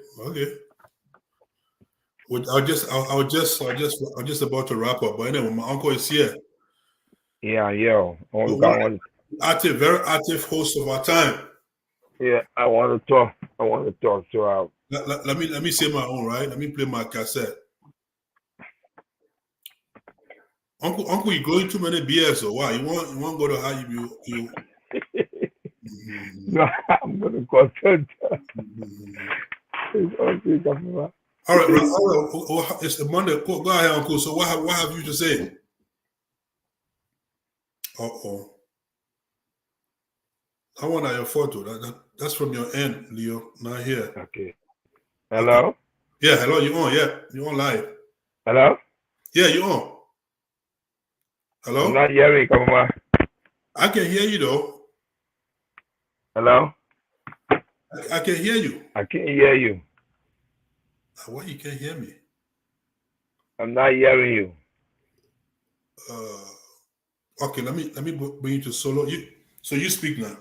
Well, I was just about to wrap up, but anyway, my uncle is here. Yeah, yo. Very active host of our time. Yeah, I want to talk. So let me say my own, right? Let me play my cassette. Uncle, you going too many beers or why? You want to go to how you No, I'm gonna consult. All right. It's the Monday. Go ahead, Uncle. So what have you to say? Uh-oh. I want your photo. That's from your end, Leo. Not here. Okay. Hello? Okay. Yeah, hello. You on? Yeah, you on live. Hello? Yeah, you on. Hello? I'm not hearing, come on. I can hear you though. Hello? I can hear you. I can't hear you. Why you can't hear me? I'm not hearing you. Okay, let me bring you to solo. So you speak now.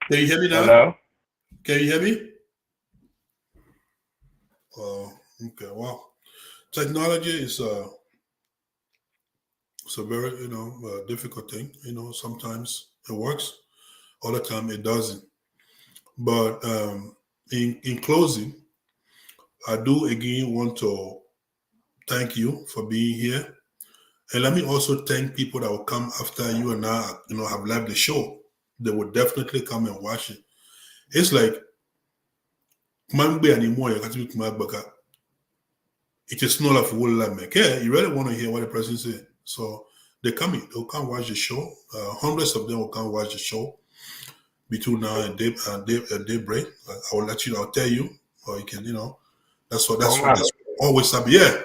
Can you hear me now? Hello? Can you hear me? Okay. Well, technology is it's a very difficult thing. Sometimes it works, all the time it doesn't. But in closing, I do again want to thank you for being here. And let me also thank people that will come after you and I, have left the show. They will definitely come and watch it. It's like, it is not like you really want to hear what the president said. So they'll come watch the show. Hundreds of them will come watch the show between now and daybreak. I will I'll tell you, or you can, that's always happen. Yeah.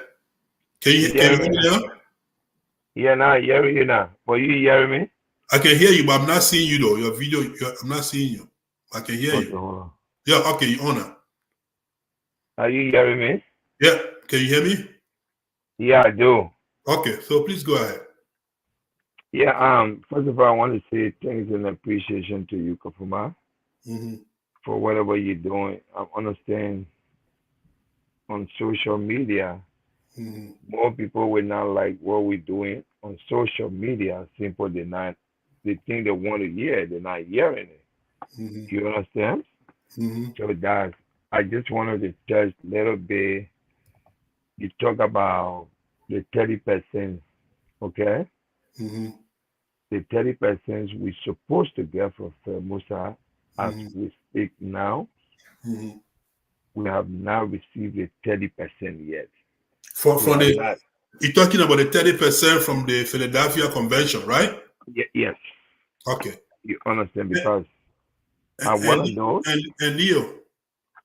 Can you hear me now? Yeah, now I hear you now. But you hearing me? I can hear you, but I'm not seeing you though. Your video, I'm not seeing you. I can hear you. Hold on. Yeah, okay, you on now. Are you hearing me? Yeah, can you hear me? Yeah, I do. Okay, so please go ahead. Yeah, first of all, I want to say thanks and appreciation to you, Kafuma, for whatever you're doing. I understand on social media, more people will not like what we're doing on social media. Simple, the thing they want to hear, they're not hearing it. You understand? So that I just wanted to touch a little bit. You talk about the 30%, okay? The 30% we're supposed to get for Musa as we speak now. We have not received the 30% yet. You're talking about the 30% from the Philadelphia Convention, right? Yes. Okay. You understand, because I want to know. And Leo.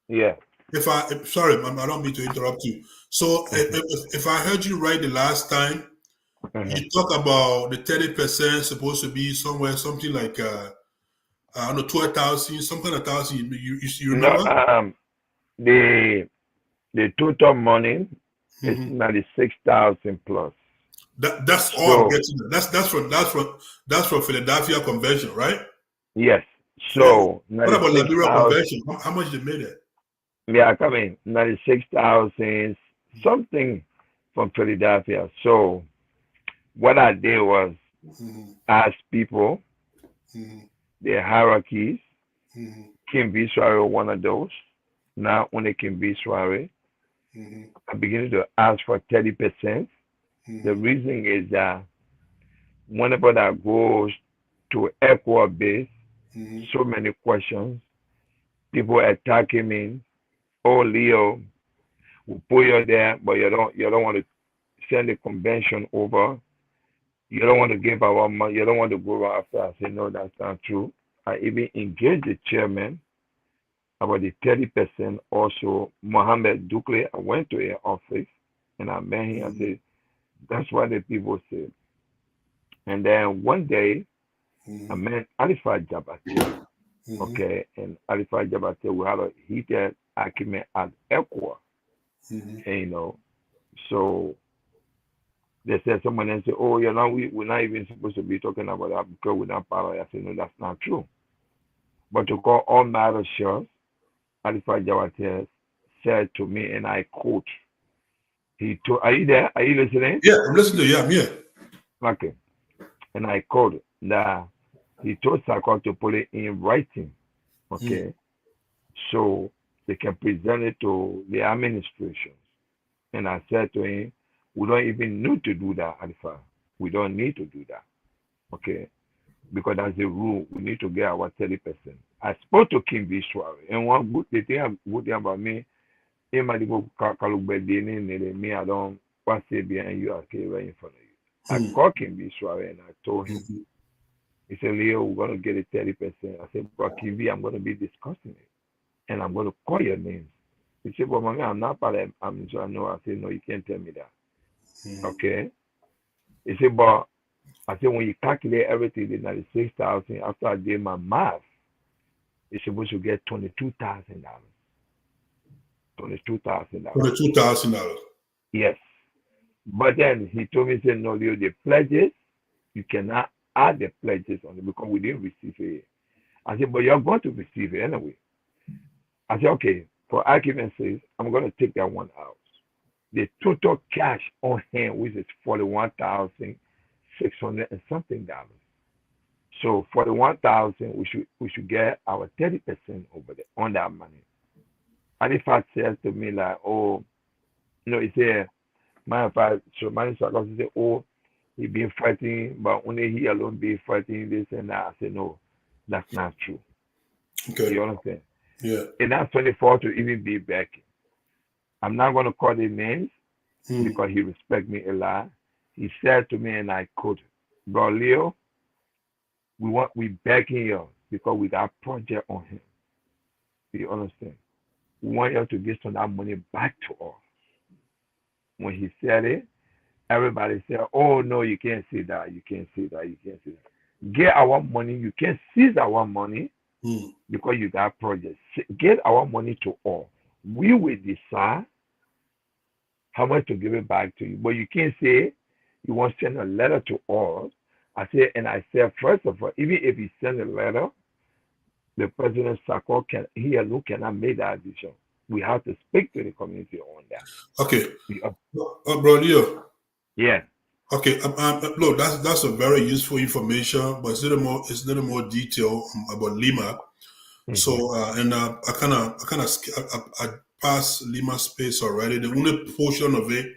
Yeah. Sorry, I don't mean to interrupt you. So if I heard you right the last time, you talk about the 30% supposed to be somewhere, something like I don't know, 12,000, some kind of thousand. You remember? No, the total money is 96,000 plus. That's all I'm getting. That's from Philadelphia Convention, right? Yes. So what about Liberia Convention? How much they made it? Yeah, I mean 96,000 something from Philadelphia. So what I did was ask people their hierarchies. Kim Biswari one of those. Now when it Kim Biswari, I began to ask for 30%. The reason is that whenever that goes to Equa base, so many questions, people attacking me. Oh, Leo, we'll put you there, but you don't want to send the convention over. You don't want to give our money. You don't want to go after. I said, no, that's not true. I even engaged the chairman about the 30%. Also, Mohammed Dukle, I went to his office and I met him. I said, that's what the people said. And then one day, I met Alifat Jabate. Okay, and Alifat Jabate, we had a heated argument at Equa. And, so they said, someone else said, oh, we're not even supposed to be talking about that because we're not part of it. I said, no, that's not true. But to call all matters sure, Alpha Jawate said to me, and I quote, he told, are you there? Are you listening? Yeah, I'm listening to you. I'm here. Okay. And I quote that he told Sakwa to put it in writing, okay, so they can present it to the administrations. And I said to him, we don't even need to do that, Alpha. We don't need to do that, okay? Because that's the rule. We need to get our 30%. I spoke to Kim Visual, and one good thing about me, me, I don't want to say behind you, okay, right in front of you. I called Kim Visual and I told him, he said, Leo, we're going to get it 30%. I said, but Kim V, I'm going to be discussing it, and I'm going to call your names. He said, well, mommy, I'm not part of I'm so I know. I said, no, you can't tell me that. Okay? He said, but I said, when you calculate everything, the 96,000, after I did my math, you're supposed to get $22,000. $22,000. $22,000. Yes. But then he told me, he said, no, Leo, the pledges, you cannot add the pledges on it because we didn't receive it. I said, but you're going to receive it anyway. I said, okay, for argument's sake, I'm going to take that one out. The total cash on hand, which is $41,600 and something dollars. So $41,000, we should get our 30% over there on that money. And if I says to me like, oh, he said, my father, so my son say, oh, he been fighting, but only he alone be fighting this and that. I said, no, that's not true. Okay. You understand? Yeah. And that's 24 to even be back. I'm not going to call the names because he respect me a lot. He said to me, and I quote, bro, Leo, we begging you because we got project on him. You understand? We want you to get some of that money back to us. When he said it, everybody said, oh, no, you can't say that. You can't say that. You can't say that. Get our money. You can't seize our money because you got projects. Get our money to all. We will decide how much to give it back to you. But you can't say you want to send a letter to us. I said, first of all, even if you send a letter, the President Sakwa alone cannot make that decision. We have to speak to the community on that. Okay. Bro, Leo. Yeah. Okay. Look, that's a very useful information, but it's a little more detail about Lima. So, I passed Lima space already. The only portion of it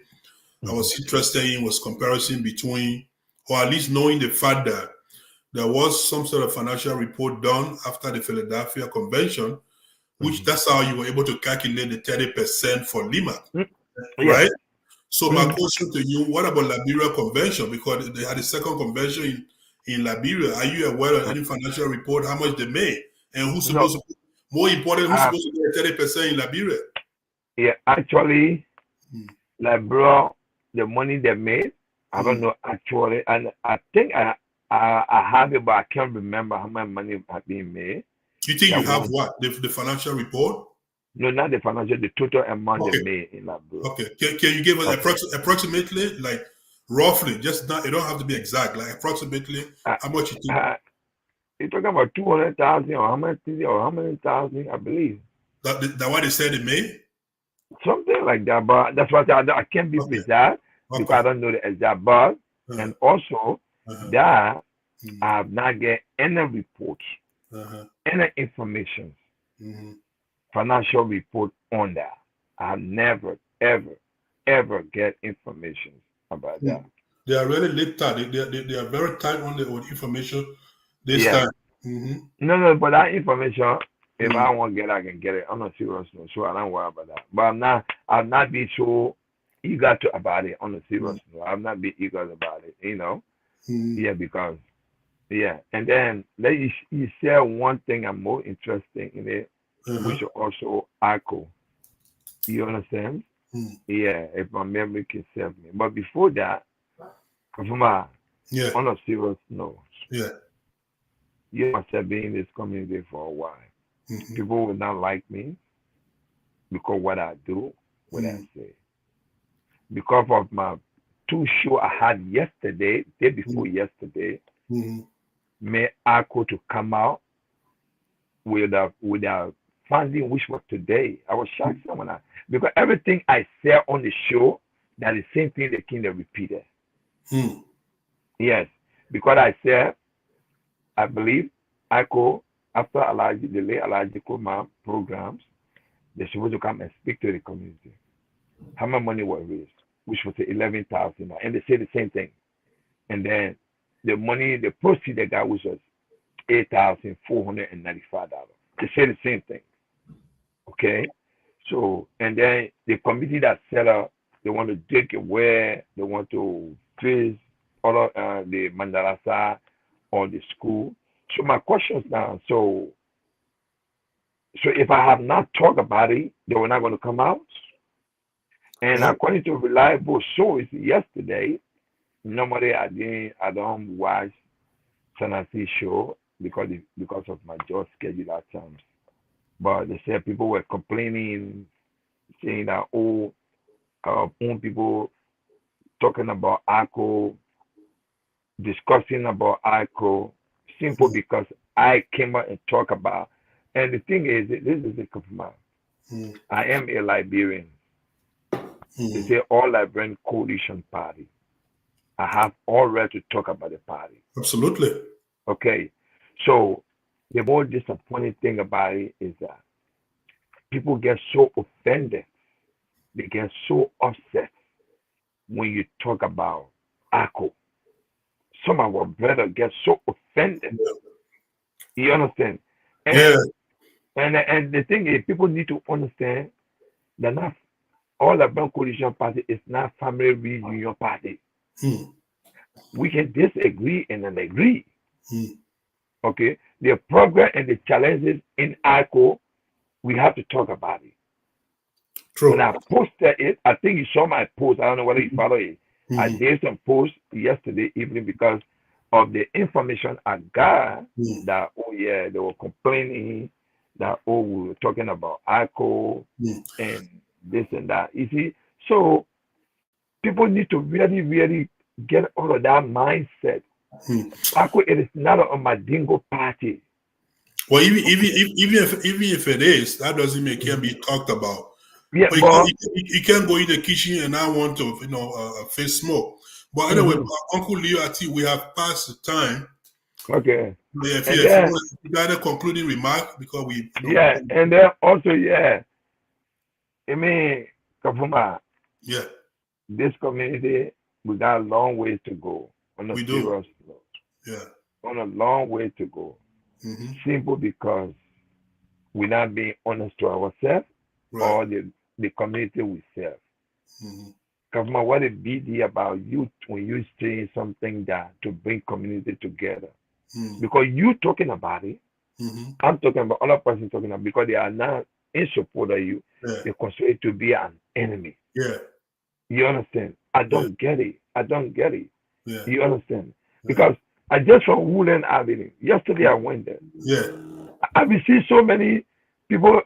I was interested in was comparison between, or at least knowing the fact that there was some sort of financial report done after the Philadelphia Convention, which that's how you were able to calculate the 30% for Lima, right? So my question to you, what about Liberia Convention? Because they had a second convention in Liberia. Are you aware of any financial report, how much they made? And who's supposed to, more important, who's supposed to get 30% in Liberia? Yeah, actually, Liberia, the money they made, I don't know actually, and I think I have it, but I can't remember how much money has been made. You think you have what? The financial report? No, not the financial, the total amount they made in Liberia. Okay. Can you give us approximately, like roughly, just not, it don't have to be exact, like approximately how much you think? You're talking about 200,000 or how many thousand, I believe. That what they said it made? Something like that, but that's what I can't be precise because I don't know the exact. But and also that I have not get any report, any information, financial report on that. I have never, ever get information about that. They are really late tight. They are very tight on the information this time. No, but that information, if I want to get it, I can get it. I'm not serious, no, so I don't worry about that. But I'm not be so eager about it on a serious note. I'm not be eager about it, Yeah, because and then you share one thing I'm more interested in it, which also echo. You understand? Yeah, if my memory can serve me. But before that, on a serious note, you must have been in this community for a while. People will not like me because what I do, what I say. Because of my 2 shows I had yesterday, day before yesterday, may I go to come out with the funding which was today. I was shocked when because everything I said on the show, that is the same thing the king repeated. Yes, because I said, I believe ICO, after the late Elijah Kuma programs, they're supposed to come and speak to the community. How much money was raised, which was 11,000, and they say the same thing. And then the money, the proceeds they got, which was $8,495. They say the same thing. Okay, so and then the committee that set up, they want to dig where they want to fix all of the Mandarasa or the school. So my questions now, so if I have not talked about it, they were not going to come out. And according to reliable source yesterday, normally I don't watch Sanasi show because of my job schedule at times. But they said people were complaining, saying that own people talking about ACO, discussing about ACO, simple because I came out and talk about. And the thing is, this is a compliment. I am a Liberian. They say all Liberian coalition party. I have all right to talk about the party. Absolutely. Okay. So the more disappointing thing about it is that people get so offended. They get so upset when you talk about ACO. Some of our brothers get so offended. You understand? And the thing is, people need to understand that not all the Bank Coalition Party is not family reunion party. We can disagree and then agree. Okay? The progress and the challenges in ACO, we have to talk about it. True. When I posted it, I think you saw my post. I don't know whether you follow it. I did some posts yesterday evening because of the information I got that, oh yeah, they were complaining that, oh, we were talking about ACO and this and that. You see, so people need to really, really get out of that mindset. ACO, it is not a Madingo party. Well, even if it is, that doesn't mean it can't be talked about. Yeah, you can't go in the kitchen and I want to, face smoke. But anyway, Uncle Leo, I think we have passed the time. Okay. If you got a concluding remark, because we. And then also, I mean, Kafuma. Yeah. This community, we got a long way to go on a serious note. Yeah. On a long way to go. Simple because we're not being honest to ourselves or the community we serve. Kafuma, what a big deal about you when you saying something that to bring community together. Because you talking about it, I'm talking about other person talking about because they are not in support of you. They consider it to be an enemy. Yeah. You understand? I don't get it. I don't get it. Yeah. You understand? Because I just from Woodland Avenue. Yesterday I went there. Yeah. I've seen so many people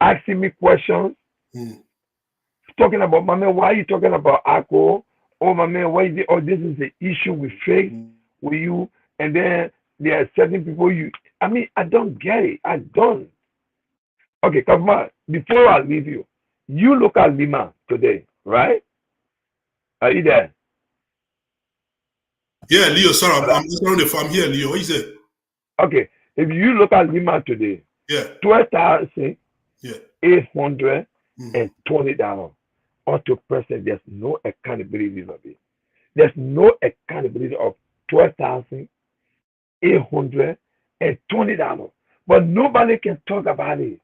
asking me questions. Talking about, my man, why are you talking about ACO? Oh, my man, why is it? Oh, this is the issue we face with you. And then there are certain people I don't get it. I don't. Okay, come on. Before I leave you, you look at Lima today, right? Are you there? Yeah, Leo, sorry, I'm here, Leo. What is it? Okay, if you look at Lima today, 12,000, $820 onto person, there's no accountability of it. There's no accountability of $12,820. But nobody can talk about it.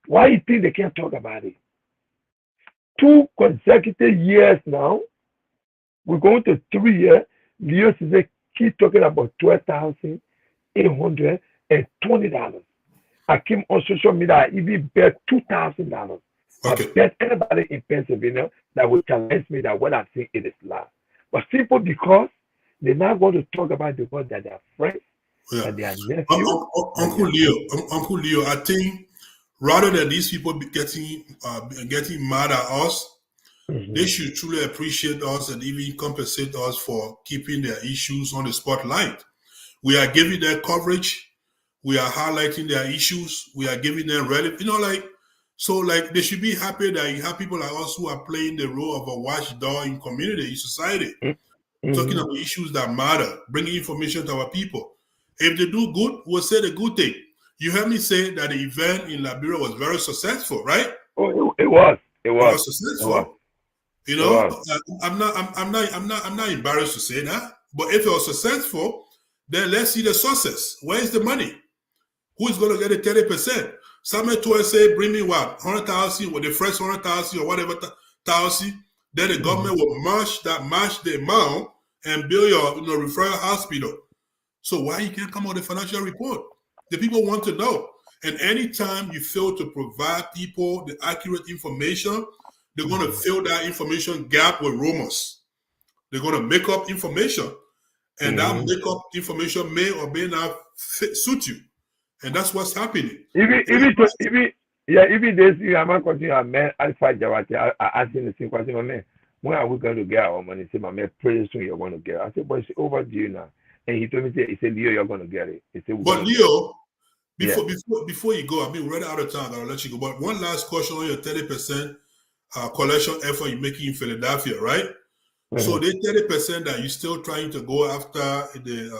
Why do you think they can't talk about it? 2 consecutive years now, we're going to 3 years. Leo says keep talking about $12,820. I came on social media, I even bet $2,000. I bet anybody in Pennsylvania that will challenge me that what I'm saying it is lie. But simple because they're not going to talk about it because they're their friends, and their nephew. Uncle Leo, I think rather than these people be getting mad at us, they should truly appreciate us and even compensate us for keeping their issues on the spotlight. We are giving their coverage. We are highlighting their issues. We are giving them relevant, so like they should be happy that you have people like us who are playing the role of a watchdog in community, in society, talking about issues that matter, bringing information to our people. If they do good, we'll say the good thing. You heard me say that the event in Liberia was very successful, right? Oh, it was. It was successful. I'm not embarrassed to say that. But if it was successful, then let's see the success. Where is the money? Who is going to get the 30%? Samuel Toy say, bring me what? 100,000 with the first 100,000 or whatever thousand. Then the government will match the amount and build your referral hospital. So why you can't come out with a financial report? The people want to know. And anytime you fail to provide people the accurate information, they're going to fill that information gap with rumors. They're going to make up information. And that make up information may or may not suit you. And that's what's happening. Even this year, I'm going to man Alpha Jawati asking the same question, man, when are we going to get our money? He said, my man, pretty soon you're going to get it. I said, but it's overdue now. And he told me, he said, Leo, you're going to get it. He said, but Leo, before you go, I mean, we're out of time. I'll let you go. But one last question on your 30% collection effort you're making in Philadelphia, right? So the 30% that you're still trying to go after the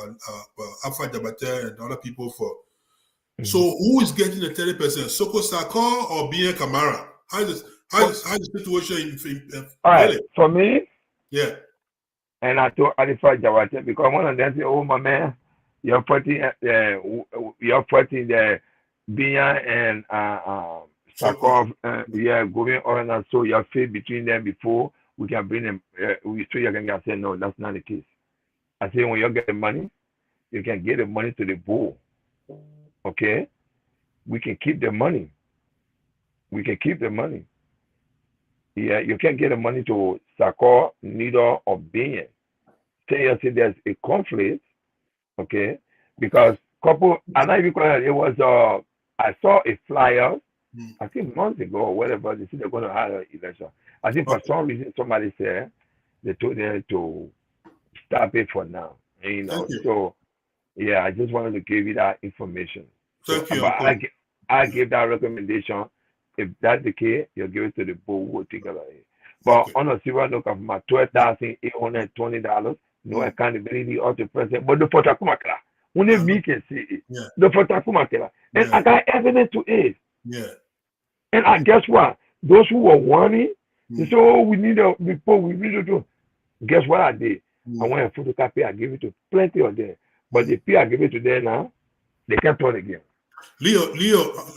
Alpha Jabate and other people for. So who is getting the 30%? Soko Sako or Bien Kamara? How's the situation in all right, for me? Yeah. And I told Alpha Jabate because one of them said, oh my man, you're putting the Bien and Sakov, going on and so you're fit between them before we can bring them. So you can say, no, that's not the case. I say, when you get the money, you can get the money to the bull. Okay? We can keep the money. Yeah, you can't get the money to Sakor, Nido, or Binyan. Say there's a conflict, okay? Because it was I saw a flyer, I think months ago or whatever, they said they're going to have an election. I think for some reason somebody said they told them to stop it for now. So yeah, I just wanted to give you that information. Thank you. But I give that recommendation. If that's the case, you'll give it to the board. We'll take about it. But on a silver note of my $12,820, no accountability of the president. But the Potakumakla, only we can see it. The Potakumakla. And I got evidence to it. Yeah. And I guess what? Those who were warning, they said, oh, we need a report, we need to do. Guess what I did? I went and photocopy, I gave it to plenty of them. But the P I give it to them now, they can't turn again. Leo,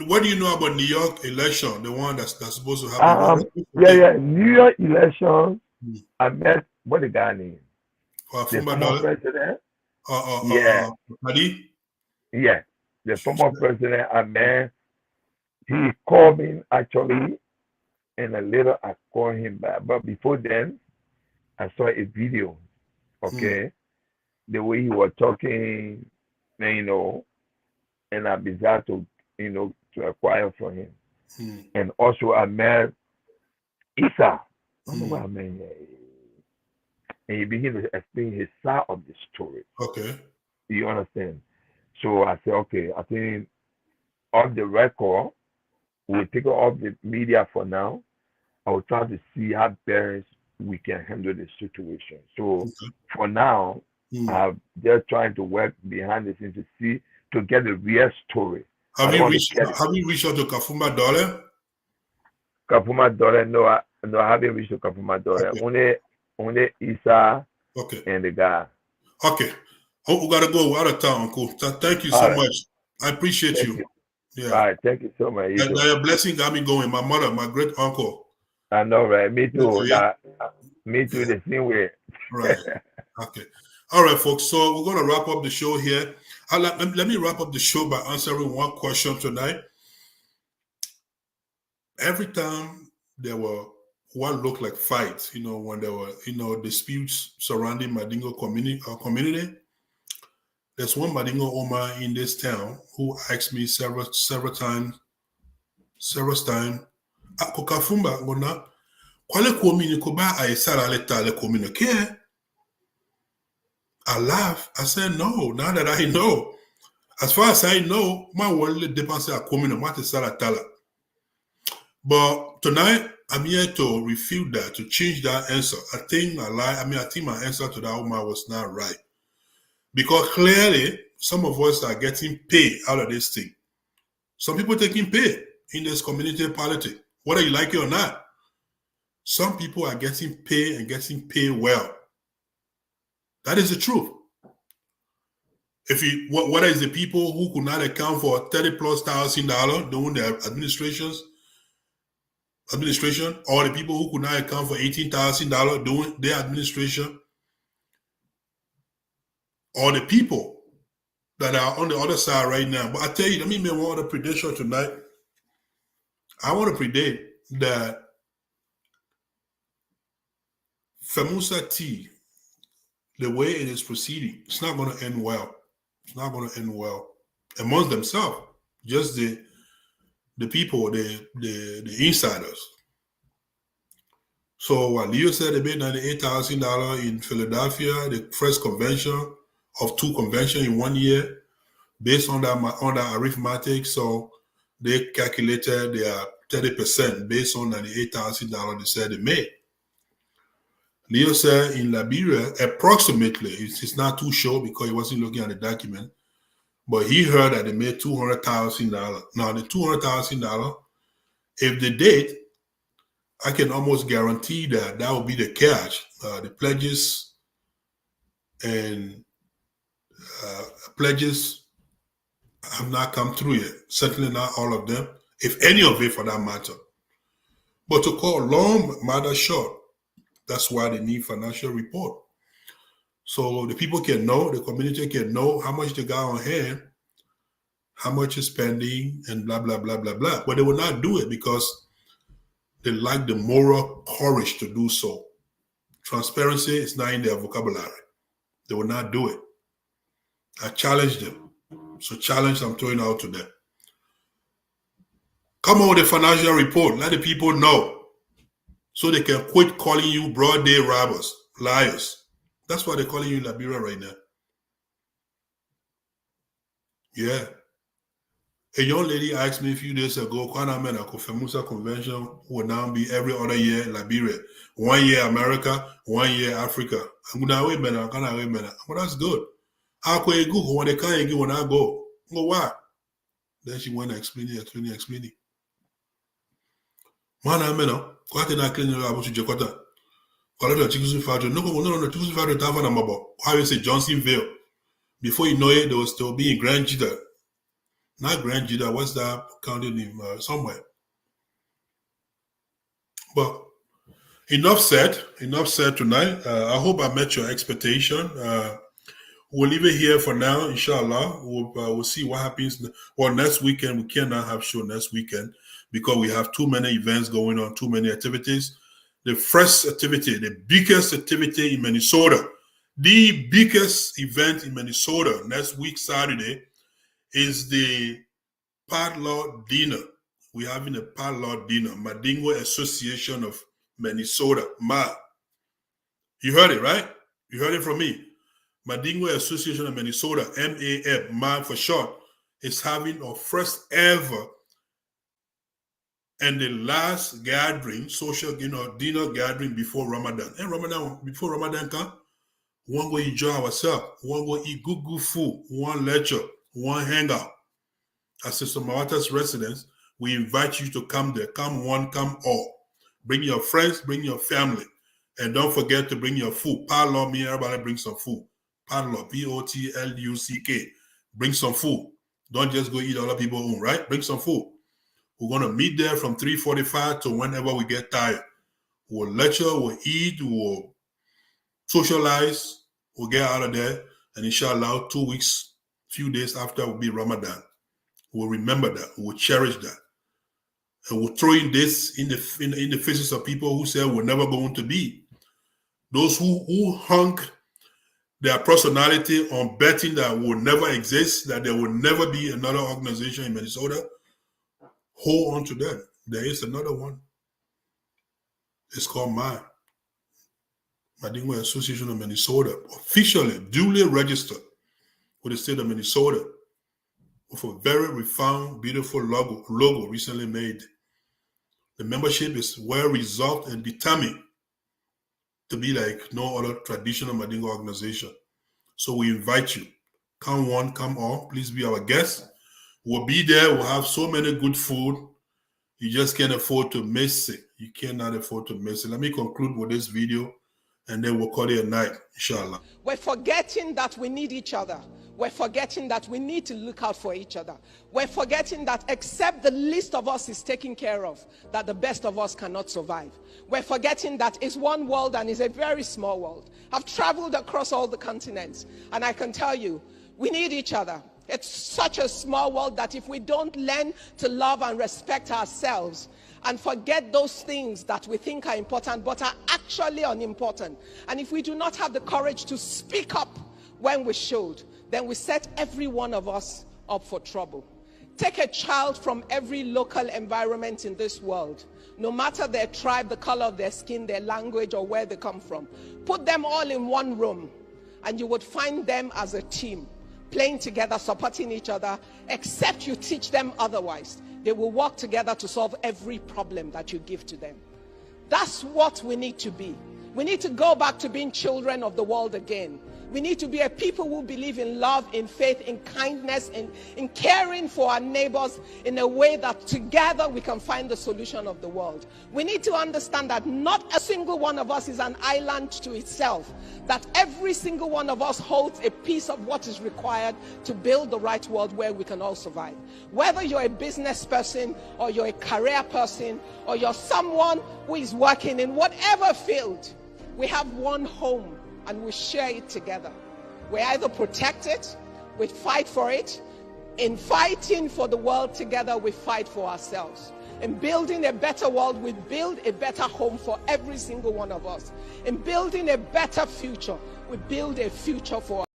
what do you know about New York election, the one that's supposed to happen? New York election, I met, what the guy name? The former president. Yeah, the former president, I met. He called me actually, and a later I called him back. But before then, I saw a video, okay? The way he was talking, and I began to, to acquire from him. And also I met Issa. I don't know what I mean. And he began to explain his side of the story. Okay. You understand? So I said, okay, I think off the record, we'll take it off the media for now. I will try to see how best we can handle the situation. So for now, I'm just trying to work behind the scenes to get the real story. Have you reached out to Kafuma Dole? Kafuma Dole, no, I haven't reached to Kafuma Dole. Okay. Only Issa and the guy. Okay. We gotta go. We're out of town, Uncle. Thank you so much. I appreciate you. Yeah. All right, thank you so much. Your blessing got me going. My mother, my great uncle. I know, right? Me too. Me too, the same way. Right. Okay. All right, folks. So we're going to wrap up the show here. Let me wrap up the show by answering one question tonight. Every time there were what looked like fights, when there were, disputes surrounding Mandingo community, there's one Mandingo Oma in this town who asked me several times, Akokafumba ngona kwale komini koba aisara leta le komini ke. I laughed. I said, no, now that I know. As far as I know, my worldly dépenses are coming on what is Salatala. But tonight, I'm here to refute that, to change that answer. I think I think my answer to that woman was not right. Because clearly, some of us are getting paid out of this thing. Some people taking pay in this community politics, whether you like it or not. Some people are getting paid and getting paid well. That is the truth. Whether it's the people who could not account for $30,000+ doing their administration, or the people who could not account for $18,000 doing their administration, or the people that are on the other side right now. But I tell you, let me make one other prediction tonight. I want to predict that FEMUSA T, the way it is proceeding, it's not going to end well. It's not going to end well amongst themselves. Just the people, the insiders. So what Leo said, they made $98,000 in Philadelphia, the first convention of 2 conventions in 1 year, based on that arithmetic. So they calculated their 30% based on $98,000 they said they made. Leo said in Liberia, approximately, it's not too sure because he wasn't looking at the document, but he heard that they made $200,000. Now, the $200,000, if they did, I can almost guarantee that will be the cash. The pledges and pledges have not come through yet. Certainly not all of them, if any of it for that matter. But to call long matter short, that's why they need financial report. So the people can know, the community can know how much they got on hand, how much is spending, and blah, blah, blah, blah, blah. But they will not do it because they lack the moral courage to do so. Transparency is not in their vocabulary. They will not do it. I challenge them. So challenge I'm throwing out to them. Come on with a financial report. Let the people know so they can quit calling you broad day robbers, liars. That's what they're calling you in Liberia right now. Yeah. A young lady asked me a few days ago, FEMUSA convention will now be every other year in Liberia. 1 year America, 1 year Africa. I'm going to wait a minute. Well, that's good. I'll go when they can't go when I go. Go why? Then she went explaining. Man, I'm in a quite an clean about to Jakarta. No, how you say Johnsonville? Before you know it, there will still be in Grand Jida. Not Grand Jida, what's that county name? Somewhere. But enough said tonight. I hope I met your expectation. We'll leave it here for now, inshallah. We'll see what happens. Well, next weekend, we cannot have show next weekend because we have too many events going on, too many activities. The first activity, the biggest activity in Minnesota, the biggest event in Minnesota next week, Saturday, is the Padlock Dinner. We're having a Padlock Dinner, Madingo Association of Minnesota, MA. You heard it, right? You heard it from me. Madingo Association of Minnesota, MAF, MA for short, is having our first ever and the last gathering, social dinner gathering before Ramadan. And before Ramadan come, we want to go enjoy ourselves. We want to go eat good food. We want lecture. We want hangout. As Sister Mawata's residents, we invite you to come there. Come one, come all. Bring your friends, bring your family. And don't forget to bring your food. Padlock, me, everybody bring some food. Padlock, P-O-T-L-U-C-K. Bring some food. Don't just go eat other people's own, right? Bring some food. We're going to meet there from 3:45 to whenever we get tired. We'll lecture, we'll eat, we'll socialize, we'll get out of there. And inshallah, 2 weeks, few days after will be Ramadan. We'll remember that. We'll cherish that. And we'll throw in this in the faces of people who said we're never going to be. Those who hung their personality on betting that will never exist, that there will never be another organization in Minnesota, hold on to that. There is another one. It's called Madingo Association of Minnesota, officially, duly registered with the state of Minnesota. with a very refined, beautiful logo recently made. The membership is well resolved and determined to be like no other traditional Mandingo organization. So we invite you. Come one, come all. Please be our guest. We'll be there. We'll have so many good food. You just can't afford to miss it. You cannot afford to miss it. Let me conclude with this video, and then we'll call it a night, inshallah. We're forgetting that we need each other. We're forgetting that we need to look out for each other. We're forgetting that except the least of us is taken care of, that the best of us cannot survive. We're forgetting that it's one world and it's a very small world. I've traveled across all the continents, and I can tell you, we need each other. It's such a small world that if we don't learn to love and respect ourselves and forget those things that we think are important but are actually unimportant, and if we do not have the courage to speak up when we should, then we set every one of us up for trouble. Take a child from every local environment in this world, no matter their tribe, the color of their skin, their language, or where they come from. Put them all in one room, and you would find them as a team, playing together, supporting each other, except you teach them otherwise. They will work together to solve every problem that you give to them. That's what we need to be. We need to go back to being children of the world again. We need to be a people who believe in love, in faith, in kindness, in caring for our neighbors in a way that together we can find the solution of the world. We need to understand that not a single one of us is an island to itself, that every single one of us holds a piece of what is required to build the right world where we can all survive. Whether you're a business person or you're a career person or you're someone who is working in whatever field, we have one home and we share it together. We either protect it, we fight for it. In fighting for the world together, we fight for ourselves. In building a better world, we build a better home for every single one of us. In building a better future, we build a future for